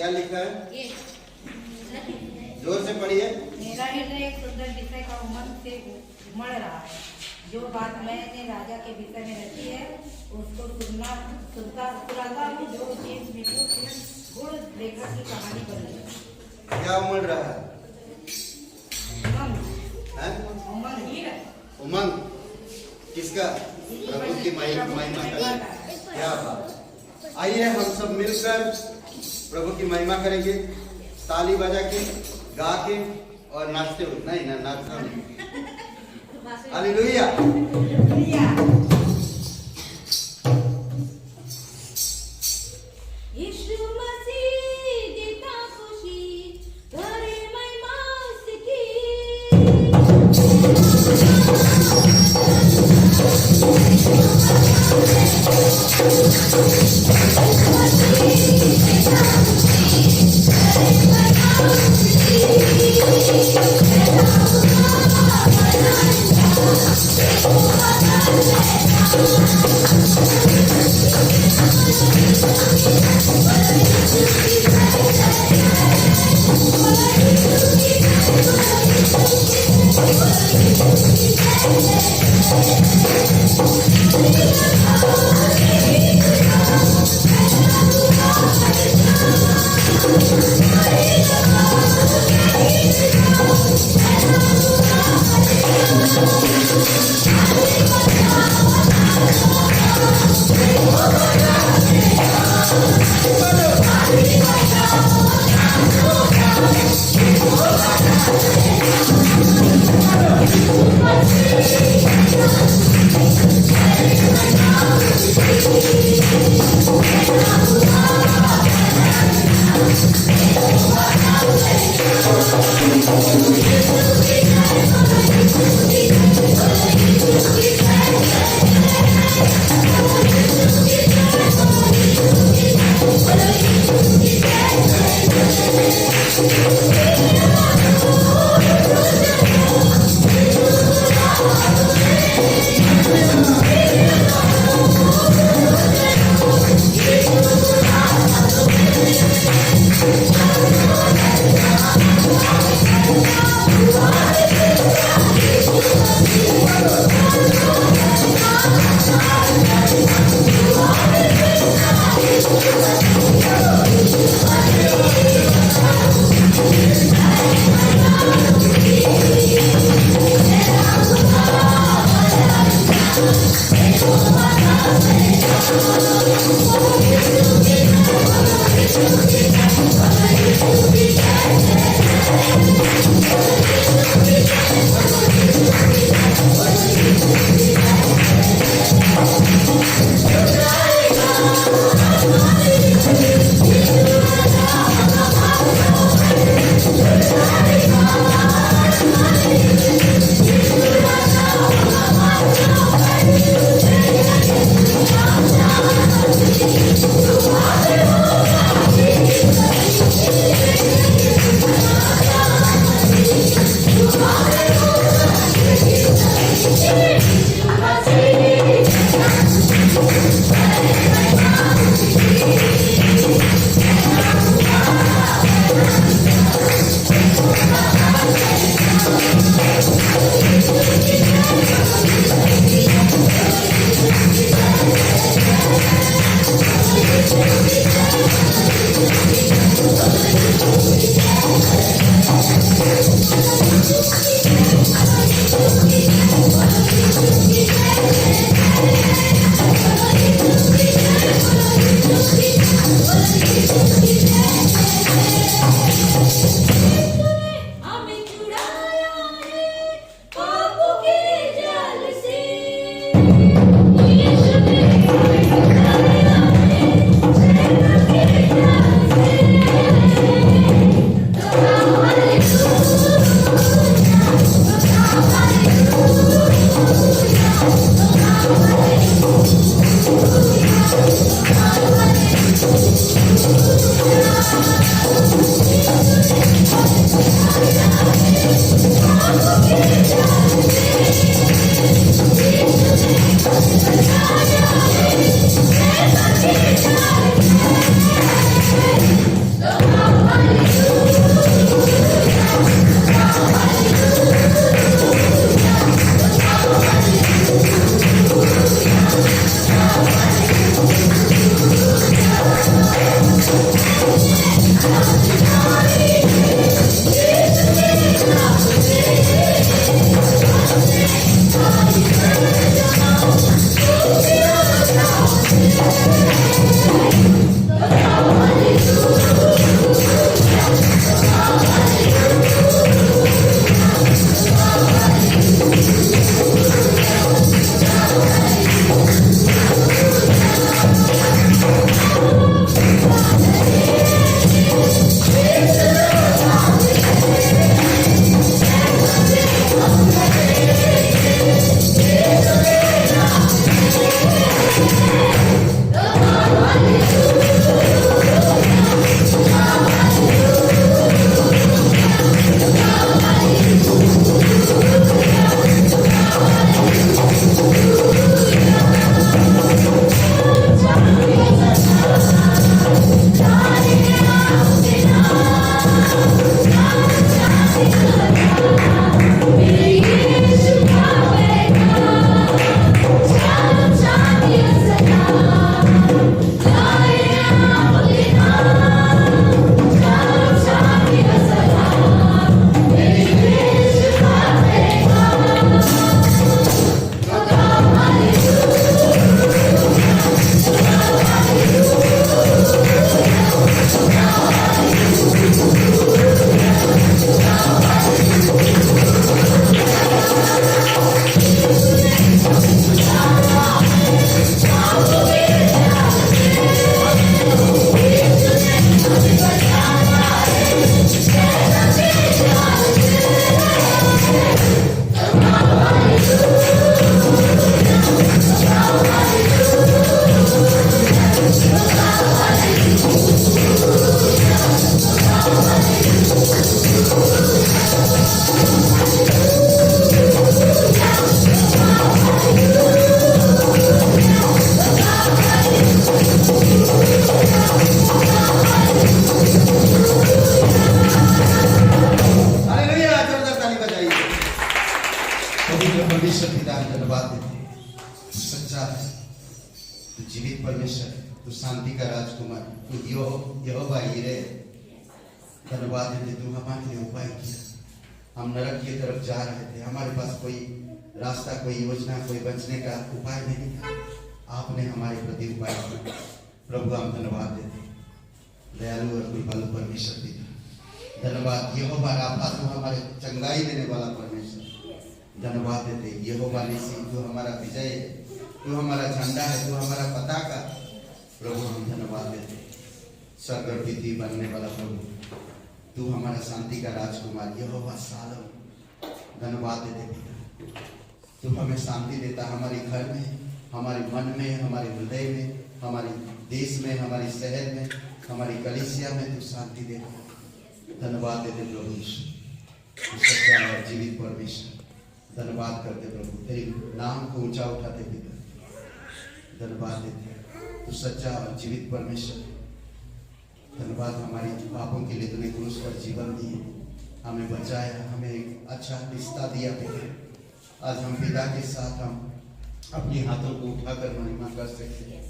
क्या लिखा है? ये जोर से पढ़िए। मेरा हृदय एक सुंदर विषय का उमंग से उमड़ रहा है। जो बात मैंने राजा के विषय में रखी है उसको सुनाता हूँ, जो एक मिठू गुण लेखक की कहानी बनी है। क्या उमड़ रहा है? उमंग हैं? उमंग ही है। उमंग किसका? प्रभु की महिमा का। क्या बात। आइए हम सब मिलकर प्रभु की महिमा करेंगे, ताली बजा के, गा के और नाचते हुए। नहीं ना, नाचना नहीं। हालेलुया। यीशु मसीह देता खुशी, करे महिमा उसकी। हमें छुड़ाया है पाप के जाल से। यीशु ने हमें छुड़ाया है पाप के जाल से। यहोवा यीरे, धन्यवाद देते तू हमारे लिए उपाय किया। हम नरक की तरफ जा रहे थे, हमारे पास कोई रास्ता, कोई योजना, कोई बचने का उपाय नहीं था, आपने हमारे प्रति उपाय किया। प्रभु हम धन्यवाद देते, दयालु और कृपालु परमेश्वर पिता, धन्यवाद। यहोवा राफा, तू हमारे चंगाई देने वाला परमेश्वर, धन्यवाद देते। यहोवा निसी, तू हमारा विजय है, तू हमारा झंडा है, तू हमारा पताका। प्रभु हम धन्यवाद देते, स्वर्ग और पृथ्वी बनने वाला प्रभु, तू हमारा शांति का राजकुमार यहोवा शालोम, धन्यवाद देते पिता। तू हमें शांति देता, हमारे घर में, हमारे मन में, हमारे हृदय में, हमारे देश में, हमारे शहर में, हमारी कलीसिया में तू शांति देता। धन्यवाद देते प्रभु यीशु, सच्चा और जीवित परमेश्वर, धन्यवाद करते प्रभु, तेरे नाम को ऊंचा उठाते पिता, धन्यवाद देते। तू सच्चा और जीवित परमेश्वर, धन्यवाद। हमारे पापों के लिए तूने क्रूस पर जीवन दिए, हमें बचाया, हमें एक अच्छा रिश्ता दिया पिता। आज हम पिता के साथ हम अपने हाथों को उठाकर महिमा कर सकते हैं।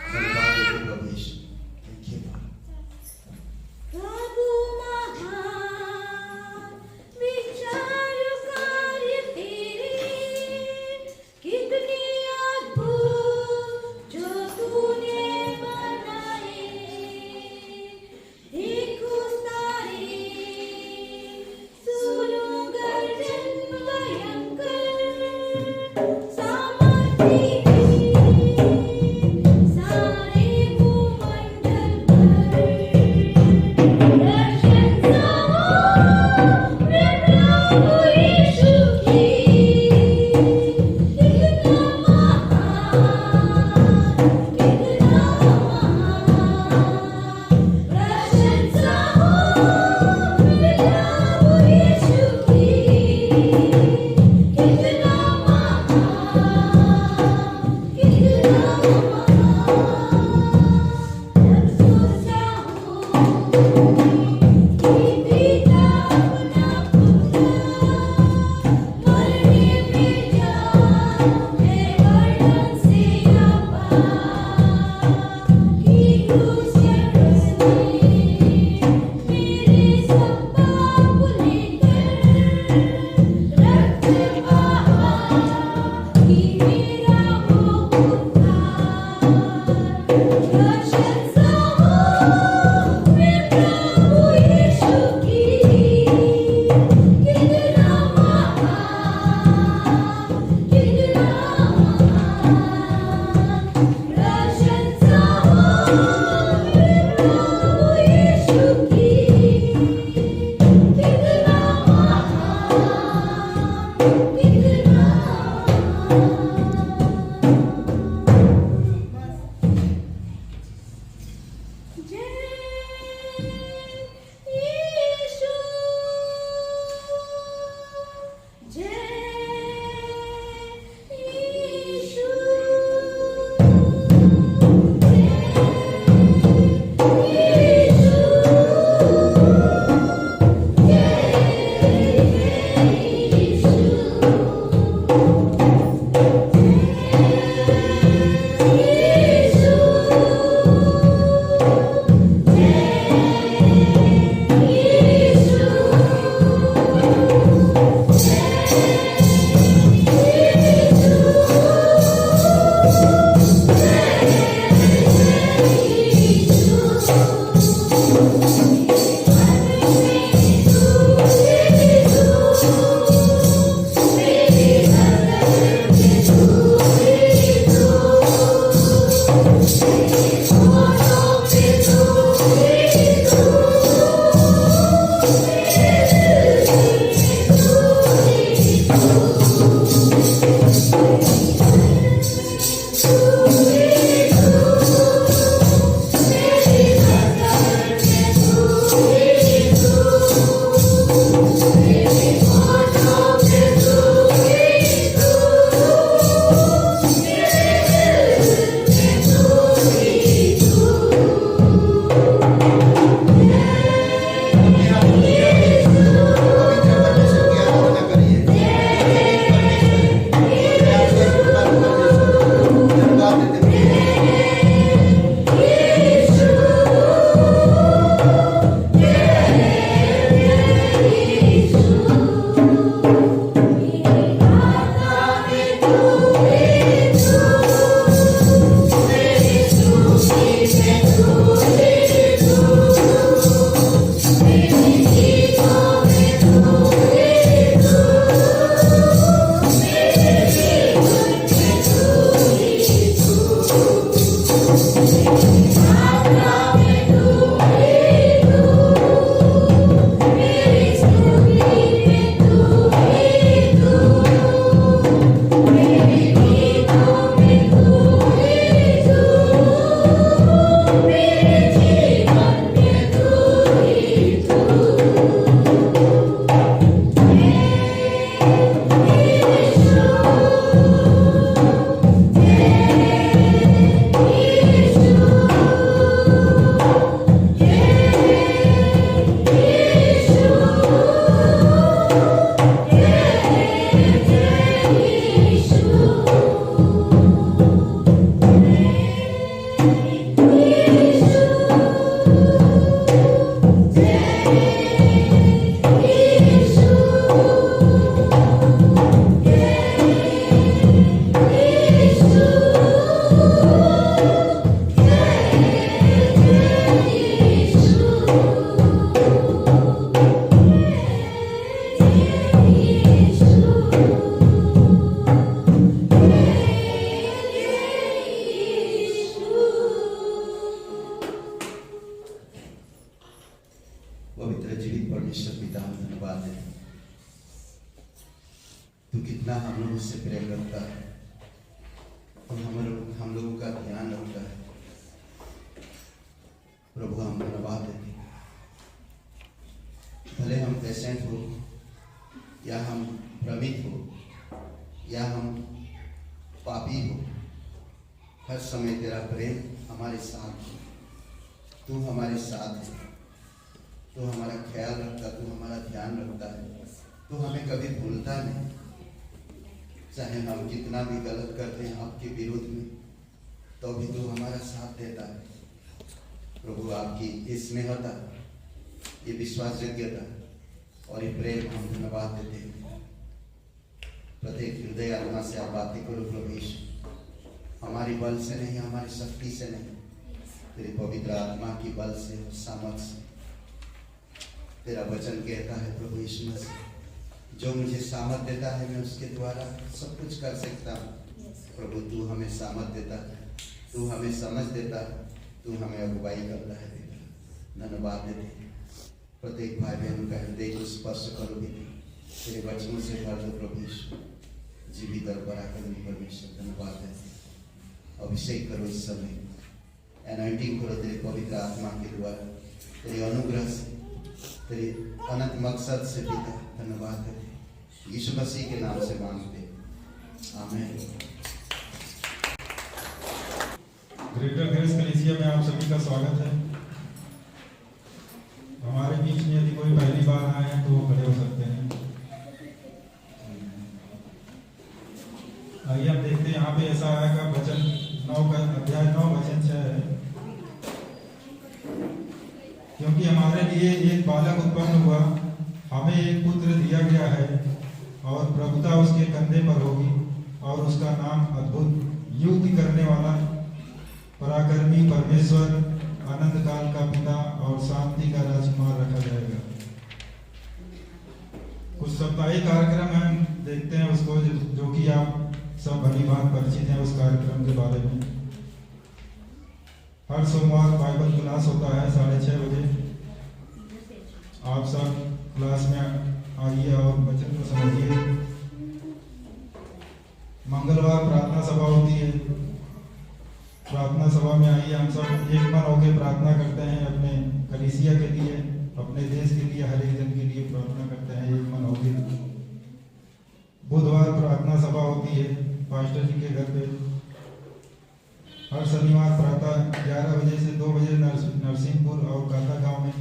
धन्यवाद देते प्रभु यीशु, थैंक यू। प्रभु महान विचार कार्य तेरे, कितने अद्भुत जो तूने बनाए। देखो सारे, सुनो गर्जन भयंकर, सामर्थी सारे भूमंडल पर। पवित्र जीवित परमेश्वर पिता हम धन्यवाद देते हैं। तू कितना हम लोगों से प्रेम रखता है, तो हम लोगों का ध्यान रखता है। प्रभु हम धन्यवाद देते हैं। भले हम पेशेंट हो या हम भ्रमित हो या हम पापी हो, हर समय तेरा प्रेम हमारे साथ है। तू हमारे साथ है, तू हमारा ख्याल रखता, तू हमारा ध्यान रखता है, तू हमें कभी भूलता नहीं। चाहे हम कितना भी गलत करते हैं आपके विरोध में, तो भी तू हमारा साथ देता है। प्रभु आपकी ये स्नेहता, ये विश्वासयोग्यता और ये प्रेम हम धन्यवाद देते हैं। प्रत्येक हृदय आत्मा से आप बातें करो प्रभु यीशु, हमारी बल से नहीं, हमारी शक्ति से नहीं, तेरे पवित्र आत्मा की बल से और सामर्थ से। तेरा वचन कहता है प्रभु यीशु मसीह, जो मुझे सामर्थ देता है मैं उसके द्वारा सब कुछ कर सकता हूँ। प्रभु तू हमें सामर्थ देता है, तू हमें समझ देता है, तू हमें अगुवाई करता है। धन्यवाद देते हैं। प्रत्येक भाई बहन का हृदय को स्पर्श करोगे, तेरे वचनों से भर दो प्रभु यीशु। जीवित और पराक्रमी परमेश्वर धन्यवाद देते हैं। अभिषेक करो इस समय, एनाइटिंग करो तेरे पवित्र आत्मा के द्वारा, तेरे अनुग्रह से, तेरे अनंत मकसद से पिता धन्यवाद देते हैं। यीशु मसीह के नाम से मांगते हैं, आमीन। ग्रेटर ग्रेस कलीसिया में आप सभी का स्वागत है। हमारे बीच में यदि कोई पहली बार आए हैं तो वो खड़े हो सकते हैं। आइए हम देखते हैं यहाँ पे ऐसा आएगा वचन 9 का अध्याय 9 वचन 6 है। क्योंकि हमारे लिए एक बालक उत्पन्न हुआ, हमें एक पुत्र दिया गया है और प्रभुता उसके कंधे पर होगी और उसका नाम अद्भुत, युक्ति करने वाला, पराक्रमी परमेश्वर, अनंत काल का पिता और शांति का राजकुमार रखा जाएगा। कुछ साप्ताहिक कार्यक्रम हम देखते हैं उसको, जो कि आप सब भली बात परिचित हैं उस कार्यक्रम के बारे में। हर सोमवार बाइबल क्लास होता है 6:30 बजे। आप सब क्लास में आइए और वचन को समझिए। मंगलवार प्रार्थना सभा होती है। प्रार्थना सभा में आइए, हम सब एक मन होकर प्रार्थना करते हैं, अपने कलीसिया के लिए, अपने देश के लिए, हर एक जन के लिए प्रार्थना करते हैं एक मन होकर। बुधवार प्रार्थना सभा होती है पास्टर जी के घर पे। हर शनिवार प्रातः 11 बजे से 2 बजे नरसिंहपुर और काता गांव में,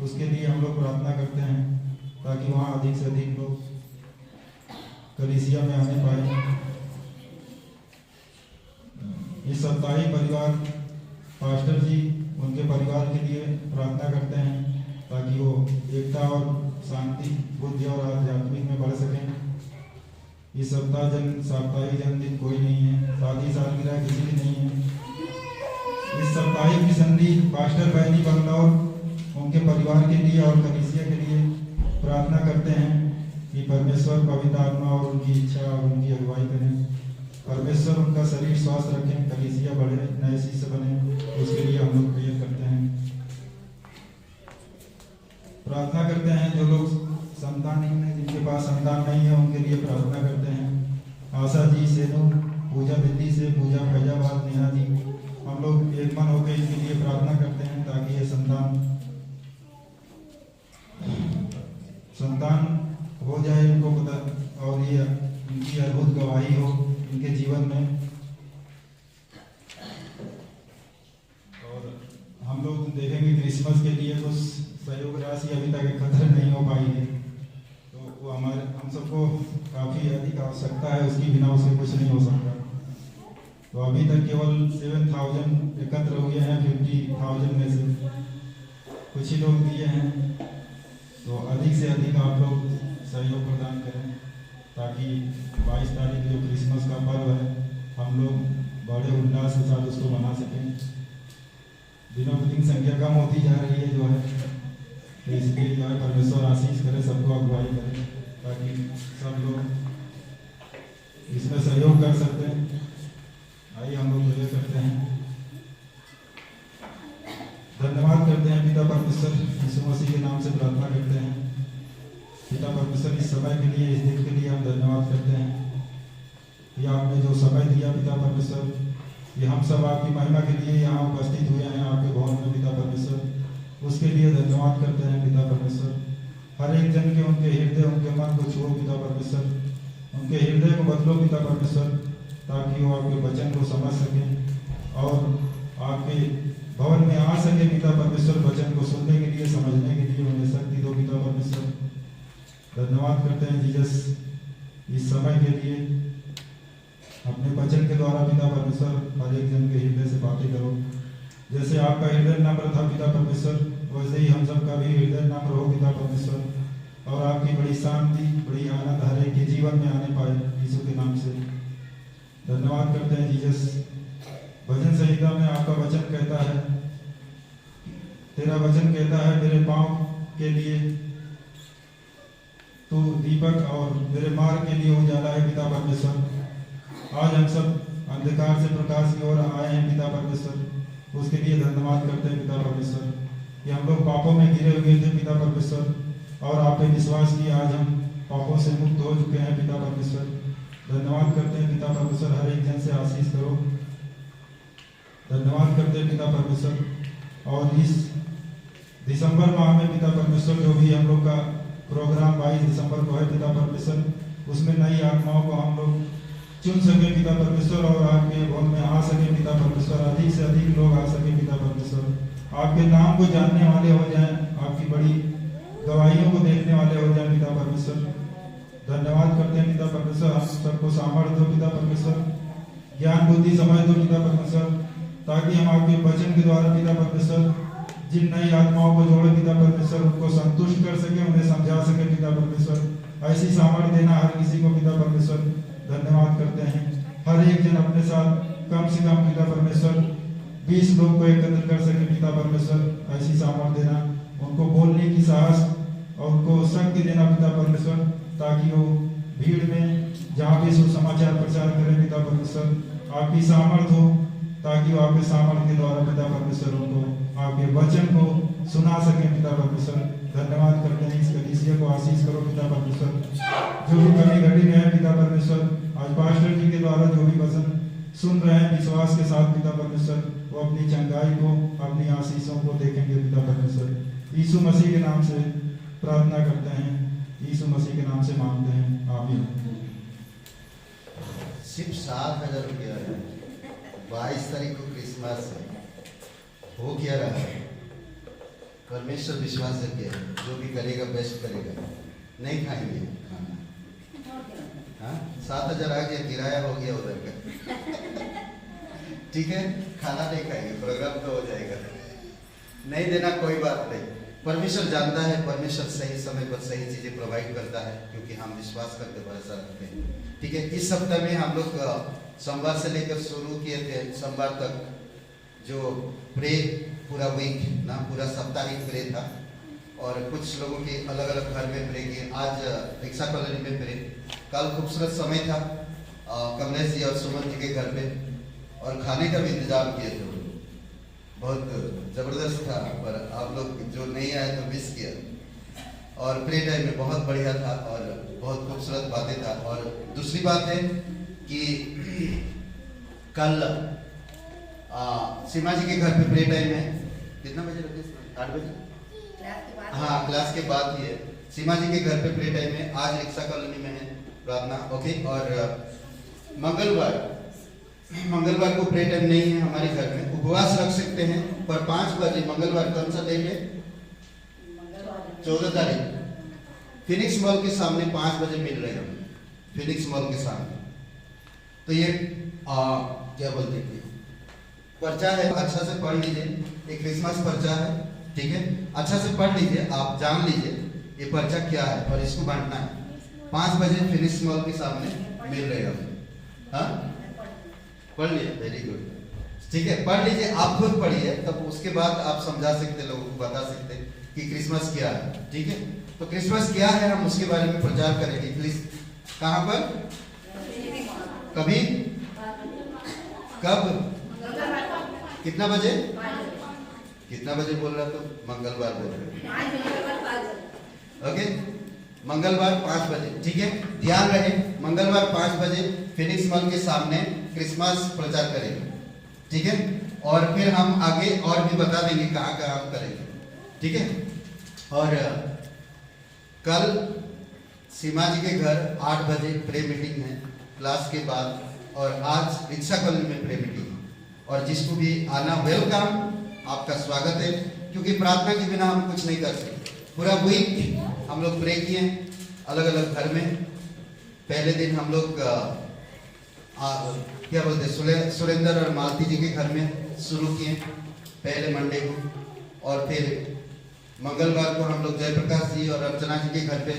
उसके लिए हम लोग प्रार्थना करते हैं ताकि वहाँ अधिक से अधिक लोग कलीसिया में आने पाए। इस साप्ताहिक परिवार पास्टर जी उनके परिवार के लिए प्रार्थना करते हैं ताकि वो एकता और शांति, बुद्धि और आध्यात्मिक में बढ़ सकें। इस साप्ताहिक जन्मदिन कोई नहीं है, शादी सालगिरह किसी की नहीं है। इस साप्ताहिक मिशनरी पास्टर बहनी बंगलौर उनके परिवार के लिए और कलीसिया के लिए प्रार्थना करते हैं कि परमेश्वर पवित्र आत्मा और उनकी इच्छा और उनकी अगुवाई करें। परमेश्वर उनका शरीर स्वस्थ रखें, कलीसिया बढ़े, नए शिष्य बने, उसके लिए हम लोग प्रेयर करते हैं। प्रार्थना करते हैं जो लोग संतानहीन हैं, जिनके पास संतान नहीं है, उनके लिए प्रार्थना करते हैं। आशा जी सेनू, पूजा दिल्ली से, पूजा फैजाबाद, नेहा जी, हम लोग एक मन होकर इनके लिए प्रार्थना करते हैं ताकि ये संतान हो जाए, इनको पता, और ये इनकी अद्भुत गवाही हो इनके जीवन में। और हम लोग देखेंगे क्रिसमस के लिए कुछ सहयोग राशि अभी तक एकत्र नहीं हो पाई है, तो वो हम सबको काफ़ी अधिक आवश्यकता है, उसकी बिना उससे कुछ नहीं हो सकता। तो अभी तक केवल 7,000 एकत्र हुए हैं 50,000 में से, कुछ ही लोग दिए हैं। तो अधिक से अधिक आप लोग सहयोग प्रदान करें ताकि 22 तारीख जो क्रिसमस का पर्व है हम लोग बड़े उल्लास के साथ उसको मना सकें। दिनों पर दिन संख्या कम होती जा रही है जो है, तो इसलिए जो है परमेश्वर आशीष करे, सबको अगुवाई करे ताकि सब लोग इसमें सहयोग कर सकते हैं। आइए हम लोग प्रेयर करते हैं। धन्यवाद करते हैं पिता परमेश्वर यीशु मसीह के नाम से प्रार्थना करते हैं। पिता परमेश्वर इस समय के लिए, इस दिन के लिए हम धन्यवाद करते हैं कि आपने जो समय दिया पिता परमेश्वर, ये हम सब आपकी महिमा के लिए यहाँ उपस्थित हुए हैं आपके भवन में पिता परमेश्वर, उसके लिए धन्यवाद करते हैं पिता परमेश्वर। हर एक जन के उनके हृदय, उनके मन को छुओ पिता परमेश्वर, उनके हृदय को बदलो पिता परमेश्वर, ताकि वो आपके वचन को समझ सकें और आपके भवन में आ सके पिता परमेश्वर। वचन को सुनने के लिए, समझने के लिए उन्हें शक्ति दो पिता परमेश्वर। धन्यवाद करते हैं जीसस इस समय के लिए। अपने वचन के द्वारा पिता परमेश्वर हर एक जन के हृदय से बातें करो। जैसे आपका हृदय नम्र था पिता परमेश्वर, वैसे ही हम सब का भी हृदय नम्र हो पिता परमेश्वर, और आपकी बड़ी शांति, बड़ी आनंद हर एक के जीवन में आने पाए यीशु के नाम से। धन्यवाद करते हैं जीसस। भजन संहिता में आपका वचन कहता है, तेरा वचन कहता है, मेरे पांव के लिए तू दीपक और मेरे मार्ग के लिए उजाला है पिता परमेश्वर। आज हम सब अंधकार से प्रकाश की ओर आए हैं पिता परमेश्वर, उसके लिए धन्यवाद करते हैं पिता परमेश्वर कि हम लोग पापों में गिरे हुए थे पिता परमेश्वर, और आप पे विश्वास किया आज हम पापों से मुक्त हो चुके हैं पिता परमेश्वर। धन्यवाद करते हैं पिता परमेश्वर। हर एक जन से आशीष करो। धन्यवाद करते हैं पिता परमेश्वर। और इस दिसंबर माह में पिता परमेश्वर जो भी हम लोग का प्रोग्राम 22 दिसंबर को है पिता परमेश्वर, उसमें नई आत्माओं को हम लोग चुन सके पिता परमेश्वर, और आपके भवन में आ सके पिता परमेश्वर। अधिक से अधिक लोग आ सके पिता परमेश्वर, आपके नाम को जानने वाले हो जाएं, आपकी बड़ी गवाहियों को देखने वाले हो जाएं पिता परमेश्वर। धन्यवाद करते हैं पिता परमेश्वर। हम सबको सामर्थ्य दो पिता परमेश्वर, ज्ञान बुद्धि समझ दो पिता परमेश्वर, ताकि हम आपके वचन के द्वारा पिता परमेश्वर जिन नई आत्माओं को जोड़े पिता परमेश्वर, उनको संतुष्ट कर सके, उन्हें समझा सके पिता परमेश्वर। ऐसी सामर्थ्य देना हर किसी को पिता परमेश्वर। धन्यवाद करते हैं। हर एक जन अपने साथ कम से कम पिता परमेश्वर 20 लोग को एकत्र कर सके पिता परमेश्वर। ऐसी सामर्थ्य देना, उनको बोलने की साहस और उनको शक्ति देना पिता परमेश्वर, ताकि वो भीड़ में जहाँ भी सुसमाचार प्रचार करें पिता परमेश्वर, आपकी सामर्थ्य हो, ताकि वो आपके सामर्थ्य के द्वारा पिता परमेश्वर उनको आपके वचन को सुना सके पिता परमेश्वर। धन्यवाद करते हैं। इस कलीसिया को आशीष करो पिता परमेश्वर। जो भी कमी घटी में है पिता परमेश्वर, आज पास्टर जी के द्वारा जो भी वचन सुन रहे हैं विश्वास के साथ पिता परमेश्वर, वो अपनी चंगाई को, अपनी आशीषों को देखेंगे पिता परमेश्वर। यीशु मसीह के नाम से प्रार्थना करते हैं, यीशु मसीह के नाम से मांगते हैं, आमीन। सिर्फ 7,000 रुपया है। 22 तारीख को क्रिसमस है। हो क्या रहा है? परमेश्वर विश्वास करके जो भी करेगा बेस्ट करेगा। नहीं खाएंगे खाना, हाँ 7,000 आ गया, किराया हो गया उधर का। ठीक है, खाना नहीं खाएंगे, प्रोग्राम तो हो जाएगा। नहीं देना कोई बात नहीं, परमेश्वर जानता है। परमेश्वर सही समय पर सही चीजें प्रोवाइड करता है, क्योंकि हम विश्वास करते, भरोसा रखते हैं। ठीक है, इस सप्ताह में हम लोग सोमवार से लेकर शुरू किए थे सोमवार तक, जो प्रे पूरा वीक ना, पूरा साप्ताहिक प्रे था, और कुछ लोगों के अलग अलग घर में प्रे किए। आज रिक्शा कॉलोनी में प्रे। कल खूबसूरत समय था कमलेश जी और सुमन जी के घर पे, और खाने का भी इंतजाम किए थे। बहुत जबरदस्त था, पर आप लोग जो नहीं आए तो मिस किया। और प्रे टाइम में बहुत बढ़िया था और बहुत खूबसूरत बातें था। और दूसरी बात है कि कल सीमा जी के घर पे प्रे टाइम है। कितना बजे रखे? 8 बजे। हाँ, क्लास के बाद ही है। सीमा जी के घर पे प्रे टाइम है। आज रिक्शा कॉलोनी में है प्रार्थना। ओके, और मंगलवार को प्रे टाइम नहीं है हमारे घर में। उपवास रख सकते हैं, पर 5 बजे मंगलवार कौन सा दिन है? 14 तारीख फिनिक्स मॉल के सामने 5 बजे मिल रहे हैं हम, फिनिक्स मॉल के सामने। तो ये क्या बोलते हैं, पर्चा है, अच्छा से पढ़ लीजिए। एक क्रिसमस पर्चा है, ठीक है, अच्छा से पढ़ लीजिए, आप जान लीजिए ये पर्चा क्या है और इसको बांटना है। 5 बजे फिनिक्स मॉल के सामने मिल रहे हैं। हाँ, पढ़ लिए, वेरी गुड, ठीक है, पढ़ लीजिए, आप खुद पढ़िए, तब उसके बाद आप समझा सकते, लोगों को बता सकते कि क्रिसमस क्या है। ठीक है, तो क्रिसमस क्या है हम उसके बारे में प्रचार करेंगे। प्लीज, कहाँ पर, कभी, कब, कितना बजे? कितना बजे बोल रहा तो मंगलवार बोल रहे 5 मंगलवार 5 बजे। ओके, मंगलवार 5 बजे, ठीक है। ध्यान रहे, मंगलवार 5 बजे फिनिक्स मॉल के सामने क्रिसमस प्रचार करेंगे, ठीक है। और फिर हम आगे और भी बता देंगे कहाँ कहाँ हम करेंगे, ठीक है। और कल सीमा जी के घर 8 बजे प्रे मीटिंग है क्लास के बाद, और आज रिक्शा कॉलोनी में प्रे मीटिंग है, और जिसको भी आना वेलकम, आपका स्वागत है। क्योंकि प्रार्थना के बिना हम कुछ नहीं कर सकते। पूरा वीक हम लोग प्रे किए अलग अलग घर में। पहले दिन हम लोग क्या बोलते सुरेंद्र और मालती जी के घर में शुरू किए पहले मंडे को, और फिर मंगलवार को हम लोग जयप्रकाश जी और अर्चना जी के घर पे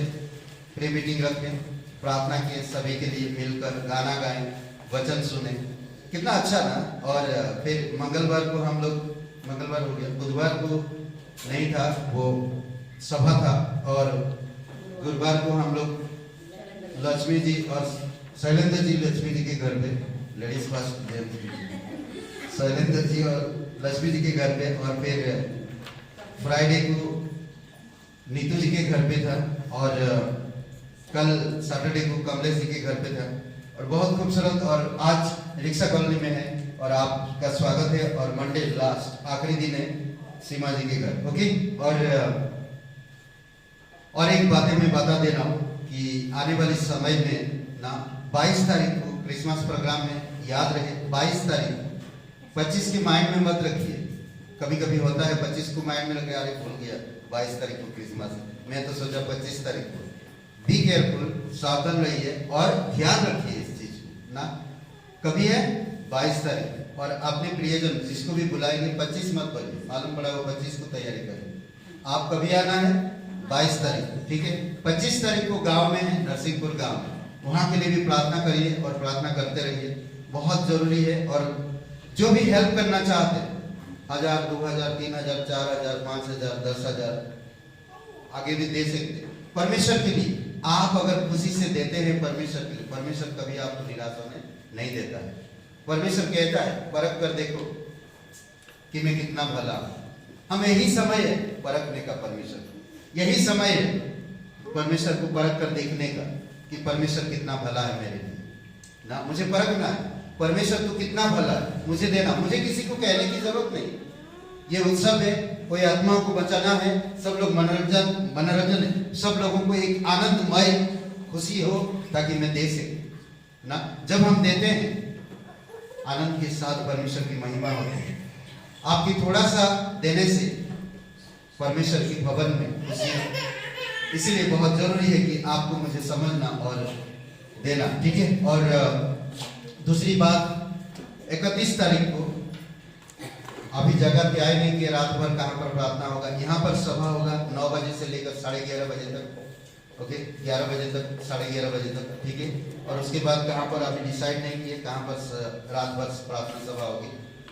प्रे मीटिंग रखे, प्रार्थना किए, सभी के लिए मिलकर गाना गाए, वचन सुने, कितना अच्छा ना। और फिर मंगलवार को हम लोग, मंगलवार हो गया, बुधवार को नहीं था, वो सभा था, और गुरुवार को हम लोग लक्ष्मी जी और शैलेंद्र जी लक्ष्मी जी के घर पे, लेडीज फर्स्ट शैलेंद्र जी और लक्ष्मी जी के घर पे, और फिर फ्राइडे को नीतू जी के घर पे था, और कल सैटरडे को कमलेश जी के घर पे था, और बहुत खूबसूरत। और आज रिक्शा कॉलोनी में है, और आपका स्वागत है। और मंडे लास्ट आखिरी दिन है सीमा जी के घर, ओके। और एक बात मैं बता दे रहा हूँ कि आने वाले समय में ना 22 तारीख को क्रिसमस प्रोग्राम में, याद रहे 22 तारीख, 25 के माइंड में मत रखिए। कभी कभी होता है 25 को माइंड में रखे, अरे भूल गया 22 तारीख को क्रिसमस, मैं तो सोचा 25 तारीख को। बी केयरफुल, सावधान रहिए और ध्यान रखिए इस चीज को ना। कभी है 22 तारीख, और अपने प्रियजन जिसको भी बुलाएंगे 25 मत बोलिए, मालूम पड़ा वो 25 को तैयारी करें। आप कभी आना है 22 तारीख, ठीक है। 25 तारीख को गांव में है, नरसिंहपुर गांव में, वहां के लिए भी प्रार्थना करिए और प्रार्थना करते रहिए, बहुत जरूरी है। और जो भी हेल्प करना चाहते हैं, 1000, 2000, 3000, 4000, 5000, 10,000 आगे भी दे सकते परमेश्वर के लिए। आप अगर खुशी से देते हैं परमेश्वर के लिए, परमेश्वर कभी आपको निराश होने नहीं देता है। परमेश्वर कहता है परख कर देखो कि मैं कितना भला हूं। हम यही समय है परखने का, परमेश्वर यही समय है परमेश्वर को परख कर देखने का कि परमेश्वर कितना भला है मेरे लिए ना। मुझे परखना है परमेश्वर तो कितना भला है, मुझे देना, मुझे किसी को कहने की जरूरत नहीं। ये उत्सव है, कोई आत्माओं को बचाना है, सब लोग मनोरंजन है, सब लोगों को एक आनंदमय खुशी हो ताकि मैं दे सकूं ना। जब हम देते हैं आनंद के साथ परमेश्वर की महिमा होती है। आपकी थोड़ा सा देने से परमेश्वर की भवन में खुशी है, इसलिए बहुत जरूरी है कि आपको मुझे समझना और देना, ठीक है। और दूसरी बात, 31 तारीख को अभी जगह तय नहीं कि रात भर कहाँ पर प्रार्थना होगा। यहाँ पर सभा होगा 9 बजे से लेकर 11:30 बजे तक, ओके, 11 बजे तक, 11:30 बजे तक, ठीक है। और उसके बाद कहाँ पर अभी डिसाइड नहीं किए, कहाँ पर रात भर प्रार्थना सभा होगी,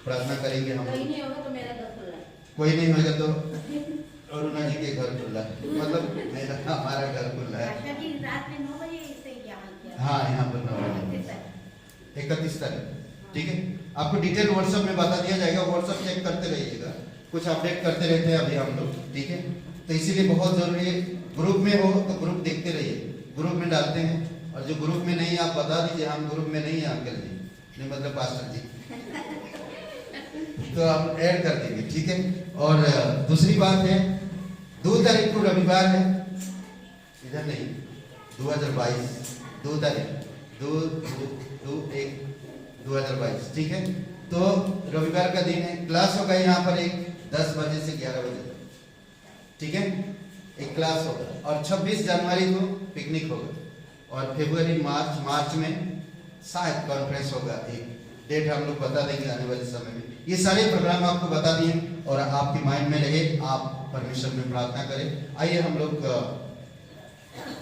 प्रार्थना करेंगे हम। कोई नहीं होगा तो मेरा घर खुला है, कोई नहीं होगा तो अरुणा जी के घर खुला है, मतलब मेरा हमारा घर खुला है। आशा जी रात में 9 बजे से यहाँ किया। हाँ, यहाँ पर 9 बजे 31 तारीख, ठीक है। आपको डिटेल व्हाट्सएप में बता दिया जाएगा, व्हाट्सएप चेक करते रहिएगा, कुछ अपडेट करते रहते हैं अभी हम लोग, ठीक है। तो इसीलिए बहुत जरूरी है, ग्रुप में हो तो ग्रुप देखते रहिए, ग्रुप में डालते हैं, और जो ग्रुप में नहीं आप बता दीजिए हम ग्रुप में नहीं है अंकल जी, नहीं मतलब पास्टर जी, तो आप ऐड कर देंगे, ठीक है। और दूसरी बात है 2 तारीख को रविवार है, इधर नहीं, 2022 2 तारीख 2/1/2022, ठीक है। तो रविवार का दिन है, क्लास होगा यहाँ पर एक 10 बजे से 11 बजे तक, ठीक है, एक क्लास होगा। और 26 जनवरी को पिकनिक होगा, और फरवरी मार्च में शायद कॉन्फ्रेंस होगा, एक डेट हम लोग बता देंगे आने वाले समय में। ये सारे प्रोग्राम आपको बता दिए और आपके माइंड में रहे, आप परमेश्वर में प्रार्थना करें। आइए हम लोग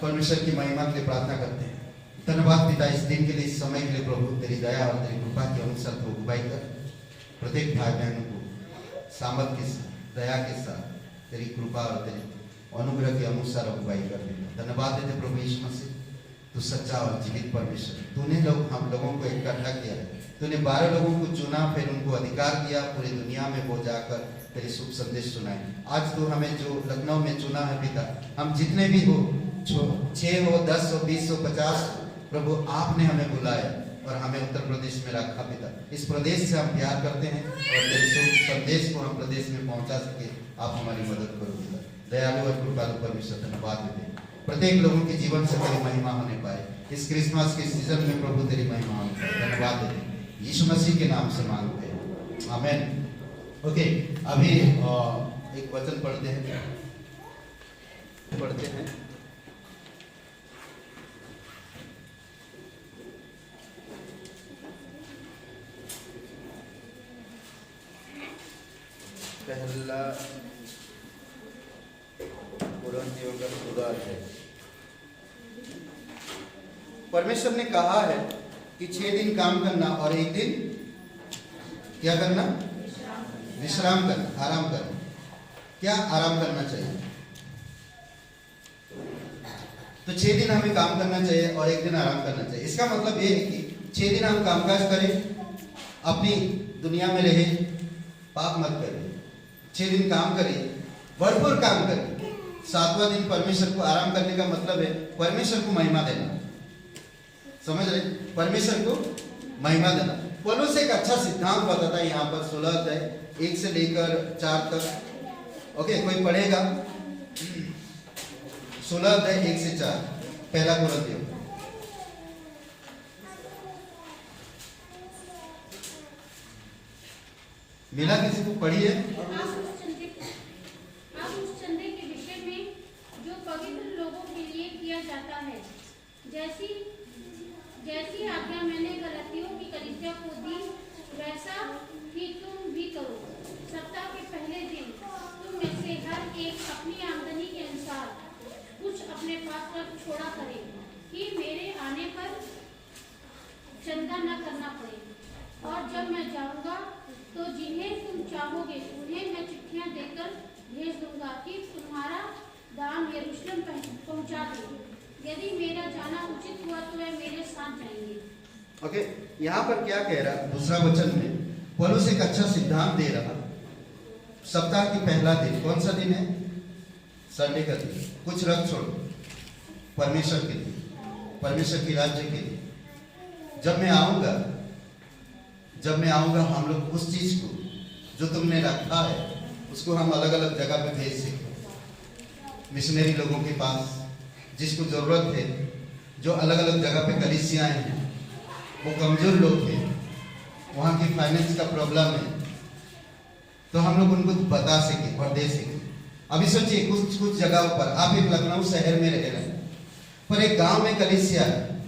परमेश्वर की महिमा के लिए प्रार्थना करते हैं। धन्यवाद पिता इस दिन के लिए, इस समय के लिए प्रभु, तेरी दया और तेरी कृपा के अनुसार तो अगुवाई कर, प्रत्येक भाई बहनों को सामर्थ के साथ, दया के साथ, तेरी कृपा और तेरे अनुग्रह के अनुसार अगुवाई कर देना। धन्यवाद देते प्रभु यीशु मसीह, तू सच्चा और जीवित परमेश्वर, तूने हम लोगों को इकट्ठा किया है, तूने 12 लोगों को चुना, फिर उनको अधिकार दिया पूरी दुनिया में वो जाकर तेरे शुभ संदेश सुनाए। आज तो हमें जो लखनऊ में चुना है पिता, हम जितने भी हो, 6 हो, 10 हो, 20 हो, 50, प्रभु आपने हमें बुलाया और हमें उत्तर प्रदेश में रखा पिता। इस प्रदेश से हम प्यार करते हैं और तेरे शुभ संदेश को हम प्रदेश में पहुंचा सके, आप हमारी मदद करो पिता। दयालु और कृपालु परमेश्वर, धन्यवाद देते हैं, प्रत्येक लोगों के जीवन से तेरी महिमा होने पाए। इस क्रिसमस के सीजन में प्रभु तेरी महिमा होने पाए, धन्यवाद देते हैं। यीशु मसीह के नाम से मांगते हैं, आमीन। ओके, अभी एक वचन पढ़ते हैं। पहला कुरिन्थियों का 14 अध्याय। परमेश्वर ने कहा है कि 6 दिन काम करना और एक दिन क्या करना? विश्राम करना, आराम करना। क्या आराम करना चाहिए? तो 6 दिन हमें काम करना चाहिए और एक दिन आराम करना चाहिए। इसका मतलब ये है कि 6 दिन हम कामकाज करें, अपनी दुनिया में रहे, पाप मत करें। 6 दिन काम करिए, भरपूर काम करिए। 7वां दिन परमेश्वर को आराम करने का मतलब है परमेश्वर को महिमा देना। समझ रहे? परमेश्वर को महिमा देना। पौलुस एक अच्छा सिद्धांत बताता है यहाँ पर 16 अध्याय 1 से लेकर 4 तक। ओके, कोई पढ़ेगा? 16 अध्याय 1 से 4, पहला कुरिन्थियों। मिला किसी को? पढ़िए। आप उस चंदे के विषय में जो पवित्र लोगों के लिए किया जाता है, जैसी आज्ञा मैंने गलातियों की कलीसिया को दी, वैसा ही तुम भी करो। सप्ताह के पहले दिन तुम में से हर एक अपनी आमदनी के अनुसार कुछ अपने पास रख छोड़ा करे, कि मेरे आने पर चंदा न करना पड़े। और जब मैं जाऊंगा तो जिन्हें तुम चाहोगे उन्हें मैं चिट्ठियां देकर भेज दूंगा कि तुम्हारा दान यरूशलेम पहुंचा दे। यदि मेरा जाना उचित हुआ तो वे मेरे साथ जाएंगे। ओके, यहाँ पर क्या कह रहा? दूसरा वचन में पौलुस एक अच्छा सिद्धांत दे रहा। सप्ताह की पहला दिन कौन सा दिन है? संडे का दिन। कुछ रख छोड़ो परमेश्वर के लिए, परमेश्वर के राज्य के लिए। जब मैं आऊंगा हम लोग उस चीज को जो तुमने रखा है उसको हम अलग अलग जगह पे भेज सकें। मिशनरी लोगों के पास जिसको जरूरत है, जो अलग अलग जगह पे कलीसियाएं हैं, वो कमजोर लोग हैं, वहाँ की फाइनेंस का प्रॉब्लम है, तो हम लोग उनको बता सके और दे सके। अभी सोचिए कुछ जगहों पर आप एक लखनऊ शहर में रह रहे हैं, पर एक गांव में कलीसिया है,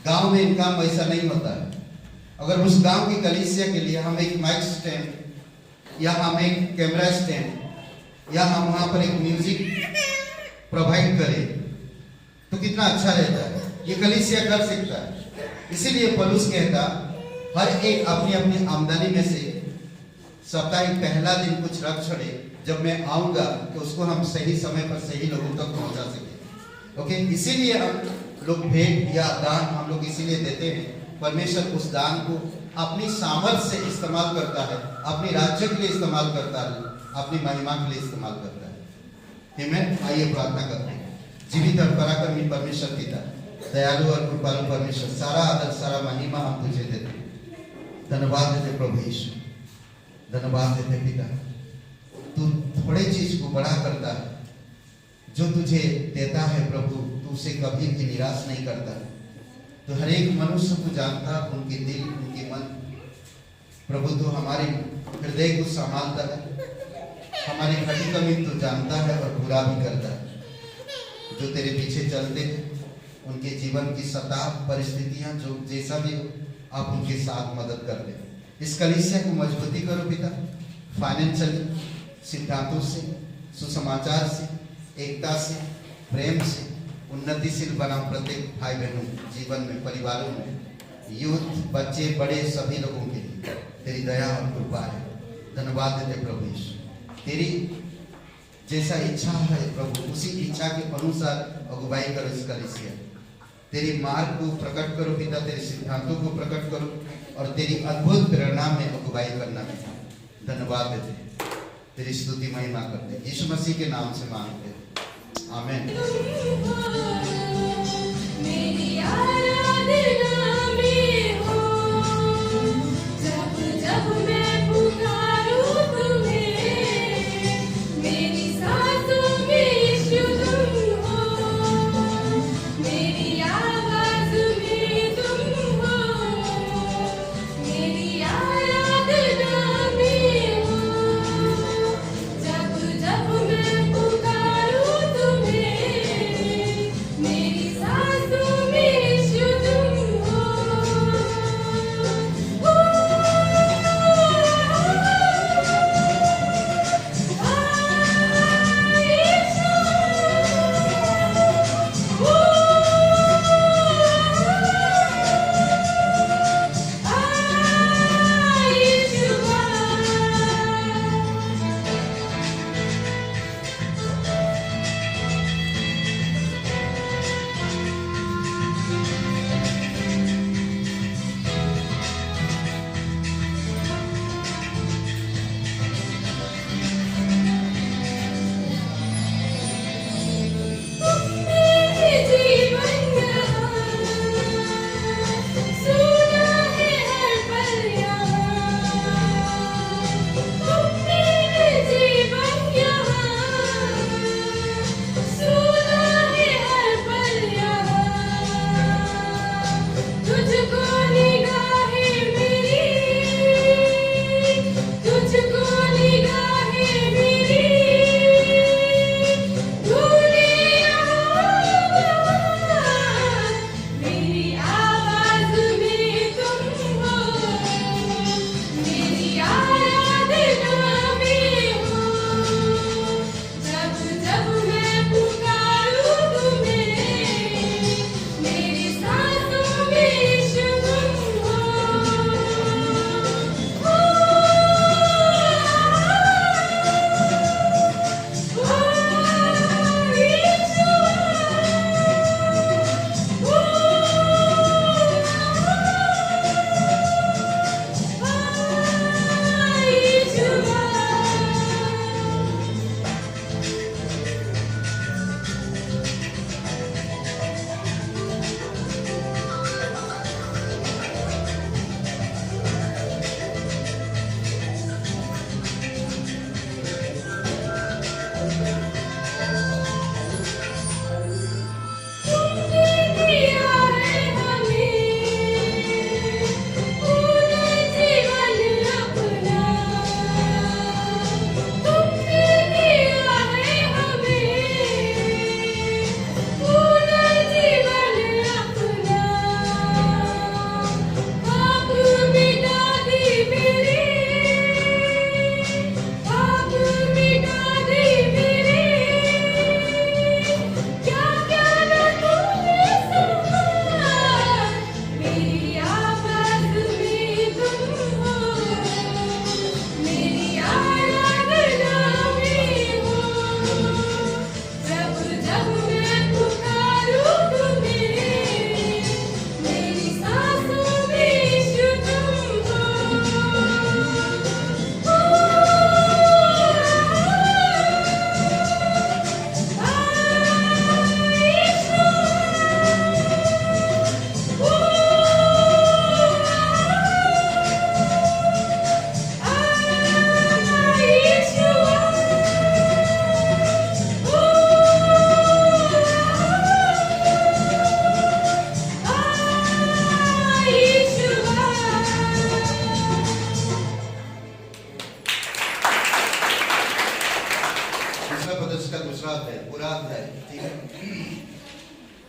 गांव में इनकम वैसा नहीं होता है। अगर उस गांव की कलीसिया के लिए हम एक माइक स्टैंड या हम एक कैमरा स्टैंड या हम वहाँ पर एक म्यूजिक प्रोवाइड करें तो कितना अच्छा रहता है। ये कलीसिया कर सकता है। इसीलिए पौलुस कहता हर एक अपनी अपनी आमदनी में से साप्ताहिक पहला दिन कुछ रख छोड़े, जब मैं आऊंगा तो उसको हम सही समय पर सही लोगों तक पहुंचा सके। ओके, इसीलिए हम लोग भेंट या दान हम लोग इसीलिए देते हैं। परमेश्वर उस दान को अपनी सामर्थ्य से इस्तेमाल करता है, अपने राज्य के लिए इस्तेमाल करता है, अपनी महिमा के लिए इस्तेमाल करता है। आमीन। आइए प्रार्थना करते हैं। जीवित और पराक्रमी परमेश्वर पिता, दयालु और कृपालु परमेश्वर, सारा आदर सारा महिमा हम तुझे देते हैं। धन्यवाद देते प्रभु यीशु, धन्यवाद देते पिता। तू थोड़े चीज को बड़ा करता है, जो तुझे देता है प्रभु तू उसे कभी भी निराश नहीं करता। तो हर एक मनुष्य को जानता, उनके दिल उनके मन, प्रभु तू हमारे हृदय को संभालता है, हमारी खटी कमी तू जानता है और पूरा भी करता है। जो तेरे पीछे चलते हैं उनके जीवन की सताह परिस्थितियां जो जैसा भी हो, आप उनके साथ मदद कर ले। इस कलीसिया को मजबूती करो पिता, फाइनेंशियली, सिद्धांतों से, सुसमाचार से, एकता से, प्रेम से उन्नतिशील बनाओ प्रत्येक भाई बहनों जीवन में, परिवारों में, यूथ, बच्चे, बड़े सभी लोगों के लिए तेरी दया और कृपा है। धन्यवाद देते प्रभु यीशु। तेरी जैसा इच्छा है प्रभु उसी इच्छा के अनुसार अगुवाई करो इस कलीसिया। तेरी मार्ग को प्रकट करो पिता, तेरे सिद्धांतों को प्रकट करो और तेरी अद्भुत प्रेरणा में अगुवाई करना। धन्यवाद देते तेरी स्तुति महिमा करते हैं। यीशु मसीह के नाम से मांगते हैं, आमीन। मेरी आराधना में हो, जब जब मैं पुकारूं तुम्हें, मेरी सांसों में यीशु तुम हो, मेरी आवाज में तुम हो, मेरी आराधना में हो, जब जब मैं पुकारूं तुम्हें, मेरी सांसों में यीशु तुम हो।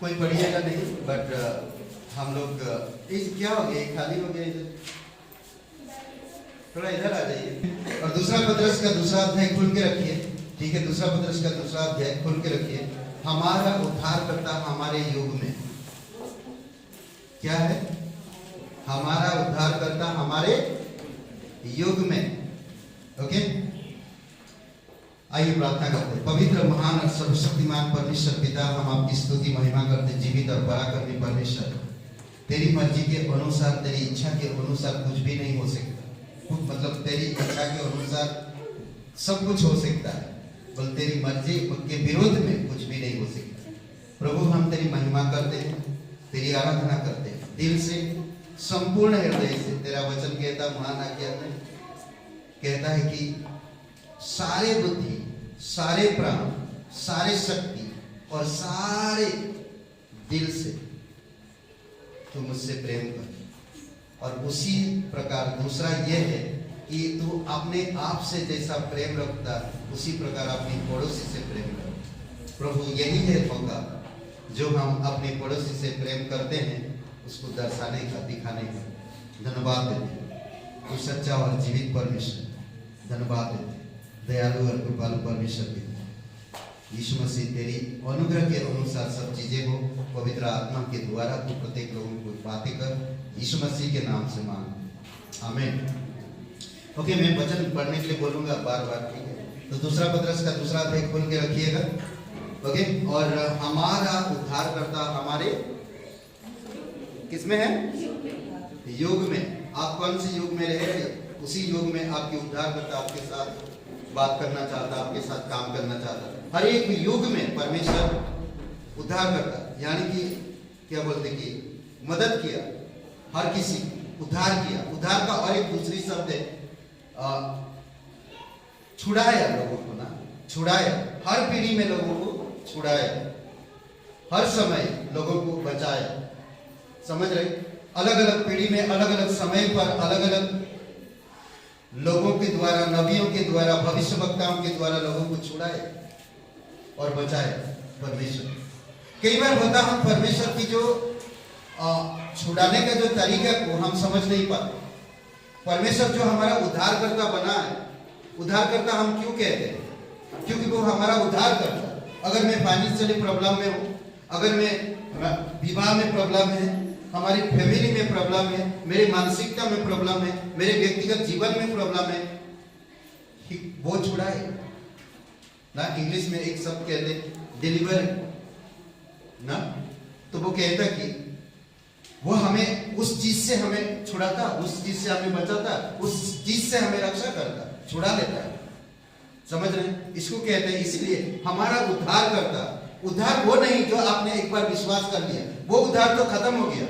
कोई पढ़िएगा नहीं, बट हम लोग इस क्या हो गया, खाली हो गया इधर, थोड़ा इधर आ जाइए। और दूसरा पत्रस का दूसरा अध्याय खोल के रखिए, ठीक है। दूसरा पत्रस का दूसरा अध्याय खोल के रखिए। हमारा उद्धारकर्ता हमारे युग में क्या है? हमारा उद्धारकर्ता हमारे युग में। ओके, आइए प्रार्थना करते हैं। पवित्र महान और सर्वशक्तिमान परमेश्वर पिता, हम आपकी स्तुति महिमा करते हैं। जीवित और पराक्रमी परमेश्वर, तेरी मर्जी के अनुसार, तेरी इच्छा के अनुसार कुछ भी नहीं हो सकता। मतलब तेरी इच्छा के अनुसार सब कुछ हो सकता है, बल तेरी मर्जी के विरोध में कुछ भी नहीं हो सकता। प्रभु हम तेरी महिमा करते हैं, तेरी आराधना करते हैं दिल से, संपूर्ण हृदय से। तेरा वचन कहता महान आज्ञा में कहता है कि सारे बुद्धि, सारे प्राण, सारे शक्ति और सारे दिल से तू मुझसे प्रेम कर। और उसी प्रकार दूसरा यह है कि तू अपने आप से जैसा प्रेम रखता उसी प्रकार अपनी पड़ोसी से प्रेम रख। प्रभु यही है मौका जो हम अपने पड़ोसी से प्रेम करते हैं उसको दर्शाने का, दिखाने का। धन्यवाद देते तू सच्चा और जीवित परमेश्वर, धन्यवाद देते दयालु और कृपालु परमेश्वर के। यीशु मसीह तेरी अनुग्रह के अनुसार सब चीजें हो, पवित्र आत्मा के द्वारा तू प्रत्येक लोगों को बातें कर, यीशु मसीह के नाम से मांग, आमीन। ओके, मैं वचन पढ़ने के लिए बोलूंगा बार बार, ठीक है? तो दूसरा पत्रस का दूसरा अध्याय खोल के रखिएगा। ओके, और हमारा उद्धारकर्ता हमारे किसमें है? युग में। आप कौन से युग में रह रहे हैं? उसी युग में आपके उद्धारकर्ता आपके साथ बात करना चाहता, आपके साथ काम करना चाहता। हर एक युग में परमेश्वर उद्धारकर्ता, यानी कि क्या बोलते कि मदद किया, हर किसी उद्धार किया। उद्धार का और एक दूसरी शब्द है छुड़ाया लोगों को ना, छुड़ाया। हर पीढ़ी में लोगों को छुड़ाया, हर समय लोगों को बचाया। समझ रहे? अलग अलग पीढ़ी में, अलग अलग समय पर, अलग अलग लोगों के द्वारा, नबियों के द्वारा, भविष्यवक्ताओं के द्वारा लोगों को छुड़ाए और बचाए परमेश्वर। कई बार होता हम परमेश्वर की जो छुड़ाने का जो तरीका को हम समझ नहीं पाते। परमेश्वर जो हमारा उद्धारकर्ता बना है, उद्धारकर्ता हम क्यों कहते हैं? क्योंकि वो हमारा उद्धार करता। अगर मैं फाइनेंशियली प्रॉब्लम में हूँ, अगर मैं विवाह में प्रॉब्लम है, हमारी फैमिली में प्रॉब्लम है, मेरे मानसिकता में प्रॉब्लम है, मेरे व्यक्तिगत जीवन में प्रॉब्लम है, वो छुड़ाए ना। इंग्लिश में एक शब्द कहते डिलीवर ना, तो वो कहता कि वो हमें उस चीज से हमें छुड़ाता, उस चीज से हमें बचाता, उस चीज से हमें रक्षा करता, छुड़ा लेता है। समझ रहे हैं? इसको कहते हैं, इसलिए हमारा उद्धार करता। उद्धार वो नहीं जो आपने एक बार विश्वास कर लिया, वो उद्धार तो खत्म हो गया।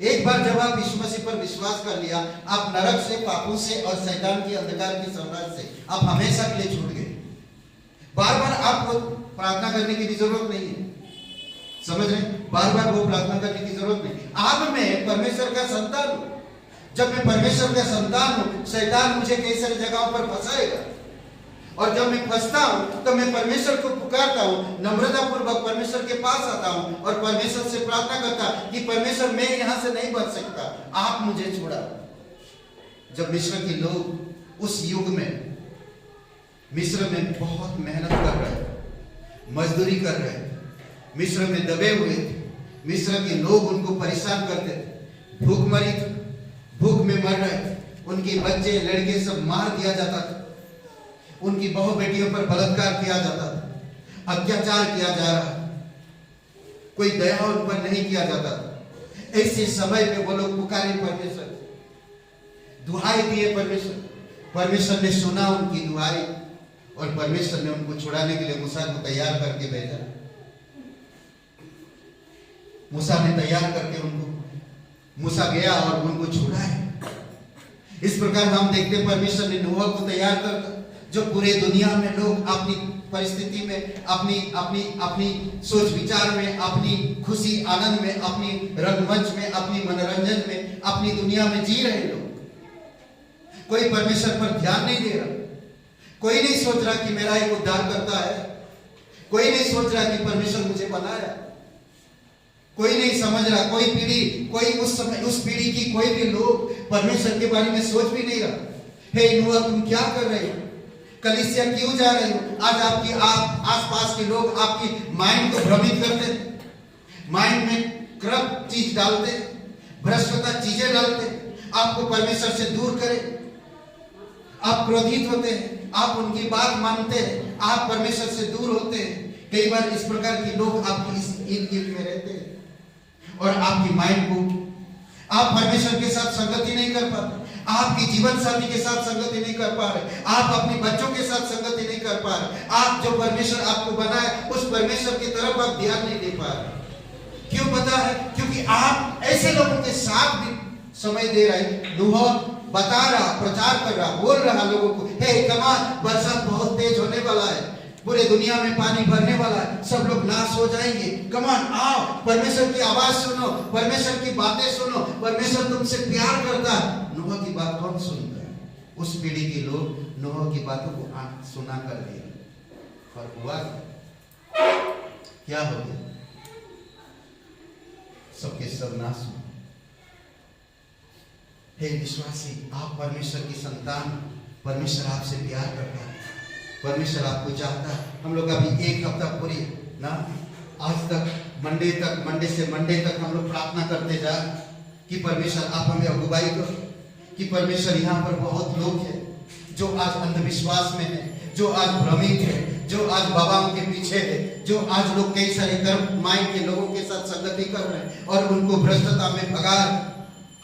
एक बार जब आप यीशु मसीह पर विश्वास कर लिया, आप नरक से, पापों से और शैतान के अंधकार के साम्राज्य से आप हमेशा के लिए छूट गए। बार बार आपको प्रार्थना करने की भी जरूरत नहीं है। समझ रहे? बार बार वो प्रार्थना करने की जरूरत नहीं। अब मैं परमेश्वर का संतान हूं। जब मैं परमेश्वर का संतान हूं, शैतान मुझे कई सारी जगहों पर फंसाएगा, और जब मैं फंसता हूं तो मैं परमेश्वर को पुकारता हूं, नम्रता पूर्वक परमेश्वर के पास आता हूं और परमेश्वर से प्रार्थना करता कि परमेश्वर मैं यहां से नहीं बच सकता, आप मुझे छोड़ा। जब मिस्र के लोग उस युग में मिस्र में बहुत मेहनत कर रहे, मजदूरी कर रहे, मिस्र में दबे हुए थे, मिस्र के लोग उनको परेशान करते थे, भूखमरी थे, भूख में मर रहे थे, उनके बच्चे लड़के सब मार दिया जाता था, उनकी बहु बेटियों पर बलात्कार किया जाता था, अत्याचार किया जा रहा, कोई दया उन पर नहीं किया जाता था। ऐसे समय पे वो लोग पुकारे परमेश्वर, दुहाई दिए परमेश्वर। परमेश्वर ने सुना उनकी दुहाई और परमेश्वर ने उनको छुड़ाने के लिए मूसा को तैयार करके भेजा। मूसा ने तैयार करके उनको, मूसा गया और उनको छुड़ाया। इस प्रकार हम देखते परमेश्वर ने नूह को तैयार कर, जो पूरे दुनिया में लोग अपनी परिस्थिति में, अपनी सोच विचार में, अपनी खुशी आनंद में, अपनी रंगमंच में, अपनी मनोरंजन में, अपनी दुनिया में जी रहे लोग। कोई परमेश्वर पर ध्यान नहीं दे रहा, कोई नहीं सोच रहा कि मेरा एक उद्धार करता है, कोई नहीं सोच रहा कि परमेश्वर मुझे बनाया, कोई नहीं समझ रहा। कोई पीढ़ी, कोई उस समय उस पीढ़ी की कोई भी लोग परमेश्वर के बारे में सोच भी नहीं रहा। हे नूह, तुम क्या कर रहे हो? कलीसिया क्यों जा रहे हो? आज आपकी आसपास के लोग आपकी माइंड को भ्रमित करते, माइंड में करप्ट चीज डालते, भ्रष्टता चीजें डालते, आपको परमेश्वर से दूर करे। आप क्रोधित होते हैं, आप उनकी बात मानते हैं, आप परमेश्वर से दूर होते हैं। कई बार इस प्रकार के लोग आपकी इस इर्द गिर्द में रहते हैं और आपकी माइंड को, आप परमेश्वर के साथ संगति नहीं कर पाते, आपकी जीवन साथी के साथ संगति नहीं कर पा रहे, आप अपने बच्चों के साथ संगति नहीं कर पा रहे, आप जो परमेश्वर आपको बनाए उस परमेश्वर की तरफ आप ध्यान नहीं दे पा रहे। क्यों पता है? क्योंकि आप ऐसे लोगों के साथ भी समय दे रहे। नूह बता रहा, प्रचार कर रहा, बोल रहा लोगों को, हे कमान, बरसात बहुत तेज होने वाला है, पूरे दुनिया में पानी भरने वाला है, सब लोग नाश हो जाएंगे, कमान आओ, परमेश्वर की आवाज सुनो, परमेश्वर की बातें सुनो, परमेश्वर तुमसे प्यार करता है। नूह की बात कौन सुनता है? उस पीढ़ी के लोग नूह की बातों को सुना कर दिया, पर हुआ क्या? हो गया? सबके सब नाश हुए। हे विश्वासी, आप परमेश्वर की संतान, परमेश्वर आपसे प्यार करता है, परमेश्वर आपको चाहता है। हम लोग अभी एक हफ्ता पूरी ना, आज तक मंडे से मंडे तक हम लोग प्रार्थना करते जा कि परमेश्वर आप हमें अगुवाई करो, कि परमेश्वर यहाँ पर बहुत लोग हैं जो आज अंधविश्वास में है, जो आज भ्रमित है, जो आज बाबाओं के पीछे है, जो आज लोग कई सारे कर्म माइंड के लोगों के साथ संगति कर रहे हैं और उनको भ्रष्टता में भगा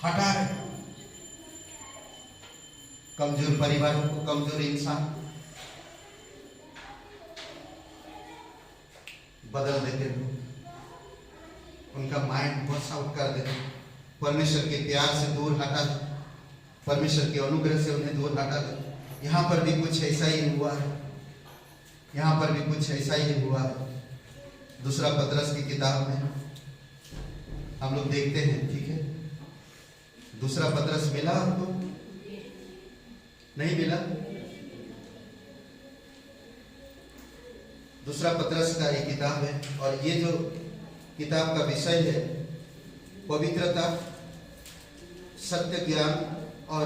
हटा रहे। कमजोर परिवारों को, कमजोर इंसान बदल देते हैं, उनका माइंड वॉश आउट कर देते, परमेश्वर के प्यार से दूर हटा दे, परमेश्वर के अनुग्रह से उन्हें दूर हटा दे। यहाँ पर भी कुछ ऐसा ही हुआ है, यहाँ पर भी कुछ ऐसा ही हुआ है। दूसरा पतरस की किताब में हम लोग देखते हैं, ठीक है? दूसरा पतरस मिला आपको? नहीं मिला? दूसरा पतरस का एक किताब है और ये जो किताब का विषय है पवित्रता, सत्य ज्ञान और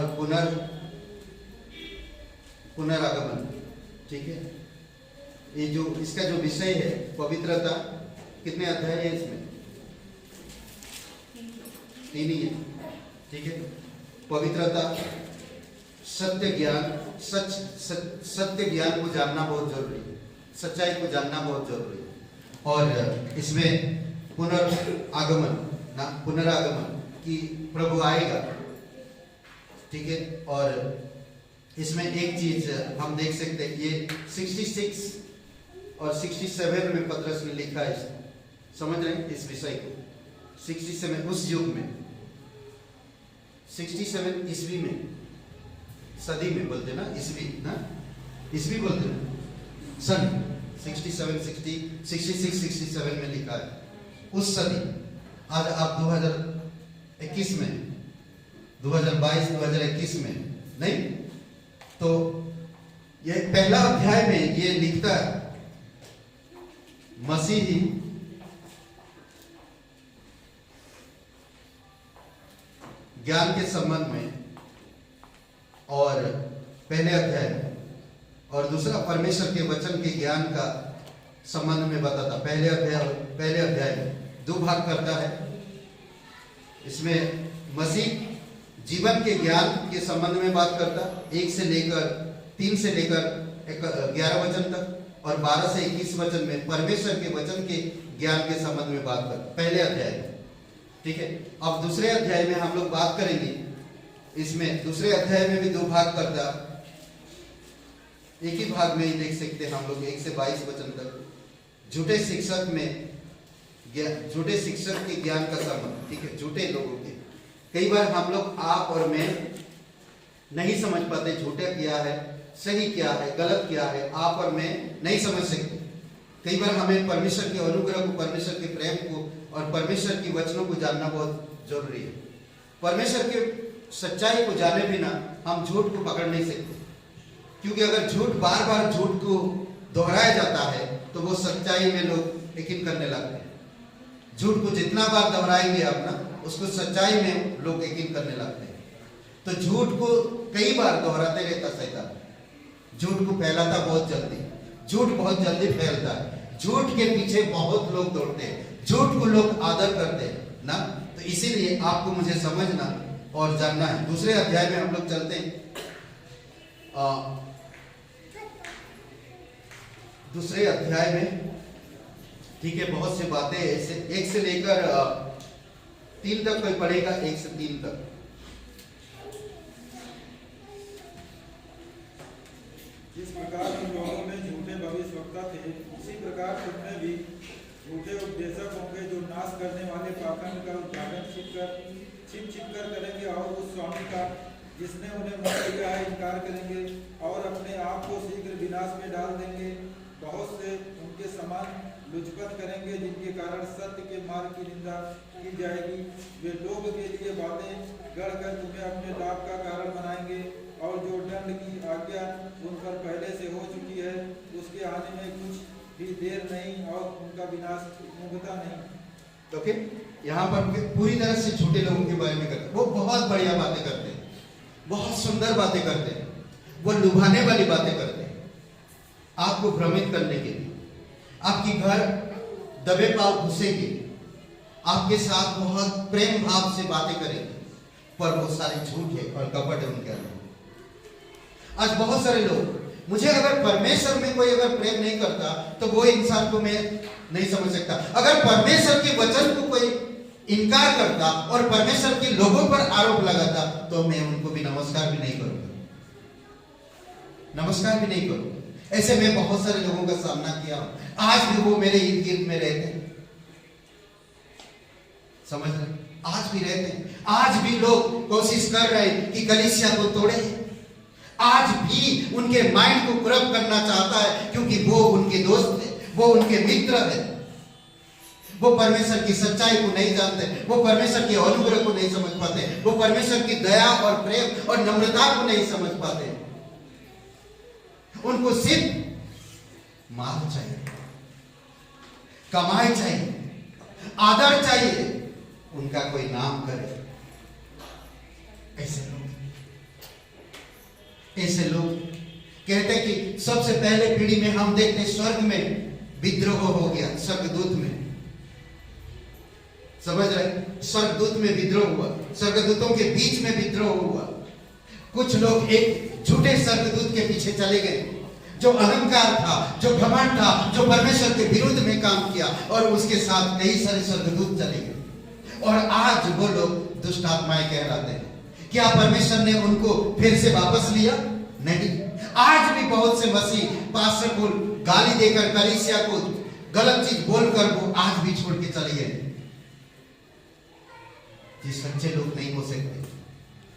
पुनरागमन, ठीक है? ये जो इसका जो विषय है पवित्रता, कितने अध्याय है इसमें? 3 ही है, ठीक है? पवित्रता, सत्य ज्ञान, सत्य ज्ञान को जानना बहुत जरूरी है, सच्चाई को जानना बहुत जरूरी है। और इसमें पुनरागमन कि प्रभु आएगा, ठीक है? और इसमें एक चीज हम देख सकते हैं, ये 66 और 67 में पतरस ने लिखा है, समझ रहे हैं इस विषय को? 67 उस युग में, 67 ईस्वी में, सदी में बोलते ना, ईस्वी ना, ईस्वी बोलते ना, सन 66 में लिखा है, उस सदी। आज आप 2021 में, 2022-2021 में नहीं, तो ये पहला अध्याय में ये लिखता है, मसीही ज्ञान के संबंध में, और पहले अध्याय में, और दूसरा परमेश्वर के वचन के ज्ञान का संबंध में बताता। पहले अध्याय में 2 भाग करता है। इसमें मसीह जीवन के ज्ञान के संबंध में बात करता, 1 से लेकर 3 से लेकर 11 वचन तक, और 12 से 21 वचन में परमेश्वर के वचन के ज्ञान के संबंध में बात करता, पहले अध्याय में, ठीक है? अब दूसरे अध्याय में हम लोग बात करेंगे। इसमें दूसरे अध्याय में भी 2 भाग करता, एक ही भाग में ही देख सकते हैं हम लोग 1 से 22 वचन तक। झूठे शिक्षक के ज्ञान का संबंध, ठीक है? झूठे लोगों के, कई बार हम लोग, आप और मैं नहीं समझ पाते झूठा क्या है, सही क्या है, गलत क्या है, आप और मैं नहीं समझ सकते। कई बार हमें परमेश्वर के अनुग्रह को, परमेश्वर के प्रेम को और परमेश्वर की वचनों को जानना बहुत जरूरी है। परमेश्वर के सच्चाई को जाने बिना हम झूठ को पकड़ नहीं सकते, क्योंकि अगर झूठ बार बार झूठ को दोहराया जाता है तो वो सच्चाई में लोग यकीन करने लगते हैं। झूठ को जितना बार दोहराएंगे आप ना, उसको सच्चाई में लोग यकीन करने लगते हैं। तो झूठ को कई बार दोहराते रहता शैतान, झूठ को फैलाता बहुत जल्दी, झूठ बहुत जल्दी फैलता है, झूठ के पीछे बहुत लोग दौड़ते हैं, झूठ को लोग आदर करते हैं ना। तो इसीलिए आपको मुझे समझना और जानना है। दूसरे अध्याय में हम लोग चलते हैं। दूसरे अध्याय में, ठीक है, बहुत सी बातें ऐसे 1 से लेकर 3 तक कोई पढ़ेगा, 1 से 3 तक। जिस प्रकार तुम लोगों में झूठे भविष्यवक्ता थे, उसी प्रकार तुमने भी झूठे उपदेशक होंगे जो नाश करने वाले पाखंड का उद्घाटन छिप कर करेंगे और उस स्वामी का जिसने उन्हें मुक्त किया है इनकार करेंगे और अपने आप को शीघ्र विनाश में डाल देंगे। बहुत से उनके समान लुचपत करेंगे जिनके कारण सत्य के मार्ग की निंदा की जाएगी। वे लोग के लिए बातें गढ़कर तुम्हें अपने लाभ का कारण बनाएंगे और जो दंड की आज्ञा उन पर पहले से हो चुकी है उसके आने में कुछ भी देर नहीं और उनका विनाश मुगता नहीं। तो फिर यहाँ पर पूरी तरह से झूठे लोगों के बारे में करते, वो बहुत बढ़िया बातें करते हैं, बहुत सुंदर बातें करते हैं, वो लुभाने वाली बातें करते हैं, आपको भ्रमित करने के लिए, आपकी घर दबे पाव घुसेंगे, आपके साथ बहुत प्रेम भाव से बातें करेंगे, पर वो सारे झूठ है और कपट है उनके अंदर। आज बहुत सारे लोग, मुझे अगर परमेश्वर में कोई अगर प्रेम नहीं करता तो वो इंसान को मैं नहीं समझ सकता। अगर परमेश्वर के वचन को कोई इनकार करता और परमेश्वर के लोगों पर आरोप लगाता तो मैं उनको भी नमस्कार भी नहीं करूंगा, नमस्कार भी नहीं करूंगा। ऐसे मैं बहुत सारे लोगों का सामना किया, आज भी वो मेरे इर्द गिर्द में रहते हैं, समझ रहे, आज भी रहते हैं। आज भी लोग कोशिश कर रहे हैं कि कलीसिया को तोड़े, आज भी उनके माइंड को करप्ट करना चाहता है क्योंकि वो उनके दोस्त है, वो उनके मित्र है, वो परमेश्वर की सच्चाई को नहीं जानते, वो परमेश्वर के अनुग्रह को नहीं समझ पाते, वो परमेश्वर की दया और प्रेम और नम्रता को नहीं समझ पाते। उनको सिर्फ माल चाहिए, कमाई चाहिए, आदर चाहिए, उनका कोई नाम करे। ऐसे लोग कहते हैं कि सबसे पहले पीढ़ी में हम देखते स्वर्ग में विद्रोह हो गया, स्वर्गदूत में, समझ रहे, स्वर्गदूत में विद्रोह हुआ, स्वर्गदूतों के बीच में विद्रोह हुआ। कुछ लोग एक झूठे स्वर्गदूत के पीछे चले गए जो अहंकार था, जो घमंड था, जो परमेश्वर के विरुद्ध में काम किया, और उसके साथ कई सारे स्वर्गदूत चले गए और आज वो लोग दुष्ट आत्माएं कहलाते हैं। क्या परमेश्वर ने उनको फिर से वापस लिया? नहीं। आज भी बहुत से मसीह पास्टर को गाली देकर, कलीसिया को गलत चीज बोलकर वो आज भी छोड़ के चले गए। ये सच्चे लोग नहीं हो सकते।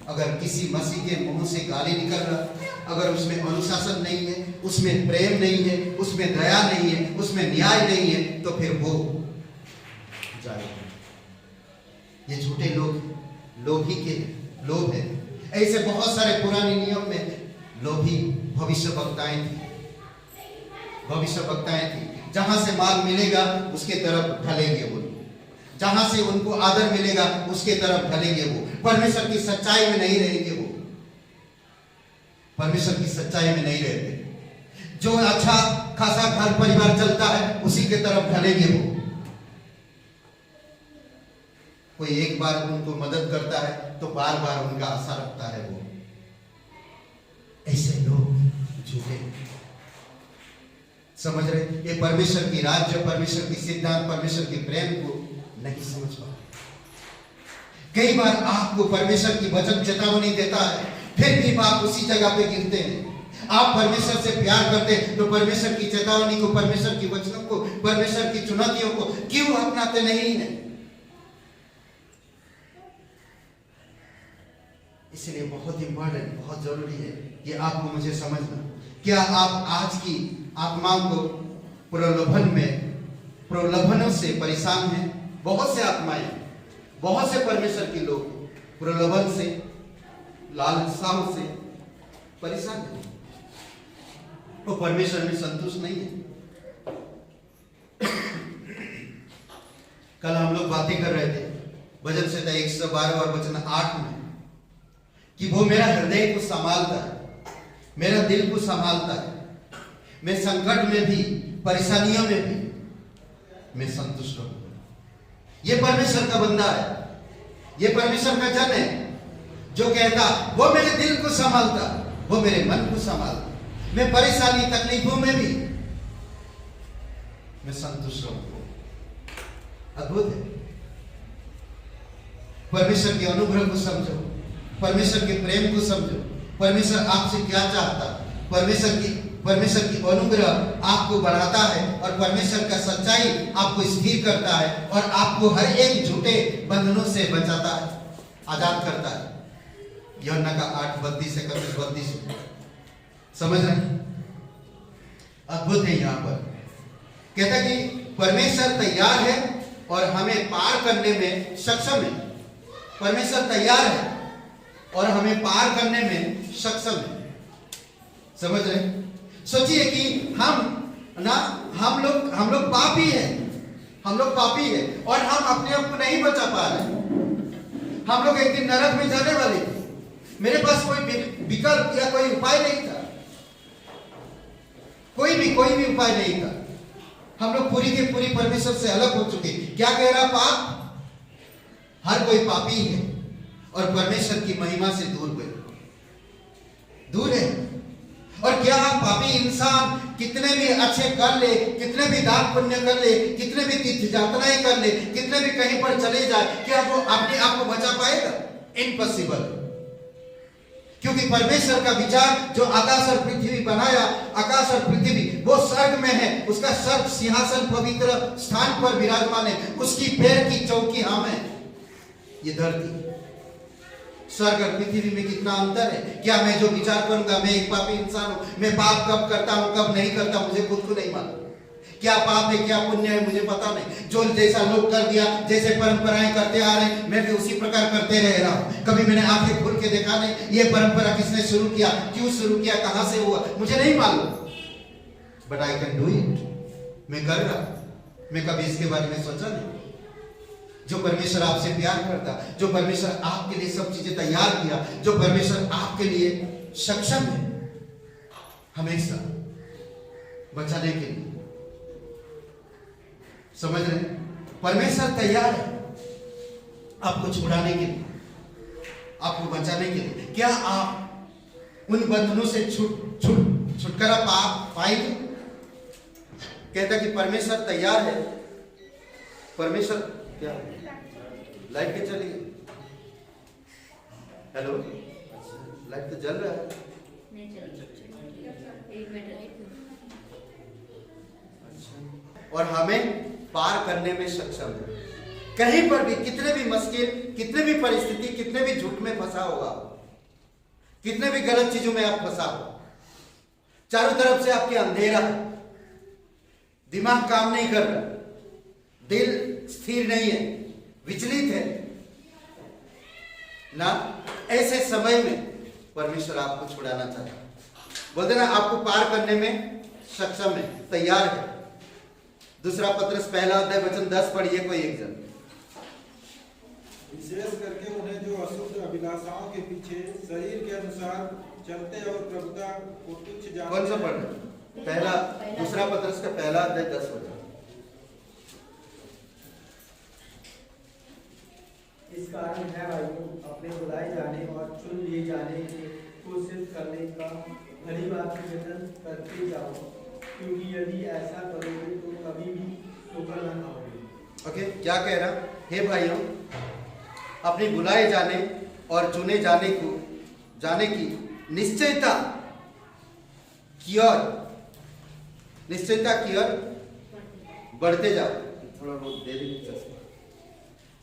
अगर किसी मसीह के मुंह से गाली निकल रहा, अगर उसमें अनुशासन नहीं है, उसमें प्रेम नहीं है, उसमें दया नहीं है, उसमें न्याय नहीं है, तो फिर वो जाएगा। ये झूठे लोग ही के लोग हैं। ऐसे बहुत सारे पुराने नियम में लोभी भविष्यवक्ताएं थी। जहां से माल मिलेगा उसके तरफ ढलेंगे वो, जहां से उनको आदर मिलेगा उसके तरफ ढलेंगे वो, परमेश्वर की सच्चाई में नहीं रहेंगे वो, परमेश्वर की सच्चाई में नहीं रहते। जो अच्छा खासा घर परिवार चलता है उसी के तरफ ढलेंगे वो। कोई एक बार उनको मदद करता है तो बार बार उनका आशा रखता है वो। ऐसे लोग झूठे, समझ रहे, ये परमेश्वर की राज्य, परमेश्वर की सिद्धांत, परमेश्वर के प्रेम को नहीं समझ पाते। कई बार आपको परमेश्वर की वचन चेतावनी देता है, फिर भी आप उसी जगह पे गिरते हैं। आप परमेश्वर से प्यार करते हैं तो परमेश्वर की चेतावनी को, परमेश्वर की वचनों को, परमेश्वर की चुनौतियों को क्यों अपनाते नहीं है? इसलिए बहुत इंपॉर्टेंट, बहुत जरूरी है कि आपको मुझे समझना। क्या आप आज की आत्माओं को प्रलोभनों से परेशान हैं? बहुत से आत्माएं, बहुत से परमेश्वर के लोग प्रलोभन से, लालसाओं से परेशान हैं, वो परमेश्वर में संतुष्ट नहीं है। कल हम लोग बातें कर रहे थे भजन संहिता 112 और वचन 8 में कि वो मेरा हृदय को संभालता है, मेरा दिल को संभालता है, मैं संकट में भी, परेशानियों में भी मैं संतुष्ट रहूंगा। ये परमेश्वर का बंदा है, ये परमेश्वर का जन है जो कहता वो मेरे दिल को संभालता, वो मेरे मन को संभालता, मैं परेशानी तकलीफों में भी मैं संतुष्ट रहूंगा। अद्भुत है। परमेश्वर के अनुग्रह को समझो, परमेश्वर के प्रेम को समझो, परमेश्वर आपसे क्या चाहता, परमेश्वर की परमेश्वर की अनुग्रह आपको बढ़ाता है और परमेश्वर का सच्चाई आपको स्थिर करता है और आपको हर एक झूठे बंधनों से बचाता है, आजाद करता है। यूहन्ना का 8:32-31 समझ रहे हैं? अद्भुत है। यहाँ पर कहता है कि परमेश्वर तैयार है और हमें पार करने में सक्षम है। परमेश्वर तैयार है और हमें पार करने में सक्षम है। समझ रहे? सोचिए कि हम लोग पापी हैं, हम लोग पापी हैं और हम अपने आप को नहीं बचा पा रहे। हम लोग एक दिन नरक में जाने वाले थे। मेरे पास कोई विकल्प या कोई उपाय नहीं था, कोई भी उपाय नहीं था। हम लोग पूरी की पूरी परमेश्वर से अलग हो चुके। क्या कह रहा पाप? हर कोई पापी है और परमेश्वर की महिमा से दूर है। और क्या हम पापी इंसान कितने भी अच्छे कर ले, कितने भी दान पुण्य कर ले, कितने भी तीर्थ यात्राएं कर ले, कितने भी कहीं पर चले जाए, क्या वो अपने आप को बचा पाएगा? इम्पॉसिबल। क्योंकि परमेश्वर का विचार जो आकाश और पृथ्वी बनाया, आकाश और पृथ्वी वो स्वर्ग में है, उसका स्वर्ग सिंहासन पवित्र स्थान पर विराजमान है, उसकी पैर की चौकी हम है। ये धरती, स्वर्ग और पृथ्वी में कितना अंतर है। क्या मैं जो विचार करूंगा, मैं एक पापी इंसान हूं, मैं पाप कब करता हूं कब नहीं करता, मुझे खुद को नहीं मालूम। क्या पाप है क्या पुण्य है मुझे पता नहीं। जो जैसा लोग कर दिया, जैसे परंपराएं करते आ रहे हैं, मैं भी उसी प्रकार करते रह रहा हूं। कभी मैंने आंखें खोल के देखा नहीं, ये परंपरा किसने शुरू किया, क्यों शुरू किया, कहां से हुआ, मुझे नहीं मालूम। But I can do it. मैं कर रहा, मैं कभी इसके बारे में सोचा नहीं। जो परमेश्वर आपसे प्यार करता, जो परमेश्वर आपके लिए सब चीजें तैयार किया, जो परमेश्वर आपके लिए सक्षम है हमेशा बचाने के लिए। समझ रहे? परमेश्वर तैयार है आपको छुड़ाने के लिए, आपको बचाने के लिए। क्या आप उन बंधनों से छुटकारा पाएंगे? कहता कि परमेश्वर तैयार है। परमेश्वर क्या लाइट के चली गई? हेलो, लाइट तो जल रहा है। और हमें पार करने में सक्षम है। कहीं पर भी, कितने भी मुश्किल, कितने भी परिस्थिति, कितने भी झूठ में फंसा होगा, कितने भी गलत चीजों में आप फंसा हो, चारों तरफ से आपके अंधेरा है, दिमाग काम नहीं कर रहा, दिल स्थिर नहीं है, विचलित है ना, ऐसे समय में परमेश्वर आपको छुड़ाना चाहता है। बोलते ना, आपको पार करने में सक्षम है, तैयार है। दूसरा पत्रस 1:10 पढ़िए कोई एक जन। विशेष करके उन्हें जो अशुद्ध अभिलाषाओं के पीछे शरीर के अनुसार चलते और प्रभुता को तुच्छ जानते। कौन सा पढ़ रहे? दूसरा पत्रस का 1:10। इस कारण है भाइयों, अपने बुलाए जाने और चुन लिए जाने को सिद्ध करने का भली बात की यत्न करते जाओ, क्योंकि यदि ऐसा करोगे तो कभी भी ठोकर न खाओगे। ओके, क्या कह रहा? हे भाइयों, अपने बुलाए जाने और चुने जाने की निश्चयता की ओर बढ़ते जाओ। थोड़ा बहुत दे देंगे,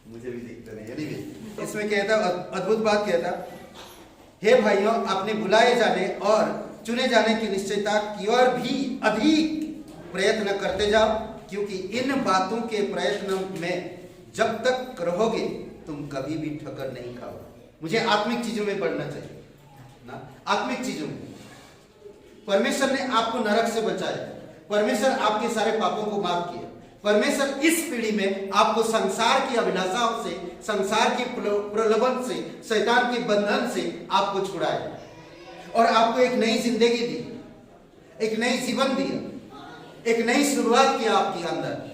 मुझे भी दिखता नहीं। एनीवे, इसमें कहता, अद्भुत बात कहता, हे भाइयों, अपने बुलाए जाने और चुने जाने की निश्चयता की ओर भी अधिक प्रयत्न करते जाओ, क्योंकि इन बातों के प्रयत्न में जब तक रहोगे तुम कभी भी ठोकर नहीं खाओगे। मुझे आत्मिक चीजों में बढ़ना चाहिए ना, आत्मिक चीजों में। परमेश्वर ने आपको नरक से बचाया, परमेश्वर आपके सारे पापों को माफ किया, परमेश्वर इस पीढ़ी में आपको संसार की अभिलाषाओं से, संसार की प्रलोभन से, शैतान के बंधन से आपको छुड़ाया और आपको एक नई जिंदगी दी, एक नई जीवन दिया, एक नई शुरुआत किया आपके अंदर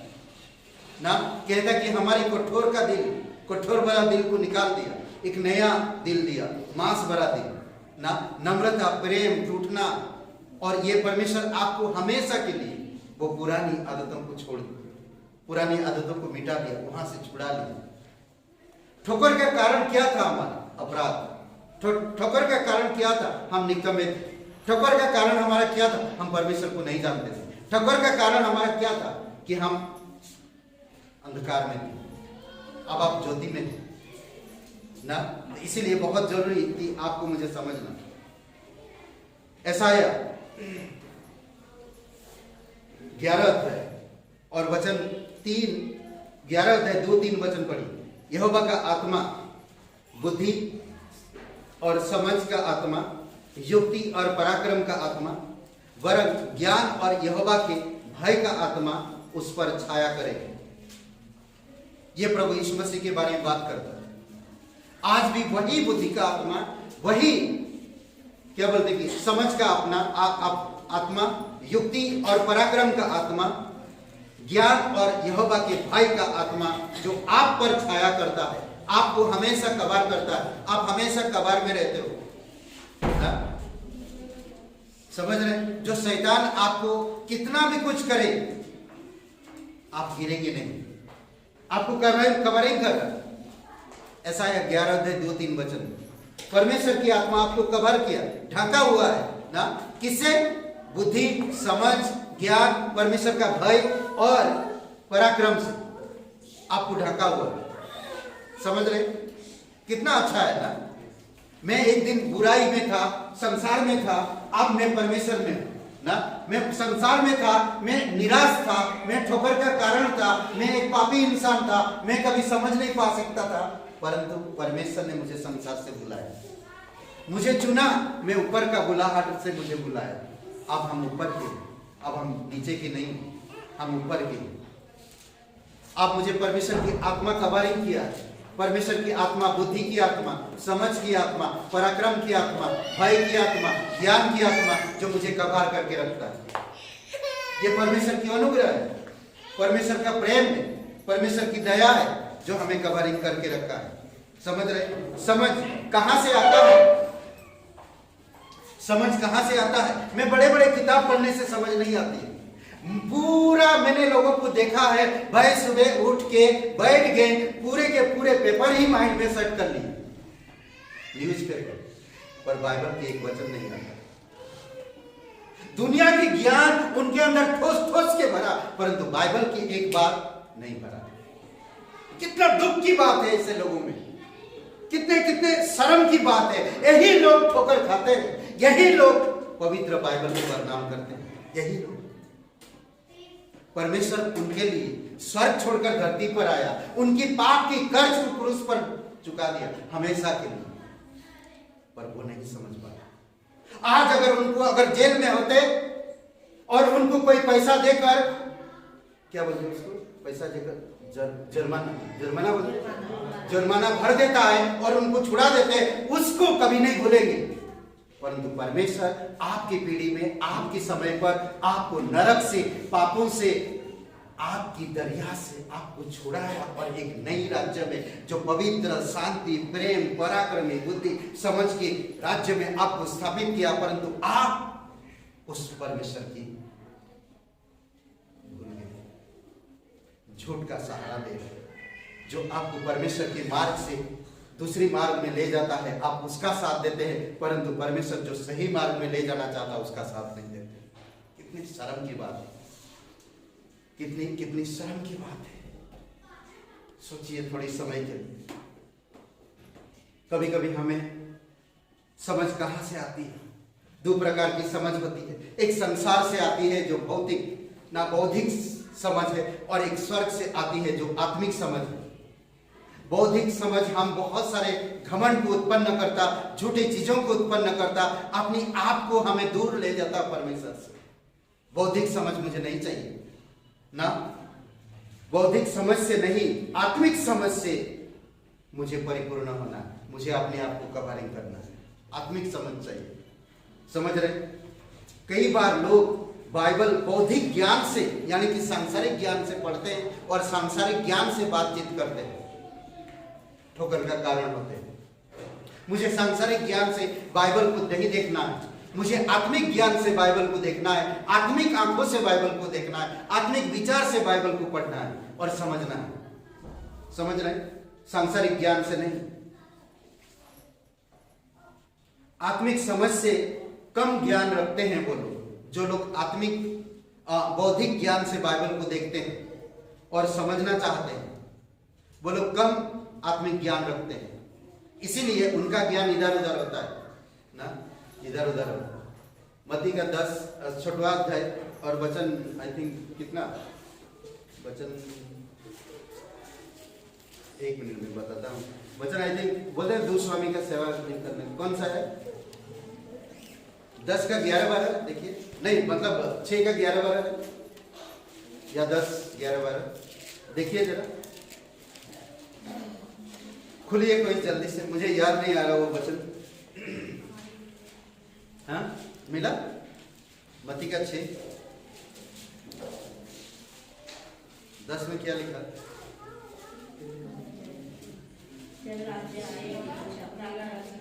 ना। कहता कि हमारी कठोर का दिल, कठोर भरा दिल को निकाल दिया, एक नया दिल दिया, मांस भरा दिल ना, नम्रता, प्रेम, टूटना। और ये परमेश्वर आपको हमेशा के लिए वो पुरानी आदतों को छोड़ दिया, पुरानी आदतों को मिटा दिया, वहां से छुड़ा लिया। ठोकर का कारण क्या था? हमारा अपराध। ठोकर का कारण क्या था? हम निकम्मे थे। ठोकर का कारण हमारा क्या था? हम परमेश्वर को नहीं जानते थे। ठोकर का कारण हमारा क्या था? कि हम अंधकार में थे, अब आप ज्योति में थे ना। इसीलिए बहुत जरूरी थी आपको मुझे समझना। यशायाह 11 अध्याय और वचन 3, 11 अध्याय 2-3 वचन पढ़िए। यहोवा का आत्मा बुद्धि और समझ का आत्मा, युक्ति और पराक्रम का आत्मा, वरन ज्ञान और यहोवा के भय का आत्मा उस पर छाया करेगा। ये प्रभु यीशु मसीह के बारे में बात करता है। आज भी वही बुद्धि का आत्मा, वही क्या बोलते कि समझ का अपना आत्मा, युक्ति और पराक्रम का आत्मा, ज्ञान और यहोवा के भय का आत्मा जो आप पर छाया करता है, आपको हमेशा कबार करता है। आप हमेशा कबार में रहते हो ना? समझ रहे? जो शैतान आपको कितना भी कुछ करे, आप गिरेंगे नहीं, आपको कवरिंग कर रहा है। ऐसा है 11 अध्याय 2-3 वचन। परमेश्वर की आत्मा आपको कवर किया, ढका हुआ है ना। किससे? बुद्धि, समझ, ज्ञान, परमेश्वर का भय और पराक्रम से आपको ढका हुआ है। समझ रहे? कितना अच्छा है ना। मैं एक दिन बुराई में था, संसार में था, अब मैं परमेश्वर में हूं ना। मैं संसार में था, मैं निराश था, मैं ठोकर का कारण था, मैं एक पापी इंसान था, मैं कभी समझ नहीं पा सकता था, परंतु परमेश्वर ने मुझे संसार से बुलाया, मुझे चुना। मैं ऊपर का बुलाहट से मुझे बुलाया। अब हम ऊपर के, अब हम नीचे के नहीं, हम ऊपर के। अब मुझे परमेश्वर की आत्मा कवरिंग किया। परमेश्वर की आत्मा, बुद्धि की आत्मा, समझ की आत्मा, पराक्रम की आत्मा, भय की आत्मा, ज्ञान की आत्मा जो मुझे कवर करके रखता है। ये परमेश्वर की अनुग्रह है, परमेश्वर का प्रेम है, परमेश्वर की दया है जो हमें कवरिंग करके रखा है। समझ रहे? समझ कहां से आता है? समझ कहां से आता है? मैं बड़े बड़े किताब पढ़ने से समझ नहीं आती है। पूरा मैंने लोगों को देखा है, भाई सुबह उठ के बैठ गए, पूरे के पूरे पेपर ही माइंड में सेट कर लिए, न्यूज पेपर, पर बाइबल के एक वचन नहीं आता। दुनिया की ज्ञान उनके अंदर ठोस ठोस के भरा, परंतु बाइबल की एक बात नहीं भरा। कितना दुख की बात है ऐसे लोगों में, कितने कितने शर्म की बात है। यही लोग ठोकर खाते हैं, यही लोग पवित्र बाइबल को बदनाम करते हैं, यही लोग। परमेश्वर उनके लिए स्वर्ग छोड़कर धरती पर आया, उनकी पाप की कर्ज को क्रूस पर चुका दिया हमेशा के लिए, पर वो नहीं समझ पाया। आज अगर जेल में होते और उनको कोई पैसा देकर, क्या बोलते हैं उसको, पैसा देकर जुर्माना भर देता है और उनको छुड़ा देते हैं, उसको कभी नहीं भूलेंगे। परंतु परमेश्वर आपकी पीढ़ी में, आपके समय पर आपको नरक से, पापों से, आपकी दरिया से आपको छुड़ाया और एक नई राज्य में जो पवित्र, शांति, प्रेम, पराक्रमी, बुद्धि, समझ के राज्य में आपको स्थापित किया। परंतु आप उस परमेश्वर की झूठ का सहारा दे रहे, जो आपको परमेश्वर के मार्ग से दूसरी मार्ग में ले जाता है, आप उसका साथ देते हैं, परंतु परमेश्वर जो सही मार्ग में ले जाना चाहता है उसका साथ नहीं देते। कितनी शर्म की बात है, कितनी शर्म की बात है। सोचिए थोड़ी समय के लिए, कभी कभी हमें समझ कहां से आती है? दो प्रकार की समझ होती है। एक संसार से आती है जो भौतिक ना बौद्धिक समझ है, और एक स्वर्ग से आती है जो आत्मिक समझ है। बौद्धिक समझ हम बहुत सारे घमंड को उत्पन्न करता, झूठी चीजों को उत्पन्न करता, अपनी आप को हमें दूर ले जाता परमेश्वर से। बौद्धिक समझ मुझे नहीं चाहिए ना, बौद्धिक समझ से नहीं, आत्मिक समझ से मुझे परिपूर्ण होना है, मुझे अपने आप को कवरिंग करना है, आत्मिक समझ चाहिए। समझ रहे? कई बार लोग बाइबल बौद्धिक ज्ञान से यानी कि सांसारिक ज्ञान से पढ़ते हैं और सांसारिक ज्ञान से बातचीत करते हैं, ठोकर का कारण होते हैं। मुझे सांसारिक ज्ञान से बाइबल को नहीं देखना है, मुझे आत्मिक ज्ञान से बाइबल को देखना है, आत्मिक आंखों से बाइबल को देखना है, आत्मिक विचार से बाइबल को पढ़ना है और समझना है। समझ रहे? सांसारिक ज्ञान से नहीं, आत्मिक समझ से कम ज्ञान रखते हैं वो लोग, जो लोग आत्मिक बौद्धिक ज्ञान से बाइबल को देखते हैं और समझना चाहते हैं, वो लोग कम आत्मिक ज्ञान रखते हैं, इसीलिए उनका ज्ञान इधर उधर होता है ना, इधर उधर। मत्ती का 10 छठवां अध्याय और वचन आई थिंक कितना वचन, एक मिनट में बताता हूँ वचन, आई थिंक बोलते हैं दुस्वामी का सेवा नहीं करने, कौन सा है? 10 का 11-12 देखिए, नहीं मतलब 6 का 11-12 या 10-11-12 देखिए जरा, खुलिए कोई जल्दी से, मुझे याद नहीं आ रहा वो वचन। हाँ मिला? मत्ती का 6:10 में क्या लिखा?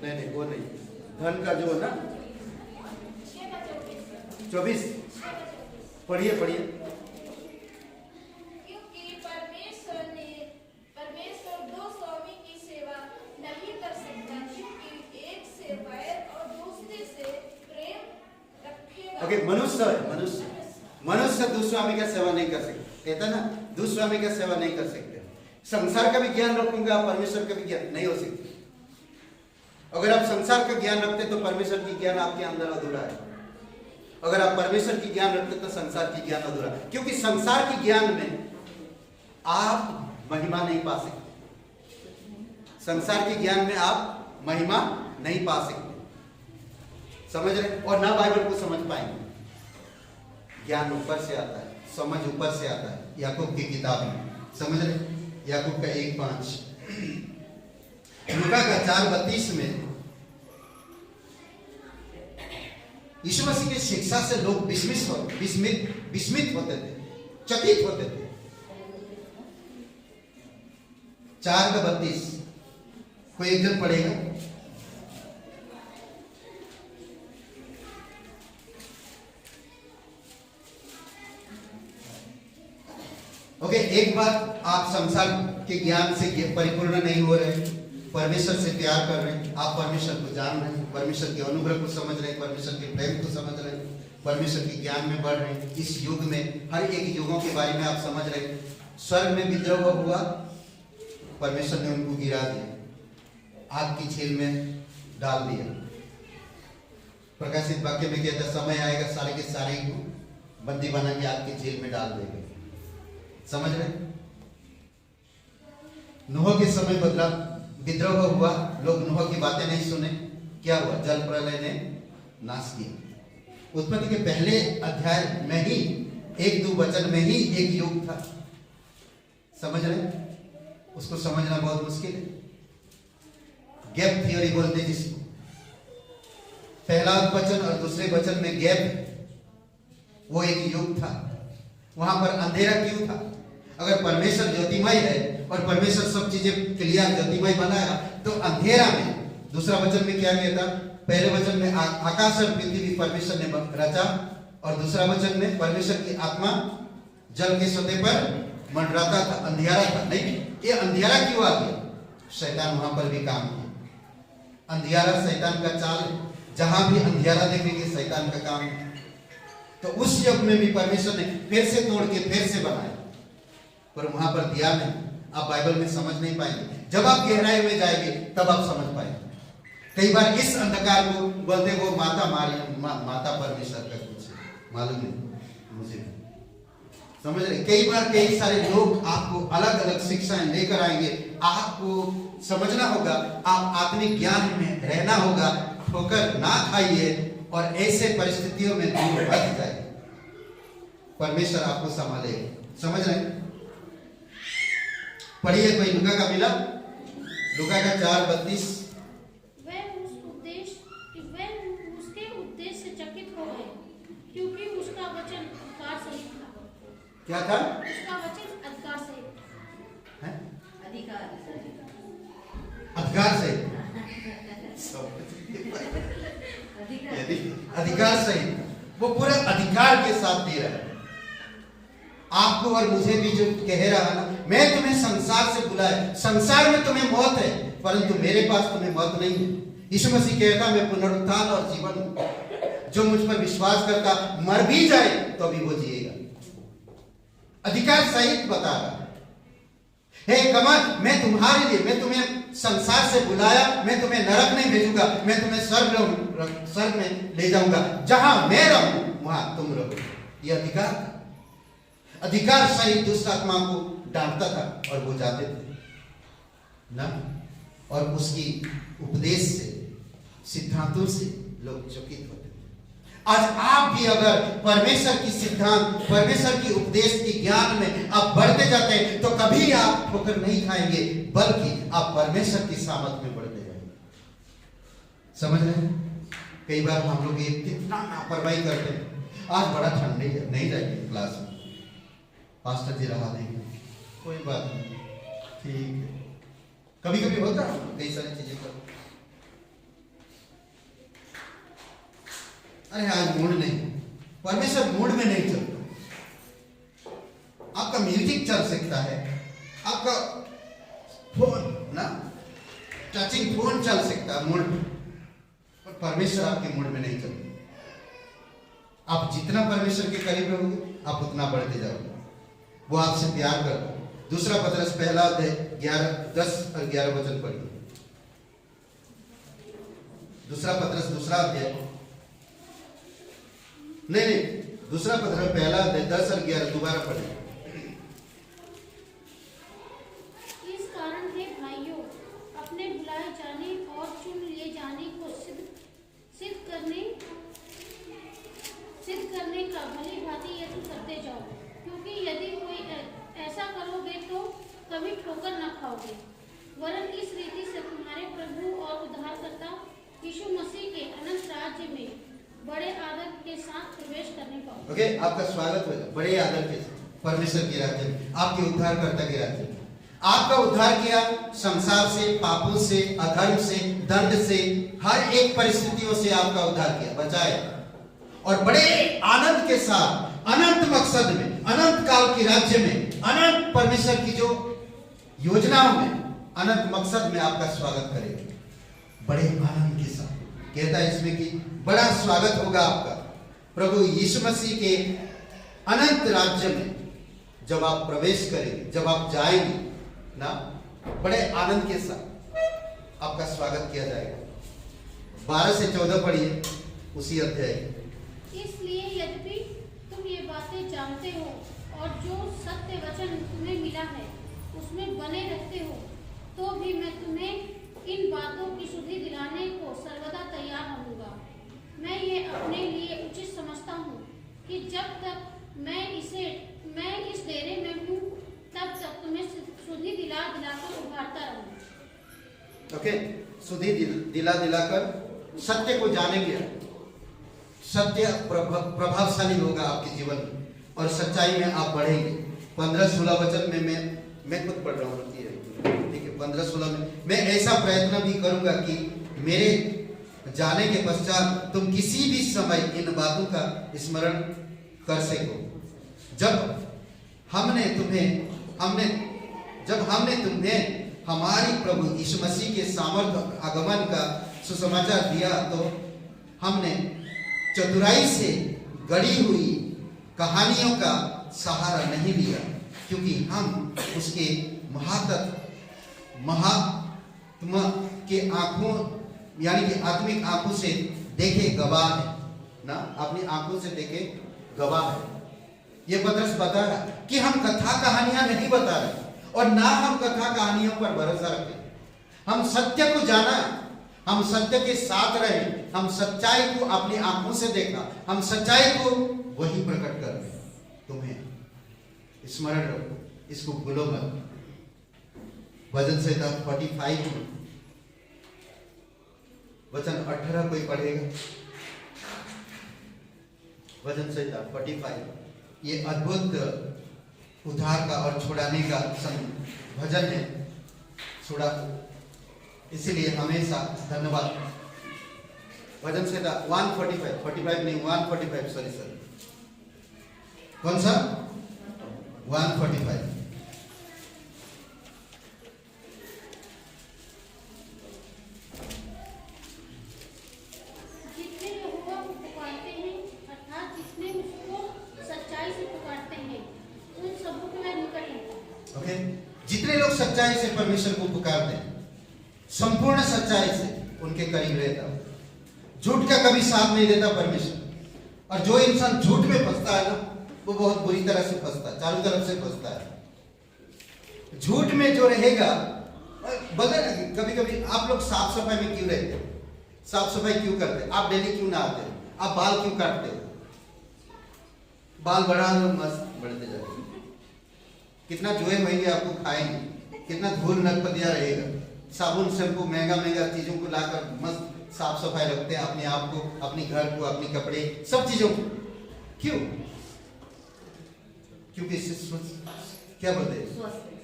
नहीं वो नहीं, धन का जो है ना 24 पढ़िए पढ़िए। क्योंकि परमेश्वर दो स्वामी की सेवा नहीं कर सकता, क्योंकि एक से वैर और दूसरे से प्रेम रखेगा। ओके, मनुष्य दुस्वामी का सेवा नहीं कर सकते, कहता ना, दुस्वामी का सेवा नहीं कर सकते। संसार का भी ज्ञान रखूंगा, परमेश्वर का भी ज्ञान नहीं हो सकती। अगर आप संसार का ज्ञान रखते तो परमेश्वर की ज्ञान आपके अंदर अधूरा है, अगर आप परमेश्वर की ज्ञान रखते तो संसार की ज्ञान अधूरा, क्योंकि संसार की ज्ञान में आप महिमा नहीं पा सकते, संसार के ज्ञान में आप महिमा नहीं पा सकते, समझ रहे? और ना बाइबल को समझ पाएंगे। ज्ञान ऊपर से आता है, समझ ऊपर से आता है। याकूब की किताब में समझ रहे, याकूब का 1:5, लूका का 4:32 में यीशु मसीह की शिक्षा से लोग विस्मित होते थे, चकित होते थे। 4:32 कोई एक जन पढ़ेगा? ओके, एक बात, आप संसार के ज्ञान से परिपूर्ण नहीं हो रहे, परमेश्वर से प्यार कर रहे हैं, आप परमेश्वर को जान रहे हैं, परमेश्वर के अनुग्रह को समझ रहे हैं, परमेश्वर के प्रेम को समझ रहे हैं, परमेश्वर के ज्ञान में बढ़ रहे हैं। इस युग में हर एक युगों के बारे में आप समझ रहे हैं। स्वर्ग में विद्रोह हुआ, परमेश्वर ने उनको गिरा दिया, आग की झील में डाल दिया। प्रकाशित वाक्य में कहता, समय आएगा सारे के सारे को बंदी बना के आग की झील में डाल देंगे। समझ रहे? नूह के समय बदला, विद्रोह हुआ, लोग नूह की बातें नहीं सुने, क्या हुआ? जल प्रलय ने नाश किया। उत्पत्ति के पहले अध्याय में ही 1-2 वचन में ही एक युग था, समझ रहे? उसको समझना बहुत मुश्किल है। गैप थियोरी बोलते जिसको, पहला वचन और दूसरे वचन में गैप, वो एक युग था। वहां पर अंधेरा क्यों था? अगर परमेश्वर ज्योतिमय है और परमेश्वर सब चीजें क्लियर ज्योतिमय बनाया, तो अंधेरा में, दूसरा वचन में क्या कहता? पहले वचन में आकाश और पृथ्वी परमेश्वर ने रचा, और दूसरा वचन में परमेश्वर की आत्मा जल के सतह पर मंडराता था, अंधियारा था। नहीं, ये अंधियारा क्यों आ गया? शैतान वहां पर भी काम किया। अंधियारा शैतान का चाल, जहां भी अंधियारा देखेंगे शैतान का काम है। तो उस युग में भी परमेश्वर ने फिर से तोड़ के फिर से बनाया, पर वहां पर दिया नहीं। आप बाइबल में समझ नहीं पाएंगे, जब आप गहराई में जाएंगे तब आप समझ पाएंगे। कई बार इस अंधकार को बोलते वो माता माता परमेश्वर का कुछ मालूम नहीं मुझे, समझ रहे? कई बार कई सारे लोग आपको अलग अलग शिक्षाएं लेकर आएंगे, आपको समझना होगा, आप आत्मिक ज्ञान में रहना होगा। ठोकर ना खाइए और ऐसे परिस्थितियों में दूर बच जाए, परमेश्वर आपको संभालेगा। समझ रहे? पढ़िए, कोई लूका का मिला? लूका का 4:32। वे उसके उद्देश्य से चकित हो गए, क्योंकि उसका वचन अधिकार सहित था। क्या था? उसका वचन अधिकार सहित है? अधिकार अधिकार सहित, अधिकार सहित, वो पूरा अधिकार के साथ दे रहा है आपको और मुझे भी। जो कह रहा है ना, मैं तुम्हें संसार से बुलाया, संसार में तुम्हें मौत है, परंतु मेरे पास तुम्हें मौत नहीं है। यीशु मसीह कहता, मैं पुनरुत्थान और जीवन हूं। जो मुझ पर विश्वास करता मर भी जाए तो भी वो जिएगा। अधिकार सहित बता रहा हे कमर, मैं तुम्हारे लिए, मैं तुम्हें संसार से बुलाया, मैं तुम्हें नरक नहीं भेजूंगा, मैं तुम्हें स्वर्ग में ले जाऊंगा, जहां मैं रहूं वहां तुम रहो। यह अधिकार सहित दुष्ट आत्मा को डांटता था और वो जाते थे ना, और उसकी उपदेश से, सिद्धांतों से लोग चकित होते थे। आज आप भी अगर परमेश्वर की सिद्धांत, परमेश्वर की उपदेश की ज्ञान में आप बढ़ते जाते हैं तो कभी आप ठोकर नहीं खाएंगे, बल्कि आप परमेश्वर की सामर्थ में बढ़ते जाएंगे। समझ रहे हैं? कई बार हम लोग ये कितना लापरवाही करते हैं। आज बड़ा ठंड है, नहीं जाएंगे क्लास में, पास्टर जी रहा देंगे, कोई बात नहीं, ठीक है। कभी कभी होता है कई सारी चीजें कर, अरे आज मूड नहीं, परमेश्वर मूड में नहीं चलता। आपका म्यूजिक चल सकता है, आपका फोन ना, टचिंग फोन चल सकता है मूड में, पर परमेश्वर आपके मूड में नहीं चलता। आप जितना परमेश्वर के करीब रहोगे आप उतना बढ़ते जाओगे। वो आपसे प्यार करता है। दूसरा पतरस पहला अध्याय 10 और 11 वचन पढ़िए। दूसरा पतरस दूसरा अध्याय, नहीं, दूसरा पतरस पहला अध्याय 10 और 11 दोबारा पढ़िए। इस कारण हे भाइयों, अपने बुलाए जाने और चुन लिए जाने को सिद्ध करने का भली भांति यत्न करते जाओ, क्योंकि यदि कोई ऐसा करोगे तो कभी ठोकर न खाओगे, वरन इस रीति से तुम्हारे प्रभु और उद्धारकर्ता यीशु मसीह के अनंत राज्य में बड़े आदर के साथ प्रवेश करने पाओगे। ओके, आपका स्वागत हो बड़े आदर के साथ परमेश्वर के राज्य में, आपके उद्धारकर्ता के राज्य में। आपका उद्धार किया संसार से, पापों से, अधर्म से, दंड से, हर एक परिस्थितियों से आपका उद्धार किया, बचाया, और बड़े आनंद के साथ अनंत मकसद में, अनंत काल के राज्य में, अनंत परमेश्वर की जो योजनाओं में, अनंत मकसद में आपका स्वागत करेगा बड़े आनंद के साथ। कहता है इसमें कि बड़ा स्वागत होगा आपका प्रभु यीशु मसीह के अनंत राज्य में। जब आप प्रवेश करेंगे, जब आप जाएंगे ना, बड़े आनंद के साथ आपका स्वागत किया जाएगा। 12 से 14 पढ़िए उसी अध्याय। इसलिए यद्यपि तुम ये बातें जानते हो और जो सत्य वचन तुम्हें मिला है उसमें बने रहते हो, तो भी मैं तुम्हें इन बातों की शुद्धि दिलाने को सर्वदा तैयार रहूंगा। मैं ये अपने लिए उचित समझता हूँ कि जब तक मैं इस डेरे में हूँ तब तक तुम्हें शुद्धि दिलाकर उभारता रहूँ। ओके, शुद्धि दिलाकर सत्य को जानेंगे। सत्य प्रभावशाली होगा आपके जीवन में और सच्चाई में आप बढ़ेंगे। 15-16 वचन में मैं खुद पढ़ रहा हूँ, ठीक है। 15-16 में मैं ऐसा प्रयत्न भी करूंगा कि मेरे जाने के पश्चात तुम किसी भी समय इन बातों का स्मरण कर सको। जब हमने तुम्हें हमारी प्रभु यीशु मसीह के सामर्थ आगमन का सुसमाचार दिया तो हमने चतुराई से गढ़ी हुई कहानियों का सहारा नहीं लिया, क्योंकि हम उसके महात्मा के आंखों यानी कि आत्मिक आंखों से देखे गवाह है ना, अपनी आंखों से देखे गवाह है। ये पतरस बता रहा कि हम कथा कहानियां नहीं बता रहे और ना हम कथा कहानियों पर भरोसा रखें। हम सत्य को जाना, हम सत्य के साथ रहे, हम सच्चाई को अपनी आंखों से देखा, हम सच्चाई को वही प्रकट कर रहे। तुम्हें स्मरण रखो, इसको भूलो मत। भजन संहिता 45 वचन 18 कोई पढ़ेगा? भजन संहिता 45 ये अद्भुत उद्धार का और छुड़ाने का भजन है। छुड़ा, इसीलिए हमेशा धन्यवाद। भजन संहिता 145 नहीं 145 सॉरी कौन सा 145 जितने यहोवा को पुकारते ओके, जितने लोग सच्चाई से परमेश्वर को पुकारते हैं, संपूर्ण सच्चाई से उनके करीब रहता है। झूठ का कभी साथ नहीं देता परमेश्वर। और जो इंसान झूठ में फंसता है ना, वो बहुत बुरी तरह से फंसता है, चारों तरफ से फंसता है। झूठ में जो रहेगा, बदल कभी कभी आप लोग साफ सफाई में क्यों रहते हो? साफ सफाई क्यों करते हो? आप डेली क्यों नहाते हो? आप बाल क्यों काटते हो? बाल बढ़ा लो, मस्त बढ़ते जाते। कितना जुए महंगे आपको खाएंगे, कितना धूल नरपतिया रहेगा। साबुन शैम्पू महंगा महंगा चीजों को लाकर मस्त साफ सफाई रखते हैं अपने आप को, अपने घर को, अपने कपड़े, सब चीजों को। क्यों? क्योंकि इससे क्या बोलते हैं,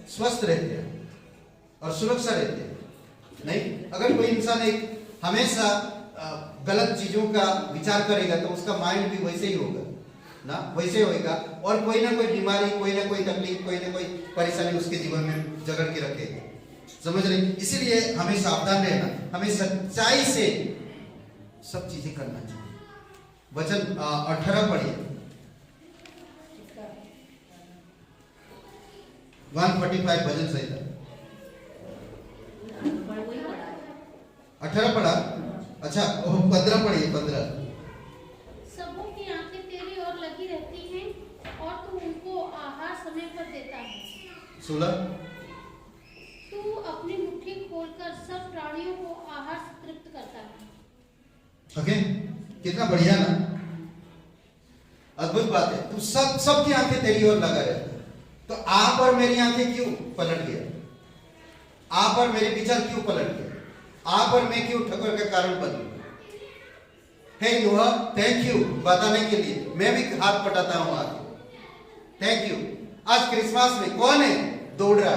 स्वस्थ रहते हैं और सुरक्षा रहते हैं। नहीं, अगर कोई इंसान एक हमेशा गलत चीजों का विचार करेगा तो उसका माइंड भी वैसे ही होगा ना, वैसे होएगा। और कोई ना कोई बीमारी, कोई ना कोई तकलीफ, कोई ना कोई परेशानी उसके जीवन में जकड़ के रखेगा। समझ रहे? इसीलिए हमें सावधान रहना, हमें सच्चाई से सब चीजें करना चाहिए। वचन 18 पढ़िए, 145 भजन संहिता 18 पढ़ा। अच्छा, 15 पढ़िए, 15। सबों की आंखें तेरी ओर लगी रहती हैं और तू उनको आहार समय पर देता है। 16। तू अपनी मुट्ठी खोलकर सब प्राणियों को आहार से तृप्त करता है। ओके, कितना बढ़िया ना, अद्भुत बात है। तू सबकी आंखें तेरी ओर लगा रहता है। तो आप और मेरी आंखें क्यों पलट गया? आप और मेरे विचार क्यों पलट गए? आप और मैं क्यों ठोकर का कारण बन गए? हे नोहा, थैंक यू बताने के लिए। मैं भी हाथ पटाता हूं आज, थैंक यू। आज क्रिसमस में कौन है दौड़ रहा?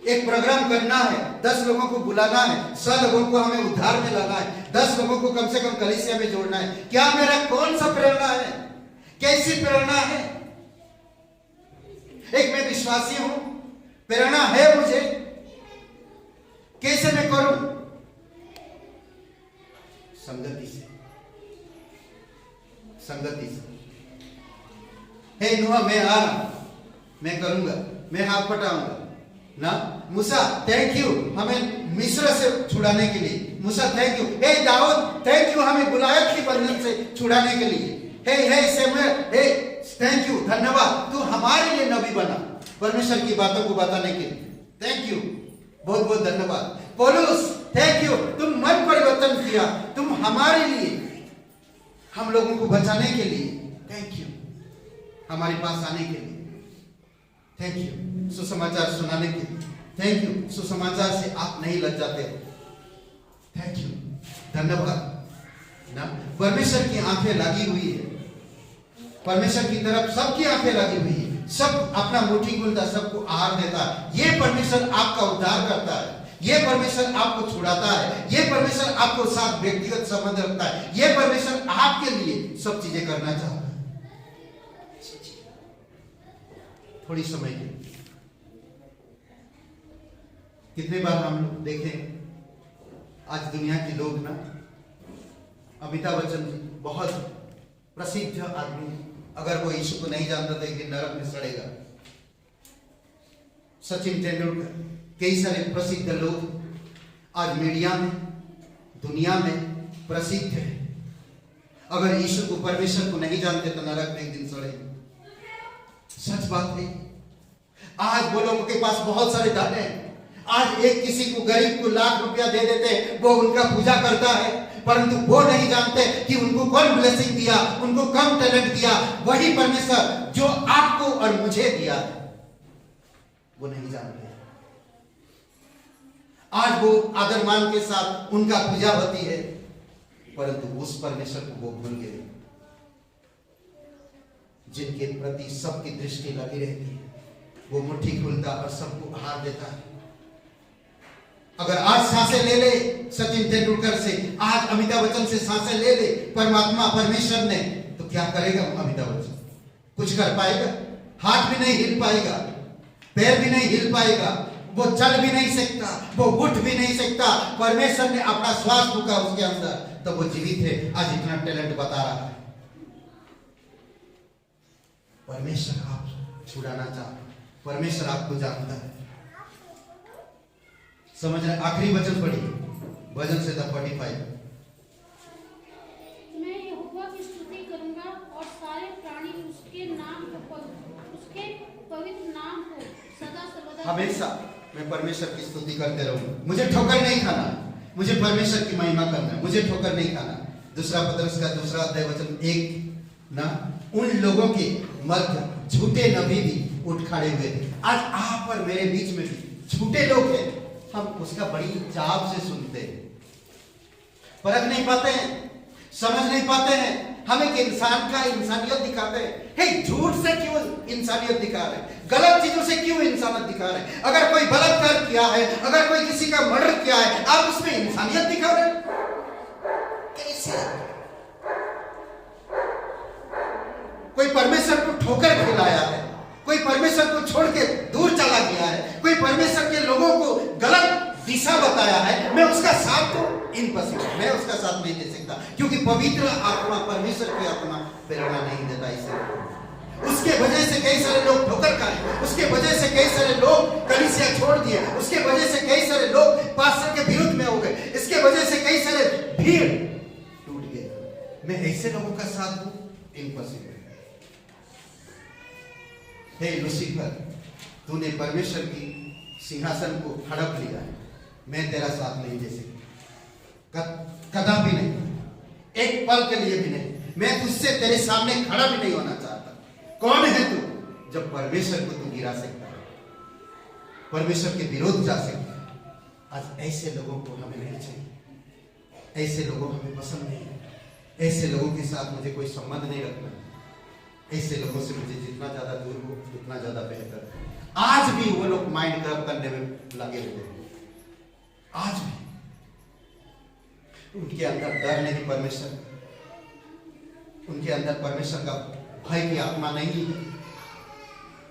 एक प्रोग्राम करना है, 10 लोगों को बुलाना है, 100 लोगों को हमें उद्धार में लाना है, 10 लोगों को कम से कम कलीसिया में जोड़ना है। क्या मेरा कौन सा प्रेरणा है? कैसी प्रेरणा है? एक मैं विश्वासी हूं, प्रेरणा है मुझे, कैसे मैं करूं? संगति से, संगति से। हे नोहा, मैं आ रहा हूं, मैं करूंगा, मैं हाथ पटाऊंगा ना। मूसा, थैंक यू हमें मिस्र से छुड़ाने के लिए। Musa, thank you. हे दाऊद, थैंक यू हमें गुलायत की बंधन से छुड़ाने के लिए। हे सैमुएल, हे थैंक यू, धन्यवाद, तू हमारे लिए नबी बना परमेश्वर की बातों को बताने के लिए। थैंक यू, बहुत बहुत धन्यवाद। पौलुस, थैंक यू, तुम मन परिवर्तन किया, तुम हमारे लिए, हम लोगों को बचाने के लिए। थैंक यू, हमारे पास आने के लिए। थैंक यू, सुसमाचार सुनाने के लिए। थैंक यू, सुसमाचार से आप नहीं लग जाते हो। थैंक यू, धन्यवाद ना। परमेश्वर की आंखें लगी हुई है, परमेश्वर की तरफ सबकी आंखें लगी हुई है। सब अपना मुट्ठी खोलता, सबको आहार देता है। ये परमेश्वर आपका उद्धार करता है, ये परमेश्वर आपको छुड़ाता है, ये परमेश्वर आपको साथ व्यक्तिगत संबंध रखता है, ये परमेश्वर आपके लिए सब चीजें करना चाहता है। थोड़ी समय के कितने बार हम लोग देखें, आज दुनिया के लोग ना, अमिताभ बच्चन जी बहुत प्रसिद्ध आदमी, अगर वो यीशु को नहीं जानता तो एक दिन नरक में सड़ेगा। सचिन तेंदुलकर, कई सारे प्रसिद्ध लोग आज मीडिया में, दुनिया में प्रसिद्ध है। अगर यीशु को, परमेश्वर को नहीं जानते तो नरक में एक दिन सड़ेगा। सच बात है। आज वो लोगों के पास बहुत सारे धन है, आज एक किसी को, गरीब को लाख रुपया दे देते, वो उनका पूजा करता है, परंतु वो नहीं जानते कि उनको कौन ब्लेसिंग दिया, उनको कम टैलेंट दिया। वही परमेश्वर जो आपको और मुझे दिया, वो नहीं जानते। आज वो आदर मान के साथ उनका पूजा होती है, परंतु उस परमेश्वर को वो भूल गए जिनके प्रति सबकी दृष्टि लगी रहती है। वो मुट्ठी खोलता और सबको आहार देता है। अगर आज सांसें ले ले सचिन तेंदुलकर से, आज अमिताभ बच्चन से सांसें ले ले परमात्मा परमेश्वर ने, तो क्या करेगा अमिताभ बच्चन? कुछ कर पाएगा? हाथ भी नहीं हिल पाएगा, पैर भी नहीं हिल पाएगा, वो चल भी नहीं सकता, वो उठ भी नहीं सकता। परमेश्वर ने अपना श्वास फूंका उसके अंदर, तो वो जीवित है, आज इतना टैलेंट बता रहा है। परमेश्वर आप छुड़ाना चाहता, परमेश्वर आपको जानता है। समझ रहे? आखिरी वचन पढ़िए, वचन से 45। मैं यहोवा की स्तुति करूंगा और सारे प्राणी उसके पवित्र नाम को सदा सर्वदा हमेशा मैं परमेश्वर की स्तुति करते रहूंगा। मुझे ठोकर नहीं खाना, मुझे परमेश्वर की महिमा करना है, मुझे ठोकर नहीं खाना। दूसरा पत्रस का 2 अध्याय वचन 1 ना, उन लोगों के मध्य झूठे नबी भी उठ खड़े हुए थे। आज आप और मेरे बीच में भी झूठे लोग हैं, हम उसका बड़ी चाव से सुनते हैं, परख नहीं पाते हैं, समझ नहीं पाते हैं। हम एक इंसान का इंसानियत दिखाते हैं। हे, झूठ से क्यों इंसानियत दिखा रहे हैं? गलत चीजों से क्यों इंसानियत दिखा रहे हैं? अगर कोई बलात्कार किया है, अगर कोई किसी का मर्डर किया है, आप उसमें इंसानियत दिखा रहे हैं? कैसे? कोई परमेश्वर को ठोकर खिलाया है, कोई परमेश्वर को छोड़ के दूर चला गया है, कोई परमेश्वर के लोगों को गलत दिशा बताया है, मैं उसका साथ तो इम्पॉसिबल, मैं उसका साथ नहीं दे सकता, क्योंकि पवित्र आत्मा, परमेश्वर की आत्मा प्रेरणा नहीं देता। इसे उसके वजह से कई सारे लोग ठोकर खाए, उसके वजह से कई सारे लोग कलीसिया छोड़ दिए, उसके वजह से कई सारे लोग पास्टर के विरुद्ध में हो गए, इसके वजह से कई सारे भीड़ टूट गए। मैं ऐसे लोगों का साथ दूं? इम्पॉसिबल। हे लूसीफर, तूने परमेश्वर की सिंहासन को हड़प लिया है, मैं तेरा साथ नहीं दे सकता, कदापि नहीं, एक पल के लिए भी नहीं। मैं तुझसे तेरे सामने खड़ा भी नहीं होना चाहता। कौन है तू जब परमेश्वर को तू गिरा सकता है, परमेश्वर के विरोध जा सकता है? आज ऐसे लोगों को हमें नहीं चाहिए, ऐसे लोगों हमें पसंद नहीं है, ऐसे लोगों के साथ मुझे कोई संबंध नहीं रखना, ऐसे लोगों से मुझे जितना ज्यादा दूर हो उतना ज्यादा बेहतर है। आज भी वो लोग माइंड करप्ट करने में लगे हुए हैं, आज भी उनके अंदर डर नहीं परमेश्वर, उनके अंदर परमेश्वर का भय की आत्मा नहीं है,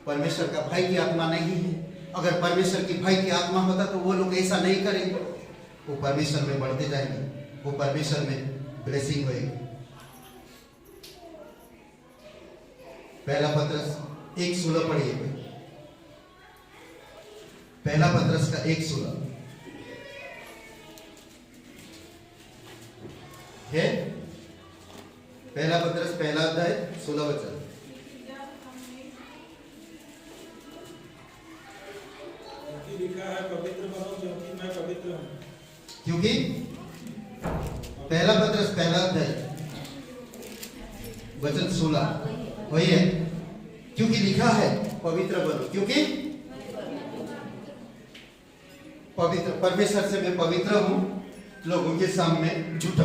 परमेश्वर का भय की आत्मा नहीं है। अगर परमेश्वर की भय की आत्मा होता तो वो लोग ऐसा नहीं करेंगे, वो परमेश्वर में बढ़ते जाएंगे, वो परमेश्वर में ब्लेसिंग होएगी। पहला पत्रस 1:16 पढ़िए, पहला पत्रस का 1:16 है, पहला पत्रस पहला अध्याय 16 वचन। लिखा है पवित्र बनो क्योंकि मैं पवित्र हूँ। क्योंकि पहला पत्रस पहला अध्याय वचन 16 वही है, क्योंकि लिखा है पवित्र बनो, क्योंकि पवित्र, परमेश्वर से मैं पवित्र हूं, लोगों के सामने झूठा,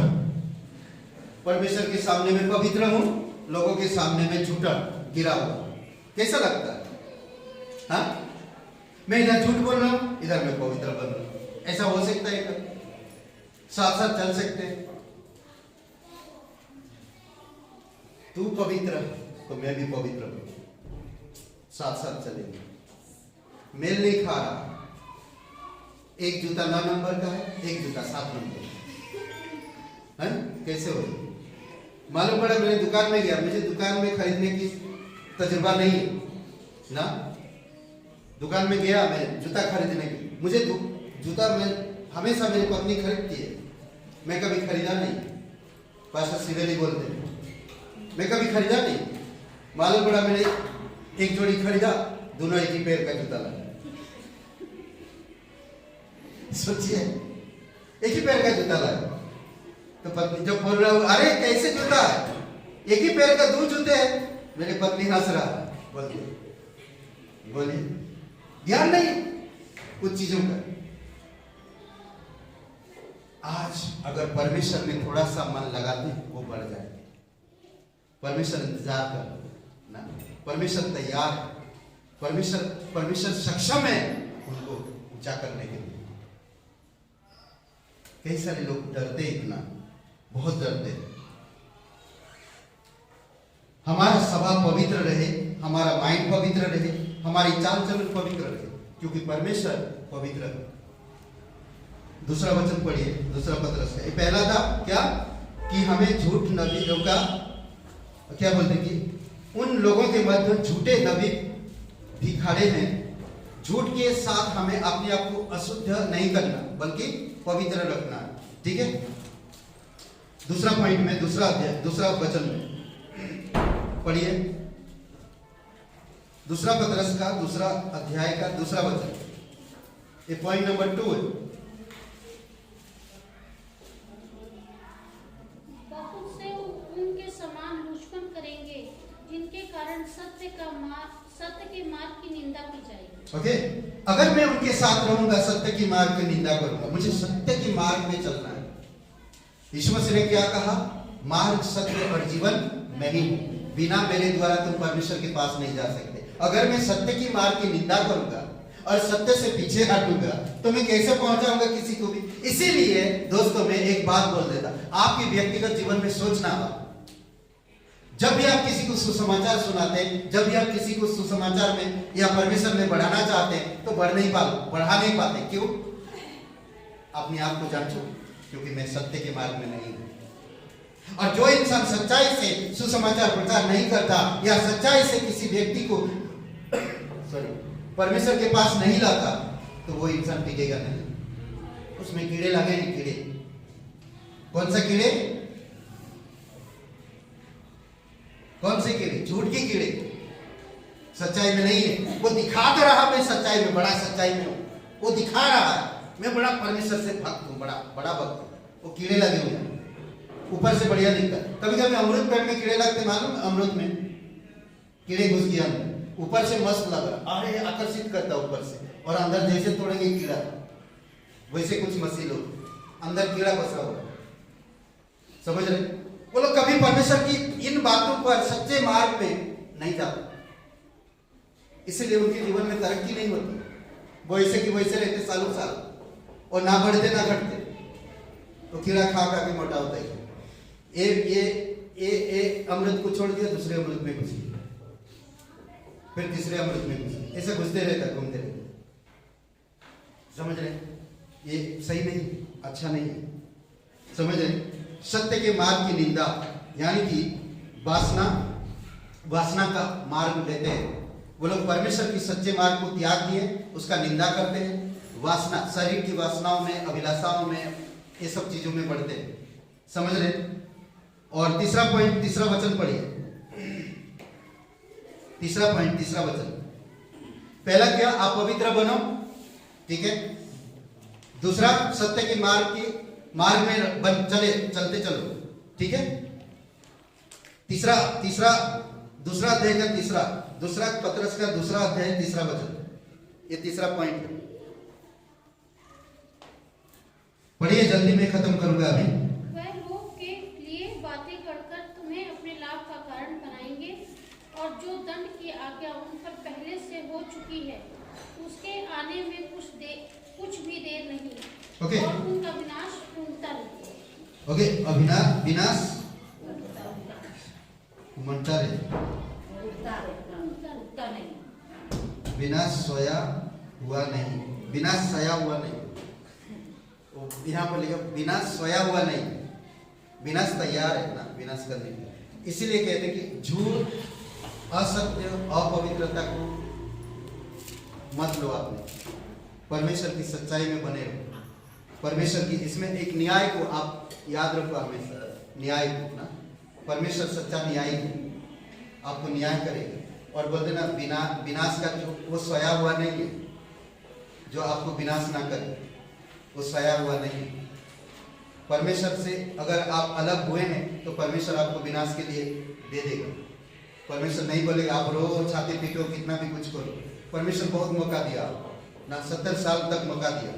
परमेश्वर के सामने मैं पवित्र हूं, लोगों के सामने मैं झूठा गिरा हुआ। कैसा लगता है? हाँ, मैं इधर झूठ बोल रहा हूं, इधर मैं पवित्र बन रहा हूं। ऐसा हो सकता है क्या? साथ साथ चल सकते हैं? तू पवित्र तो मैं भी पवित्र हूं, साथ साथ चलेंगे। मेल नहीं खा रहा, एक जूता 9 नंबर का है, एक जूता 7 नंबर है, कैसे हो? मालूम पड़ा, मैंने दुकान में गया, मुझे दुकान में खरीदने की तजुर्बा नहीं है ना, दुकान में गया मैं जूता खरीदने की, मुझे जूता मैं हमेशा मेरी पत्नी खरीदती है, मैं कभी खरीदा नहीं। पास्टर सिवेली बोलते हैं, मैं कभी खरीदा नहीं। मालूम पड़ा मैंने एक जोड़ी खरीदा, दोनों एक ही पैर का जूता लाया। सोचिए, एक ही पैर का जूता लाया, तो पत्नी जब बोल रहा हूँ, अरे कैसे जूता है, एक ही पैर का 2 जूते हैं, मेरी पत्नी हंस रहा, बोलिए ध्यान नहीं कुछ चीजों का। आज अगर परमेश्वर में थोड़ा सा मन लगाते हैं, वो बढ़ जाए। परमेश्वर इंतजार कर ना, परमेश्वर तैयार है, परमेश्वर सक्षम है उनको ऊंचा करने के लिए। कई सारे लोग डरते, इतना बहुत डरते। हमारा स्वभाव पवित्र रहे, हमारा माइंड पवित्र रहे, हमारी चाल चलन पवित्र रहे, क्योंकि परमेश्वर पवित्र है। दूसरा वचन पढ़िए, दूसरा पत्रस का। पहला था क्या कि हमें झूठ नबियों का, क्या बोलते कि उन लोगों के मध्य झूठे नबी भी खड़े हैं झूठ के साथ हमें अपने आप को अशुद्ध नहीं करना बल्कि पवित्र रखना है। ठीक है, दूसरा पॉइंट में, दूसरा अध्याय, दूसरा वचन में पढ़िए, दूसरा पतरस का दूसरा अध्याय का दूसरा वचन, ये पॉइंट नंबर 2 है। बहुत से उनके समान लुचपन करेंगे जिनके कारण सत्य के मार्ग की निंदा की जाएगी। ओके, अगर मैं उनके साथ रहूंगा, सत्य की मार्ग की निंदा करूंगा, मुझे सत्य के मार्ग में चलना है। यीशु मसीह ने क्या कहा? मार्ग, सत्य और जीवन मैं ही हूं, बिना मेरे द्वारा तुम परमेश्वर के पास नहीं जा सकते। अगर मैं सत्य की मार्ग की निंदा करूंगा और सत्य से पीछे हटूंगा तो मैं कैसे पहुंचाऊंगा किसी को भी? इसीलिए दोस्तों मैं एक बात बोल देता, आपके व्यक्तिगत जीवन में सोचना हो, जब भी आप किसी को सुसमाचार सुनाते हैं, जब भी आप किसी को सुसमाचार में या परमेश्वर में बढ़ाना चाहते हैं तो बढ़ा नहीं पाते। क्यों? अपने आप को जांचो, क्योंकि मैं सत्य के मार्ग में नहीं हूं। और जो इंसान सच्चाई से सुसमाचार प्रचार नहीं करता या सच्चाई से किसी व्यक्ति को परमेश्वर के पास नहीं लाता तो वो इंसान टिकेगा नहीं। उसमें कीड़े लगे हैं, कीड़े। कौन सा कीड़े? कौन से कीड़े? झूठ के कीड़े। सच्चाई में नहीं है। वो दिखा तो रहा मैं सच्चाई में, बड़ा सच्चाई में हूं, वो दिखा रहा है मैं बड़ा परमेश्वर से भक्त हूं, बड़ा भक्त हूं। वो कीड़े लगे हुए हैं, ऊपर से बढ़िया दिखता है। कभी कभी अमृत पेड़ में कीड़े लगते, मालूम? अमृत में कीड़े घुस गए अंदर, ऊपर से मस्त लग रहा, अरे आकर्षित करता ऊपर से, और अंदर जैसे तोड़ेंगे कीड़ा वैसे कुछ मसीह लोग, अंदर कीड़ा बसा हुआ। समझ रहे? वो लोग कभी परमेश्वर की इन बातों पर, सच्चे मार्ग में नहीं जाते, इसलिए उनके जीवन में तरक्की नहीं होती। वो ऐसे की वैसे रहते सालों साल, और ना बढ़ते ना घटते, तो कीड़ा खा खा के मोटा होता है। ये अमृत को छोड़ दिया, दूसरे अमृत में घुस गया, फिर तीसरे अमृत में घुस गया, ऐसा घुसते रहता, घूमते रहते। समझ रहे? ये सही नहीं, अच्छा नहीं है। समझ रहे? सत्य के मार्ग की निंदा, यानी कि वासना का मार्ग लेते हैं। वो लोग परमेश्वर की सच्चे मार्ग को त्याग दिए, उसका निंदा करते हैं। वासना, शरीर की वासनाओं में, अभिलाषाओं में, ये सब चीजों में बढ़ते हैं। समझ रहे? और तीसरा पॉइंट, तीसरा वचन पढ़िए। तीसरा पॉइंट, तीसरा वचन। पहला क्या? आप पवित्र बनो, ठीक है। दूसरा, सत्य के मार्ग में चलते चलो, ठीक है। तीसरा दूसरा अध्याय का दूसरा पतरस का दूसरा अध्याय तीसरा वचन, ये तीसरा पॉइंट है। पढ़िए, जल्दी में खत्म करूंगा अभी। वह लोग के लिए बातें करकर तुम्हें अपने लाभ का कारण बनाएंगे, और जो दंड की आज्ञा उन पर पहले से हो चुकी है उसके आने में कुछ भी देर नहीं, ओके। और उनका विनाश पूर्णता नहीं। ओके, विनाश उमड़ता रहे, विनाश सोया हुआ नहीं, विनाश सोया हुआ नहीं। यहाँ पर लिखा विनाश सोया हुआ नहीं, विनाश तैयार है ना विनाश करने के। इसीलिए कहते हैं कि झूठ, असत्य, अपवित्रता को मत लो आपने, परमेश्वर की सच्चाई में बने रहो। परमेश्वर की, इसमें एक न्याय को आप याद रखो हमेशा, न्याय को ना, परमेश्वर सच्चा न्यायी है, आपको न्याय करेगा। और बोलते ना, विनाश का जो वो सोया हुआ नहीं है, जो आपको विनाश ना करे वो सोया हुआ नहीं है। परमेश्वर से अगर आप अलग हुए हैं तो परमेश्वर आपको विनाश के लिए दे देगा। परमेश्वर नहीं बोलेगा आप रो, छाती पीटो, कितना भी कुछ करो। परमेश्वर बहुत मौका दिया आपको ना, 70 साल तक मौका दिया,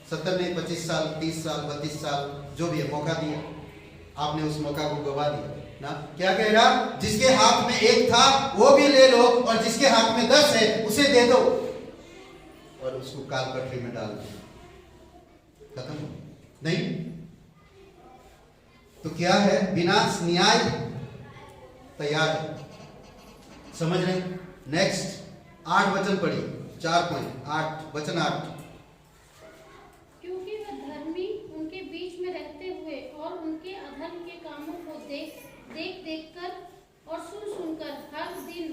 70 नहीं 25 साल, 30 साल, 32 साल, जो भी है मौका दिया, आपने उस मौका को गवा दिया ना। क्या कह रहा? जिसके हाथ में 1 था वो भी ले लो, और जिसके हाथ में 10 है उसे दे दो, और उसको काल पटरी में डाल दो। खत्म नहीं? तो क्या है? विनाश, न्याय तैयार है। समझ रहे? नेक्स्ट 8 वचन पढ़िए, 4 पॉइंट, 8 वचन 8। क्योंकि वह धर्मी उनके बीच में रहते हुए और उनके अधर्म के कामों को देख कर और सुन कर हर दिन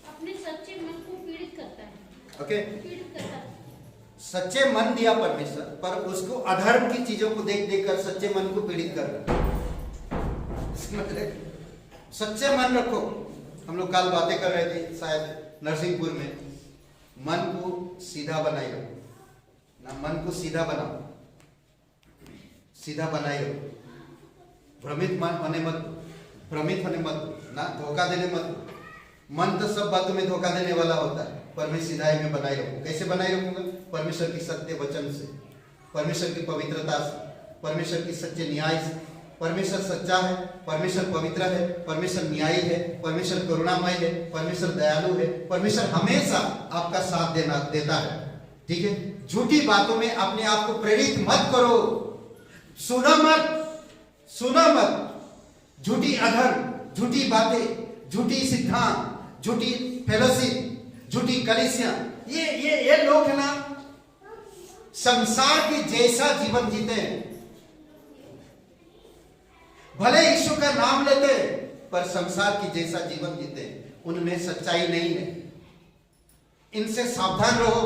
अपने सच्चे मन को पीड़ित करता है। ओके, पीड़ित करता है। सच्चे मन दिया परमेश्वर, पर उसको अधर्म की चीजों को देख देख कर सच्चे मन को पीड़ित कर रहा है। समझ रहे? सच्चे मन रखो। हम लोग कल बातें कर रहे थे शायद नरसिंहपुर में, मन को सीधा बनाए रखो ना, मन को सीधा बनाओ, सीधा बनाए रखो। भ्रमित होने मत, भ्रमित होने मत ना, धोखा देने मत। मन तो सब बातों में धोखा देने वाला होता है, पर मैं सीधाई में बनाए रखूं। कैसे बनाए रखूंगा? परमेश्वर की सत्य वचन से, परमेश्वर की पवित्रता से, परमेश्वर की सच्चे न्याय से। परमेश्वर सच्चा है, परमेश्वर पवित्र है, परमेश्वर न्यायी है, परमेश्वर करुणामय है, परमेश्वर दयालु है, परमेश्वर हमेशा आपका साथ देता है। ठीक है? झूठी बातों में अपने आप को प्रेरित मत करो, सुना मत। झूठी अधर्म, झूठी बातें, झूठी सिद्धांत, झूठी फेलोशिप, झूठी कलीसियां, ये लोग है ना, संसार के जैसा जीवन जीते हैं। भले यीशु का नाम लेते पर संसार की जैसा जीवन जीते हैं, उनमें सच्चाई नहीं है। इनसे सावधान रहो,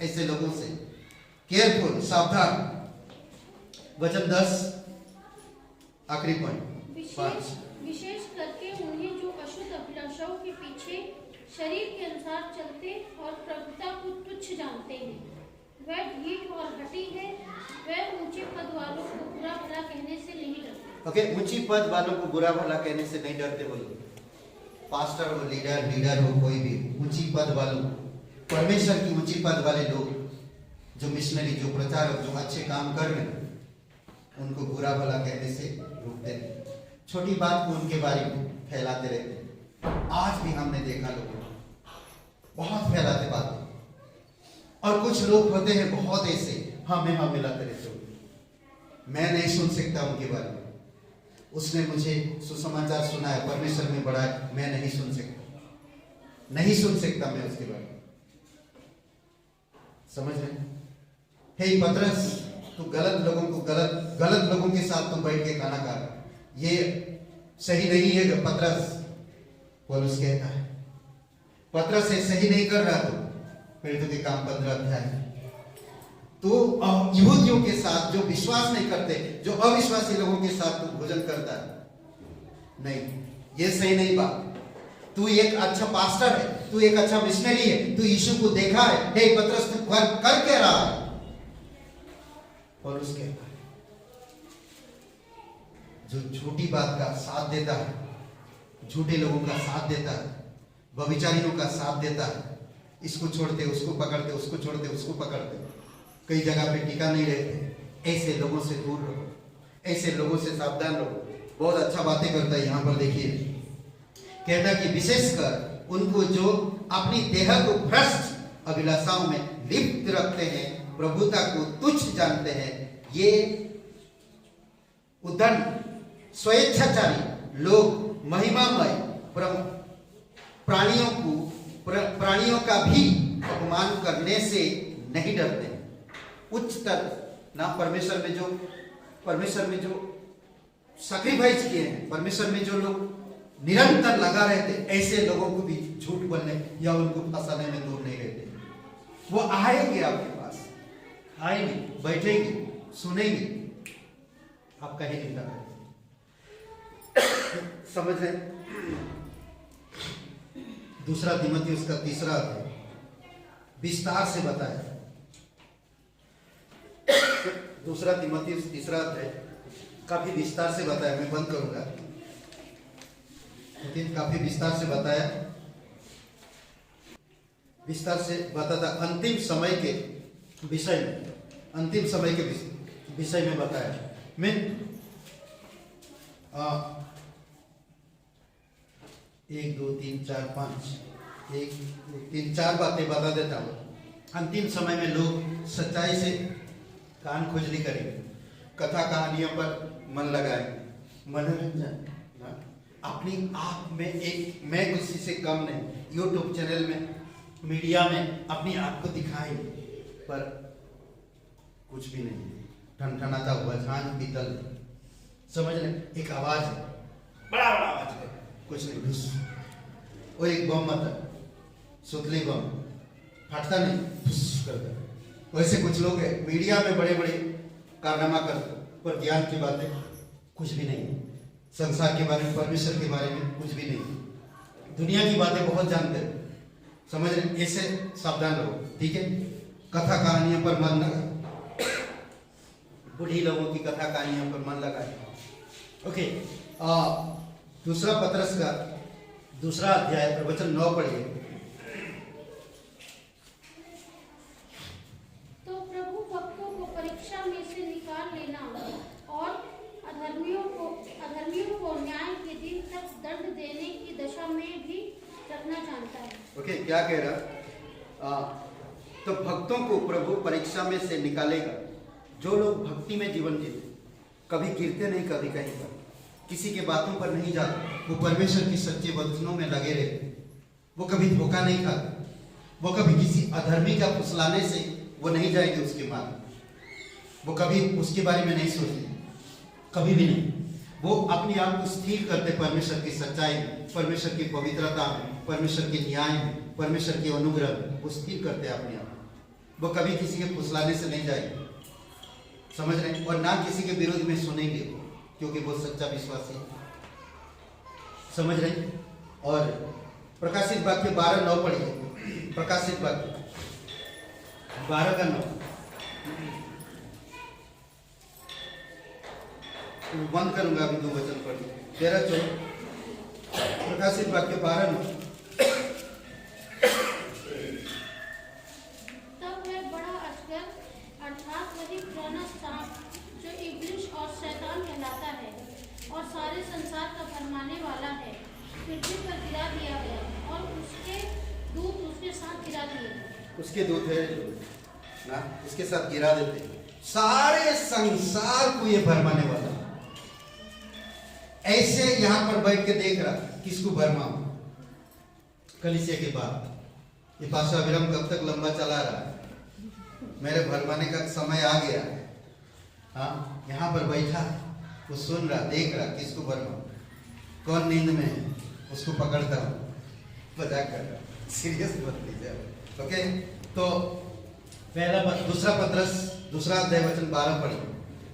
ऐसे लोगों से केयरफुल, सावधान। वचन 10 आखिरी पॉइंट। विशेष करके उन्हें जो अशुद्ध अभिलाषाओं के पीछे शरीर के अनुसार चलते और प्रभुता को तुच्छ जानते हैं, वह ढीठ और हठी है, वह ऊंचे पद वालों को बुरा भला कहने से नहीं डरते। ओके, ऊंची पद वालों को बुरा भला कहने से नहीं डरते। बोलो, पास्टर हो, लीडर हो, कोई भी ऊंची पद वालों, परमेश्वर की ऊंची पद वाले लोग, जो मिशनरी, जो प्रचारक, जो अच्छे काम कर रहे हैं, उनको बुरा भला कहने से रोकते नहीं। छोटी बात को उनके बारे में फैलाते रहते हैं। आज भी हमने देखा लोगों बहुत फैलाते बातें, और कुछ लोग होते हैं बहुत ऐसे हाँ मिलाते रहते हो। मैं नहीं सुन सकता उनके बारे में, उसने मुझे सुसमाचार सुनाया, परमेश्वर में बड़ा है, मैं नहीं सुन सकता मैं उसके बारे में। समझ रहे? हे पतरस, तू गलत लोगों के साथ तू बैठ के खाना खा रहा, ये सही नहीं है। पतरस, पौलुस कहता है, पतरस से सही नहीं कर रहा तू। प्रेरितों के काम 15 अध्याय। तो यहूदियों के साथ जो विश्वास नहीं करते, जो अविश्वासी लोगों के साथ तू भोजन करता है, नहीं, ये सही नहीं बात। तू एक अच्छा पास्टर है, तू एक अच्छा मिशनरी है, तू यीशु को देखा है। हे पतरस, तू कर क्या रहा है? पौलुस कहता है, जो झूठी बात का साथ देता है, झूठे लोगों का साथ देता है, व्यभिचारियों का साथ देता है, इसको छोड़ते उसको पकड़ते, उसको छोड़ते उसको पकड़ते, कई जगह पे टिका नहीं रहते। ऐसे लोगों से दूर रहो, ऐसे लोगों से सावधान रहो। बहुत अच्छा बातें करता है। यहाँ पर देखिए, कहता है कि विशेषकर उनको जो अपनी देह को भ्रष्ट अभिलाषाओं में लिप्त रखते हैं, प्रभुता को तुच्छ जानते हैं, ये उद्दंड स्वेच्छाचारी लोग महिमामय प्राणियों का भी अपमान करने से नहीं डरते। उच्चतर ना, परमेश्वर में जो सैक्रिफाइस किए हैं, परमेश्वर में जो लोग निरंतर लगा रहते, ऐसे लोगों को भी झूठ बोलने या उनको फंसाने में दूर नहीं रहते। वो आएंगे आपके पास, आएंगे, बैठेंगे, सुनेंगे, आपका ही निंदा करेंगे। समझ रहे? दूसरा तीमुथियुस का 3 अध्याय विस्तार से बताया। दूसरा तीमुथियुस 3 अध्याय काफी विस्तार से बताया। मैं बंद करूंगा, लेकिन काफी विस्तार से बताया, विस्तार से बताता अंतिम समय के विषय में, अंतिम समय के विषय में बताया। मैं 1 2 3 4 5 1 2 3 4 बातें बता देता हूँ। अंतिम समय में लोग सच्चाई से कान खोजनी करेंगे, कथा कहानियों पर मन लगाएंगे, मनोरंजन अपनी आप में एक, मैं किसी से कम नहीं, यूट्यूब चैनल में, मीडिया में अपनी आप को दिखाएंगे, पर कुछ भी नहीं, ठनठनाता हुआ झांझ पीतल। समझ रहे? एक आवाज है, बड़ा आवाज है, कुछ नहीं, वो एक बम मत, सुतली बम फटता नहीं, फुस करता। वैसे कुछ लोग हैं मीडिया में बड़े बड़े कारनामा करते, पर ज्ञान की बातें कुछ भी नहीं, संसार के बारे में, परमेश्वर के बारे में कुछ भी नहीं, दुनिया की बातें बहुत जानते हैं, समझ रहे? ऐसे सावधान रहो, ठीक है? कथा कहानियों पर मन लगा, बूढ़ी लोगों की कथा कहानियों पर मन लगाए। ओके, दूसरा पत्रस का दूसरा अध्याय प्रवचन 9 पढ़िए। तो प्रभु भक्तों को परीक्षा में से निकाल लेना और अधर्मियों को न्याय के दिन तक दंड देने की दशा में भी रखना जानता है। ओके, क्या कह रहा? तो भक्तों को प्रभु परीक्षा में से निकालेगा। जो लोग भक्ति में जीवन जीते, कभी गिरते नहीं, कभी कहीं पर किसी के बातों पर नहीं जाते, वो परमेश्वर की सच्चे वचनों में लगे रहते, वो कभी धोखा नहीं खाते, वो कभी किसी अधर्मी का फुसलाने से वो नहीं जाएंगे उसके मार्ग, वो कभी उसके बारे में नहीं सोचते, कभी भी नहीं। वो अपने आप को स्थिर करते परमेश्वर की सच्चाई में, परमेश्वर की पवित्रता में, परमेश्वर के न्याय में, परमेश्वर के अनुग्रह में, वो स्थिर करते अपने आप। वो कभी किसी के फुसलाने से नहीं जाएंगे, समझ रहे हैं? और ना किसी के विरोध में सुनेंगे, क्योंकि वो सच्चा विश्वासी है, समझ रहे हैं? और प्रकाशित वाक्य 12:9 पढ़िए। प्रकाशित वाक्य 12:9 बंद करूंगा, अभी 2 वचन पढ़िए। 13:14 प्रकाशित वाक्य 12:9। तब वह बड़ा अजगर अर्थात वही पुराना सांप जो इब्लिस और शैतान कहलाता है और सारे संसार का भरमाने वाला है, पृथ्वी पर गिरा दिया गया और उसके दूत उसके साथ गिरा दिए। उसके दूत है ना, उसके साथ गिरा देते, सारे संसार को ये भरमाने वाला। ऐसे यहां पर बैठ के देख रहा, किसको भरमाऊं? कलीसिया के बाद ये पास्टर अभिराम कब तक लंबा चला रहा है? मेरे भरमाने का समय आ गया। हाँ, यहाँ पर बैठा, वो सुन रहा, देख रहा, किसको भरमाऊं? कौन नींद में है उसको पकड़ता हूँ, मजाक कर रहा, सीरियस मत लीजिए। ओके, तो पहला दूसरा पत्रस दूसरा अध्याय वचन 12 पढ़िए।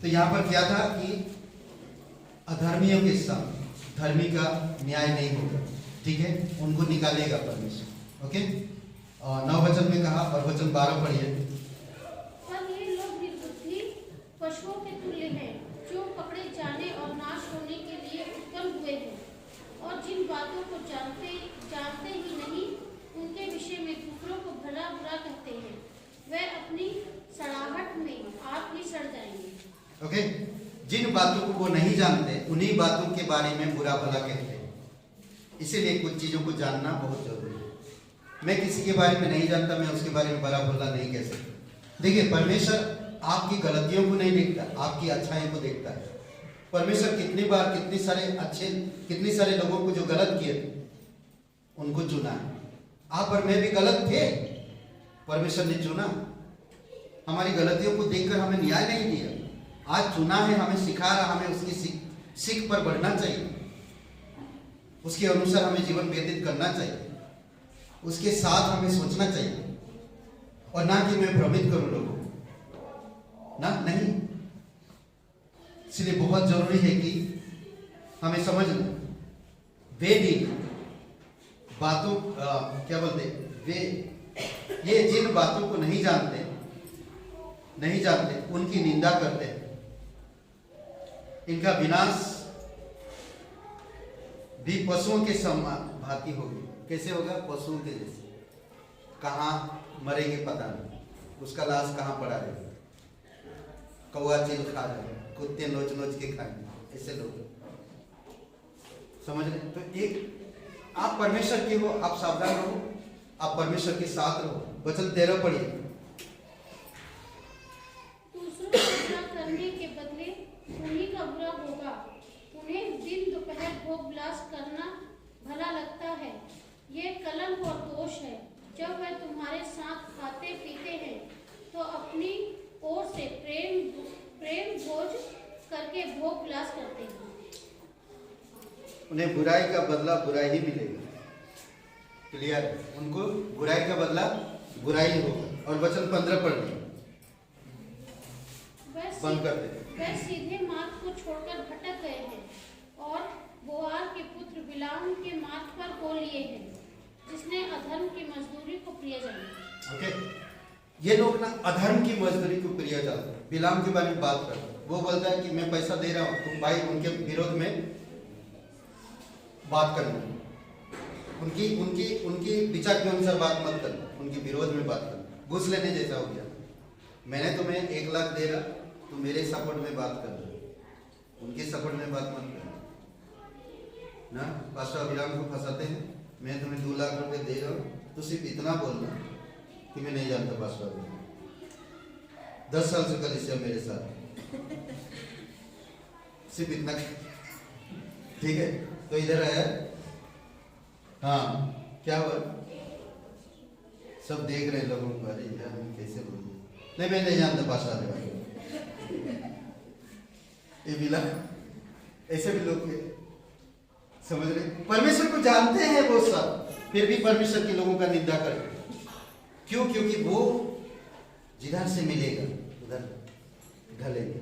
तो यहाँ पर क्या था कि अधर्मियों के साथ धर्मी का न्याय नहीं होगा, ठीक है? उनको निकालेगा परमेश्वर। ओके, 9 वचन में कहा, और वचन 12 पढ़िए। पर ये लोग निर्बुद्धि पशुओं के तुल्य हैं, जो पकड़े जाने और नाश होने के लिए उत्पन्न हुए हैं, और जिन बातों को जानते ही नहीं, उनके विषय में दूसरों को भला बुरा कहते हैं, वे अपनी सड़ाहट में आप ही सड़ जाएंगे। ओके, जिन बातों को वो नहीं जानते, उन्हीं बातों के बारे में बुरा भला कहते हैं। इसीलिए कुछ चीजों को जानना बहुत जरूरी है। मैं किसी के बारे में नहीं जानता, मैं उसके बारे में बुरा भला नहीं कह सकता। देखिए, परमेश्वर आपकी गलतियों को नहीं देखता, आपकी अच्छाई को देखता है। परमेश्वर कितनी बार कितने सारे लोगों को जो गलत किए थे, उनको चुना है। आप और मैं भी गलत थे, परमेश्वर ने चुना। हमारी गलतियों को देखकर हमें न्याय नहीं दिया, आज चुना है, हमें सिखा रहा, हमें उसकी सीख पर बढ़ना चाहिए, उसके अनुसार हमें जीवन व्यतीत करना चाहिए, उसके साथ हमें सोचना चाहिए, और ना कि मैं भ्रमित करूं लोगों को, ना, नहीं। इसलिए बहुत जरूरी है कि हमें समझना, वे भी बातों क्या बोलते, वे ये जिन बातों को नहीं जानते उनकी निंदा करते हैं, इनका विनाश भी पशुओं के समान भांति होगी। कैसे होगा? पशुओं के जैसे। कहाँ मरेंगे पता नहीं, उसका लाश कहाँ पड़ा रहेगा, कौवा चील खा जाए, कुत्ते नोच नोच के खाएंगे, ऐसे लोग, समझ रहे? तो एक आप परमेश्वर के हो, आप सावधान रहो, आप परमेश्वर के साथ रहो। वचन 13 पढ़िए। दूसरों को बुरा करने के बदले उन्हीं का बुरा होगा, उन्हें दिन दोपहर भोग विलास करना भला लगता है। ये कलंक और दोष है। जब वह तुम्हारे साथ खाते पीते हैं तो अपनी ओर से प्रेम भोज करके भोग विलास करते हैं। उन्हें बुराई का बदला बुराई ही मिलेगा। क्लियर? उनको बुराई का बदला बुराई होगा। और वचन 15 पढ़ ली, बंद कर दे। वह सीधे मार्ग को छोड़कर भटक गए हैं और बोआर के पुत्र बिलाम के मार्ग पर हो लिए हैं, जिसने अधर्म की मजदूरी को प्रिय जाना। ओके, ये लोग ना अधर्म की मजदूरी को प्रिय जाते। बिलाम के बारे में बात कर, वो बोलता है कि मैं पैसा दे रहा हूँ, तुम भाई उनके विरोध में बात करना, उनकी उनकी उनकी विचार के अनुसार बात मत करना, उनके विरोध में बात करना। घूस लेने जैसा हो गया। मैंने तुम्हें 1 लाख दे रहा, तुम मेरे सपोर्ट में बात कर रहे, उनके सपोर्ट में बात मत करना ना। पास्टर अभिराम को फंसाते हैं, मैं तुम्हें 2 लाख रुपए दे रहा हूँ, तो सिर्फ इतना बोलना कि मैं नहीं जानता पास्टर अभिराम, 10 साल से कलीसिया मेरे साथ, सिर्फ इतना, ठीक है। तो इधर आया, हाँ क्या हुआ, सब देख रहे लोगों को, अरे यार मैं कैसे बोलूं, नहीं मैं नहीं जानता पास्टर अभिराम। ये बिला ऐसे भी लोग थे, समझ रहे, परमेश्वर को जानते हैं वो सब, फिर भी परमेश्वर के लोगों का निंदा करते। क्यों? क्योंकि वो जिधर से मिलेगा उधर ढलेगा।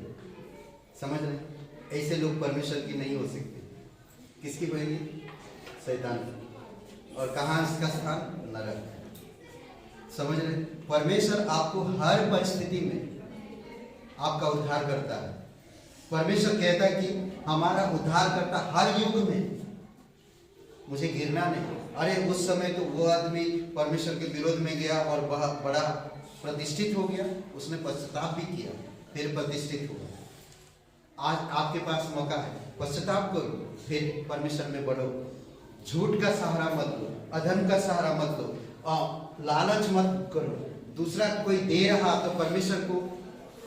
समझ रहे, ऐसे लोग परमेश्वर की नहीं हो सकते। किसकी बनेगी? शैतान की। और कहाँ इसका स्थान? नरक। समझ रहे, परमेश्वर आपको हर परिस्थिति में आपका उद्धार करता है। परमेश्वर कहता है कि हमारा उद्धार करता हर युग में, मुझे गिरना नहीं। अरे उस समय तो वो आदमी परमेश्वर के विरोध में गया और वह बड़ा प्रतिष्ठित हो गया, उसने पश्चाताप भी किया, फिर प्रतिष्ठित हुआ। आज आपके पास मौका है, पश्चाताप करो, फिर परमेश्वर में बढ़ो। झूठ का सहारा मत लो, अधर्म का सहारा मत लो, लालच मत करो। दूसरा कोई दे रहा तो परमेश्वर को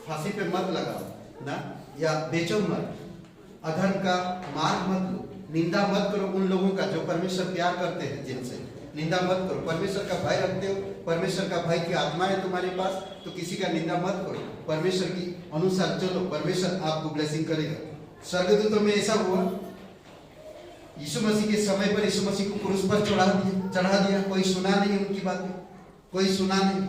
फांसी पे मत लगाओ ना, या बेचो मत। अधर्म का मार्ग मत लो, निंदा मत करो उन लोगों का जो परमेश्वर प्यार करते हैं, जिनसे निंदा मत करो। परमेश्वर का भय रखते हो, परमेश्वर का भय की आत्मा है तुम्हारे पास, तो किसी का निंदा मत करो। परमेश्वर की अनुसार चलो, परमेश्वर आपको ब्लेसिंग करेगा। स्वर्गदूतों में ऐसा हुआ, यीशु मसीह के समय पर यीशु मसीह को क्रूस पर चढ़ा दिया, कोई सुना नहीं उनकी बातें, कोई सुना नहीं।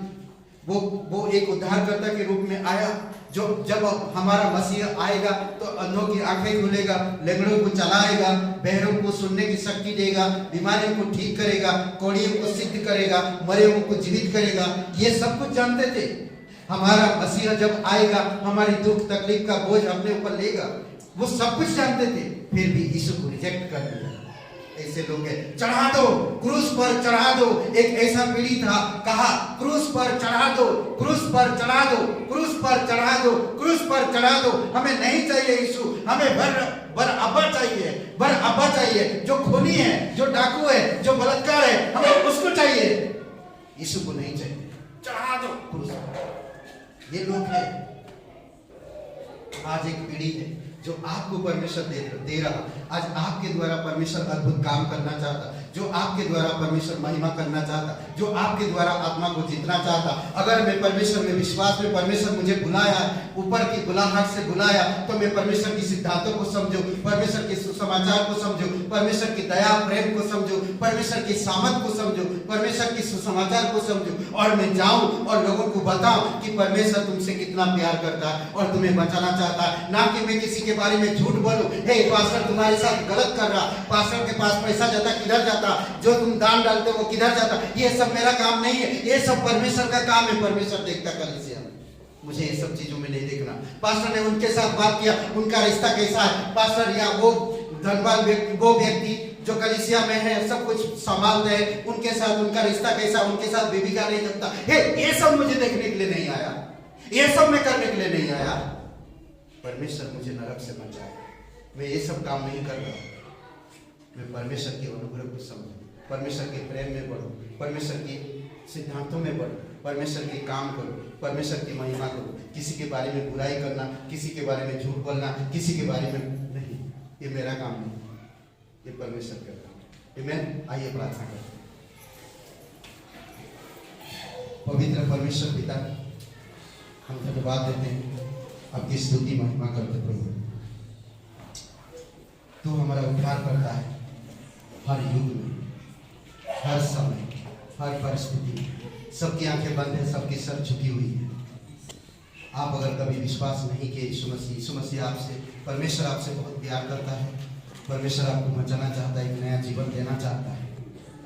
वो एक उद्धारकर्ता के रूप में आया, जो जब हमारा मसीह आएगा तो अंधों की आंखें खुलेगा, लंगड़ों को चलाएगा, बहरों को सुनने की शक्ति देगा, बीमारियों को ठीक करेगा, कोढ़ियों को सिद्ध करेगा, मरे हुओं को जीवित करेगा। ये सब कुछ जानते थे। हमारा मसीहा जब आएगा हमारी दुख तकलीफ का बोझ अपने ऊपर लेगा, वो सब कुछ जानते थे, फिर भी यीशु को रिजेक्ट कर दिया। ऐसे लोग हैं, चढ़ा दो, क्रूस पर चढ़ा दो। एक ऐसा पीढ़ी था, कहा क्रूस पर चढ़ा दो, क्रूस पर चढ़ा दो, क्रूस पर चढ़ा दो, क्रूस पर चढ़ा दो। हमें नहीं चाहिए यीशु, हमें बरअब्बा चाहिए, बरअब्बा चाहिए। जो खूनी है, जो डाकू है, जो बलात्कार है, हमें उसको चाहिए, यीशु को नहीं चाहिए। चढ़ा दो क्रूस पर। ये लोग हैं। आज एक पीढ़ी है जो आपको परमेश्वर दे रहा। आज आपके द्वारा परमेश्वर अद्भुत काम करना चाहता, जो आपके द्वारा परमेश्वर महिमा करना चाहता, जो आपके द्वारा आत्मा को जीतना चाहता। अगर मैं परमेश्वर में विश्वास में, परमेश्वर मुझे बुलाया, ऊपर की बुलाहट से बुलाया, तो मैं परमेश्वर की सिद्धांतों को समझूं, परमेश्वर के सुसमाचार को समझूं, परमेश्वर की दया प्रेम को समझूं, परमेश्वर की सामर्थ को समझूं, परमेश्वर की सुसमाचार को समझूं, और मैं जाऊं और लोगों को बताऊं कि परमेश्वर तुमसे कितना प्यार करता है और तुम्हें बचाना चाहता है। ना कि मैं किसी के बारे में झूठ बोलूं, हे पास्टर तुम्हारे साथ गलत कर रहा, पास्टर के पास पैसा जाता किधर जाता, जो तुम दान डालते हो वो किधर जाता। ये सब मेरा काम नहीं है, ये सब परमेश्वर का काम है। परमेश्वर देखता कलीसिया में, मुझे ये सब चीजों में नहीं देखना। पास्टर ने उनके साथ बात किया, उनका रिश्ता कैसा है, पास्टर या वो धनवान व्यक्ति, वो व्यक्ति जो कलीसिया में है, सब कुछ संभालते हैं, उनके साथ उनका रिश्ता कैसा, उनके साथ बीवी का नहीं जमता है। ये सब मुझे देखने के लिए नहीं आया, ये सब मैं करने के लिए नहीं आया। परमेश्वर मुझे नरक से बचाए, मैं ये सब काम नहीं कर रहा। मैं परमेश्वर के अनुग्रह को समझूं, परमेश्वर के प्रेम में बढ़ूं, परमेश्वर के सिद्धांतों में बढ़ूं, परमेश्वर के काम करूं, परमेश्वर की महिमा करूं। किसी के बारे में बुराई करना, किसी के बारे में झूठ बोलना, किसी के बारे में नहीं, ये मेरा काम नहीं, ये परमेश्वर का काम। आमीन। आइए प्रार्थना करते हैं। पवित्र परमेश्वर पिता, हम धन्यवाद देते हैं, आपकी स्तुति महिमा करते प्रभु। तू हमारा उद्धार करता है हर युग में, हर समय, हर परिस्थिति, सबकी आंखें बंद है, सबकी सर झुकी हुई है। आप अगर कभी विश्वास नहीं किए यीशु मसीह आपसे, परमेश्वर आपसे बहुत प्यार करता है, परमेश्वर आपको बचाना चाहता है, एक नया जीवन देना चाहता है।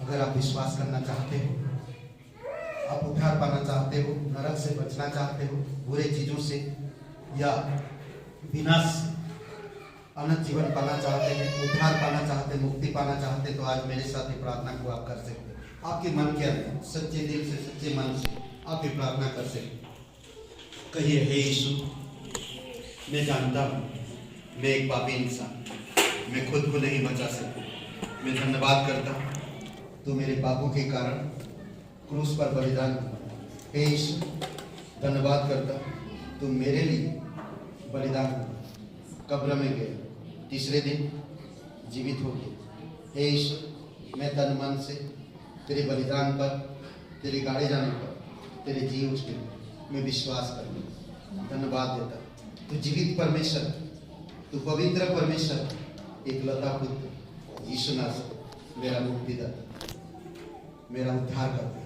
अगर आप विश्वास करना चाहते हो, आप उद्धार पाना चाहते हो, नरक से बचना चाहते हो, बुरे चीजों से या विनाश से अनंत जीवन पाना चाहते हैं, उद्धार पाना चाहते हैं, मुक्ति पाना चाहते हैं, तो आज मेरे साथ ये प्रार्थना को आप कर सकते हैं। आपके मन के अंदर सच्चे दिल से, सच्चे मन से आप ये प्रार्थना कर सकते हैं। कहिए, हे यीशु, मैं जानता हूँ मैं एक पापी इंसान, मैं खुद को नहीं बचा सकता। मैं धन्यवाद करता हूँ तो मेरे पापों के कारण क्रूस पर बलिदान हुआ। हे यीशु, धन्यवाद करता हूँ तुम मेरे लिए बलिदान हुआ, कब्र में गए, तीसरे दिन जीवित हो गए। हे यीशु, मैं तन मन से तेरे बलिदान पर, तेरे गाड़े जाने पर, तेरे जी उठ के मैं विश्वास करता हूँ, धन्यवाद देता हूँ। तू जीवित परमेश्वर, तू पवित्र परमेश्वर, एकलौता पुत्र यीशु नासरी, मेरा मुक्तिदाता, मेरा उद्धार करता,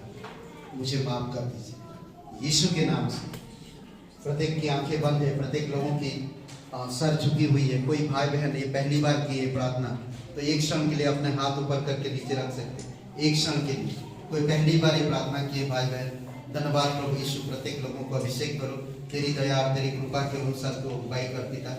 मुझे माफ कर दीजिए यीशु के नाम से। प्रत्येक की आंखें बंद है, प्रत्येक लोगों की सर झुकी हुई है। कोई भाई बहन ये पहली बार की है प्रार्थना, तो एक क्षण के लिए अपने हाथ ऊपर करके नीचे रख सकते हैं, एक क्षण के लिए। कोई पहली बार ये प्रार्थना की है भाई बहन, धन्यवाद प्रभु यीशु, प्रत्येक लोगों को अभिषेक करो तेरी दया और तेरी कृपा के अनुसार तो उपाय कर पिता।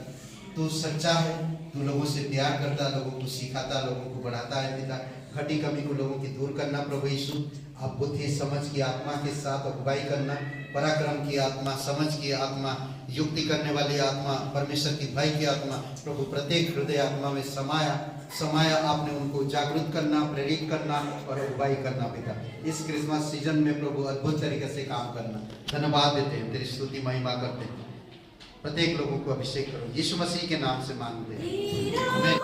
तू सच्चा है, तू लोगों से प्यार करता, लोगों को सिखाता, लोगों को बढ़ाता है पिता। घटी कमी को लोगों की दूर करना प्रभु यीशु, आप बुद्धि समझ की आत्मा के साथ अगुवाई करना, पराक्रम की आत्मा, समझ की आत्मा, युक्ति करने वाली आत्मा, परमेश्वर की भय की आत्मा प्रभु प्रत्येक हृदय आत्मा में समाया आपने उनको जागृत करना, प्रेरित करना और अगुवाई करना पिता। इस क्रिसमस सीजन में प्रभु अद्भुत तरीके से काम करना, धन्यवाद देते हैं, तेरी स्तुति महिमा करते हैं। प्रत्येक लोगों को अभिषेक करो, यीशु मसीह के नाम से मांगते हैं, आमीन।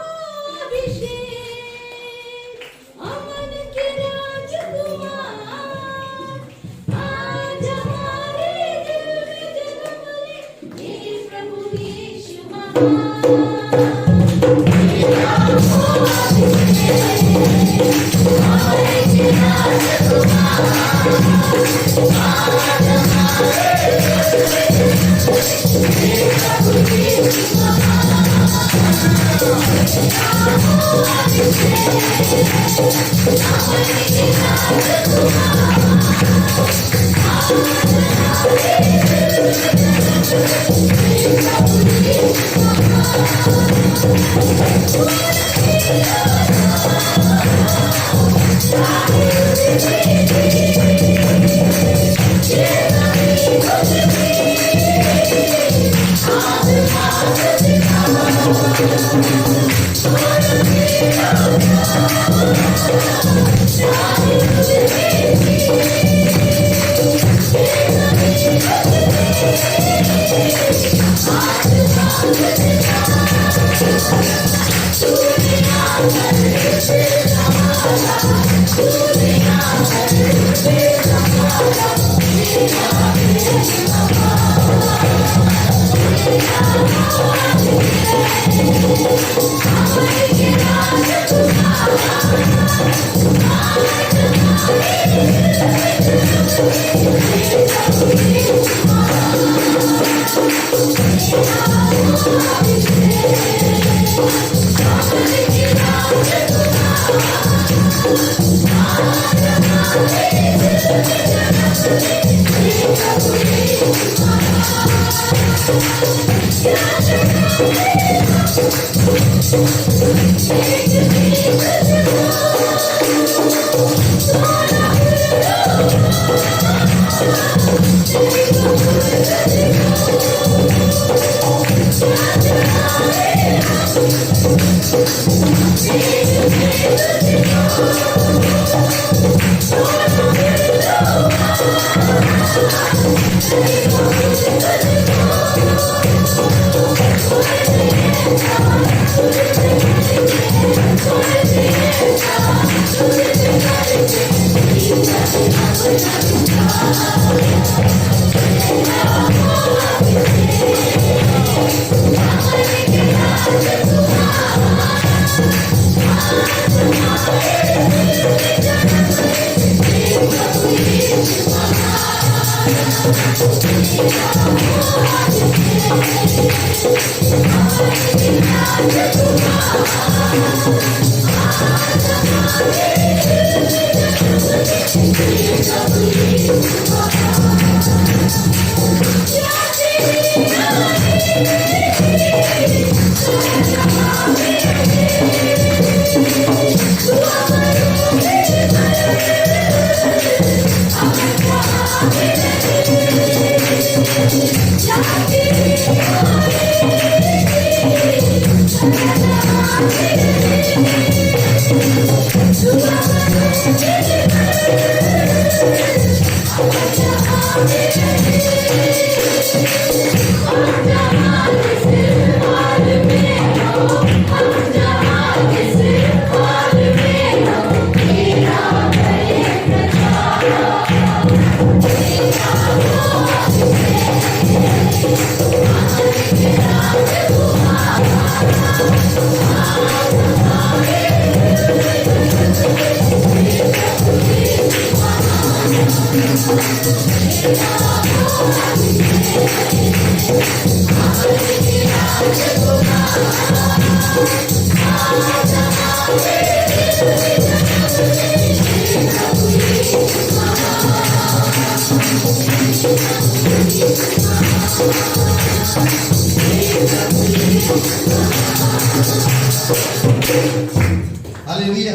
हालेलुया।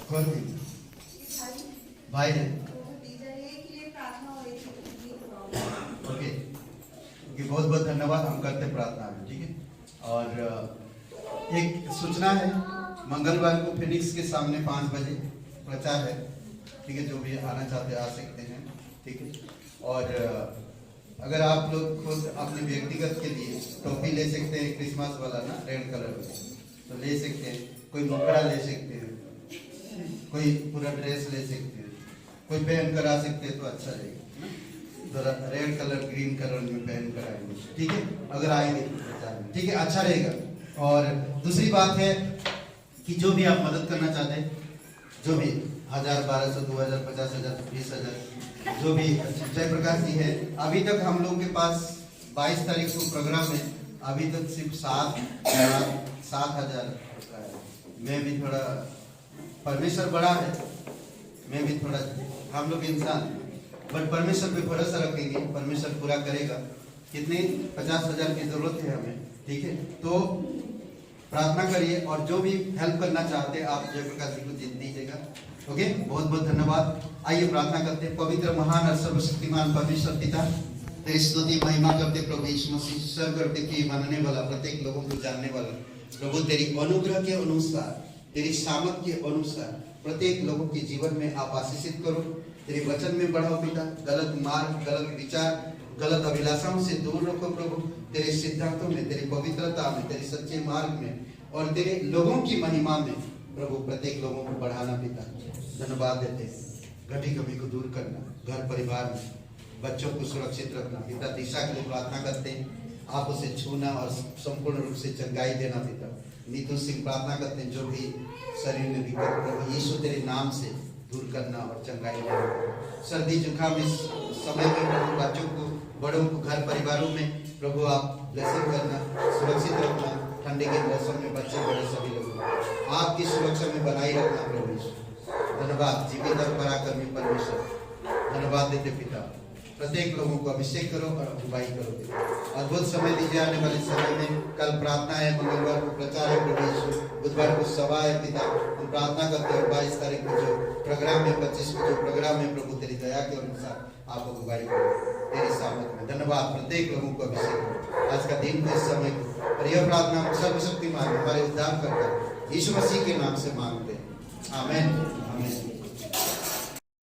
कौन थी? भाई है। ओके ओके, बहुत बहुत धन्यवाद। हम करते प्रार्थना में, ठीक है। और एक सूचना है, मंगलवार को फिनिक्स के सामने 5 बजे प्रचार है, ठीक है। जो भी आना चाहते आ सकते हैं, ठीक है। और अगर आप लोग खुद अपने व्यक्तिगत के लिए टोपी ले सकते हैं, क्रिसमस वाला ना, रेड कलर में, तो ले सकते हैं। कोई मुखड़ा ले सकते हैं, कोई पूरा ड्रेस ले सकते हैं, कोई पहन कर आ सकते हैं तो अच्छा रहेगा, तो रेड कलर ग्रीन कलर में पहन कर आएंगे, ठीक है। अगर आएंगे ठीक है, अच्छा रहेगा। और दूसरी बात है कि जो भी आप मदद करना चाहते हैं, जो भी 1000, 1200, 2000, 50,000, 20,000, जो भी जयप्रकाश जी है, अभी तक हम लोग के पास 22 तारीख को प्रोग्राम है, अभी तक सिर्फ 7,000 मैं भी थोड़ा, परमेश्वर बड़ा है, मैं भी थोड़ा, हम लोग इंसान, बट परमेश्वर पे भरोसा रखेंगे, परमेश्वर पूरा करेगा। कितने 50,000 की जरूरत है हमें, ठीक है। तो प्रार्थना करिए, और जो भी हेल्प करना चाहते हैं आप जयप्रकाश जी को दीजिएगा। ओके, बहुत बहुत धन्यवाद। आइए प्रार्थना करते हैं। पवित्र, महान और सर्वशक्तिमान परमेश्वर पिता, तेरी स्तुति महिमा करते प्रभु यीशु मसीह, स्वर्ग और पृथ्वी मानने वाला, प्रत्येक लोगों को जानने वाला प्रभु, तेरी अनुग्रह के अनुसार, तेरी सामर्थ के अनुसार प्रत्येक लोगों के जीवन में आप आशीषित करो। तेरे वचन में बढ़ाओ पिता, गलत मार्ग, गलत विचार, गलत अभिलाषाओं से दूर रखो प्रभु। तेरे सिद्धांतों में, तेरी पवित्रता में, तेरे सच्चे मार्ग में और तेरे लोगों की महिमा में प्रभु प्रत्येक लोगों को बढ़ाना पिता। धन्यवाद देते, घटी कमी को दूर करना, घर परिवार में बच्चों को सुरक्षित रखना पिता। दिशा के लिए प्रार्थना करते हैं, आप उसे छूना और संपूर्ण रूप से चंगाई देना पिता। नीतू सिंह प्रार्थना करते हैं, जो भी शरीर में दिक्कत प्रभु यीशु तेरे नाम से दूर करना और चंगाई देना। सर्दी जुकाम इस समय में प्रभु बच्चों को, बड़ों को, घर परिवारों में प्रभु आप ब्लेसिंग करना, सुरक्षित रखना। ठंडी के मौसम में बच्चे बड़े सभी लोग आपकी सुरक्षा में बनाए रखना प्रभु यीशु। धन्यवाद जीवित और पराक्रमी परमेश्वर, धन्यवाद देते पिता। प्रत्येक लोगों को अभिषेक करो और अगुवाई करो। अद्भुत समय दीजिए आने वाले समय में। कल प्रार्थना है, मंगलवार को प्रचार है प्रभु यीशु, बुधवार को सभा है पिता। हम प्रार्थना करते हैं 22 तारीख को जो प्रोग्राम है, 25 को जो प्रोग्राम है प्रभु, तेरी दया के अनुसार आप अगुवाई करो तेरी सामर्थ में। धन्यवाद, प्रत्येक लोगों को अभिषेक करो आज का दिन को, इस समय को। और यह प्रार्थना हम सर्वशक्तिमान हमारे उद्धार करता यीशु मसीह के नाम से मांगते हैं, आमीन आमीन।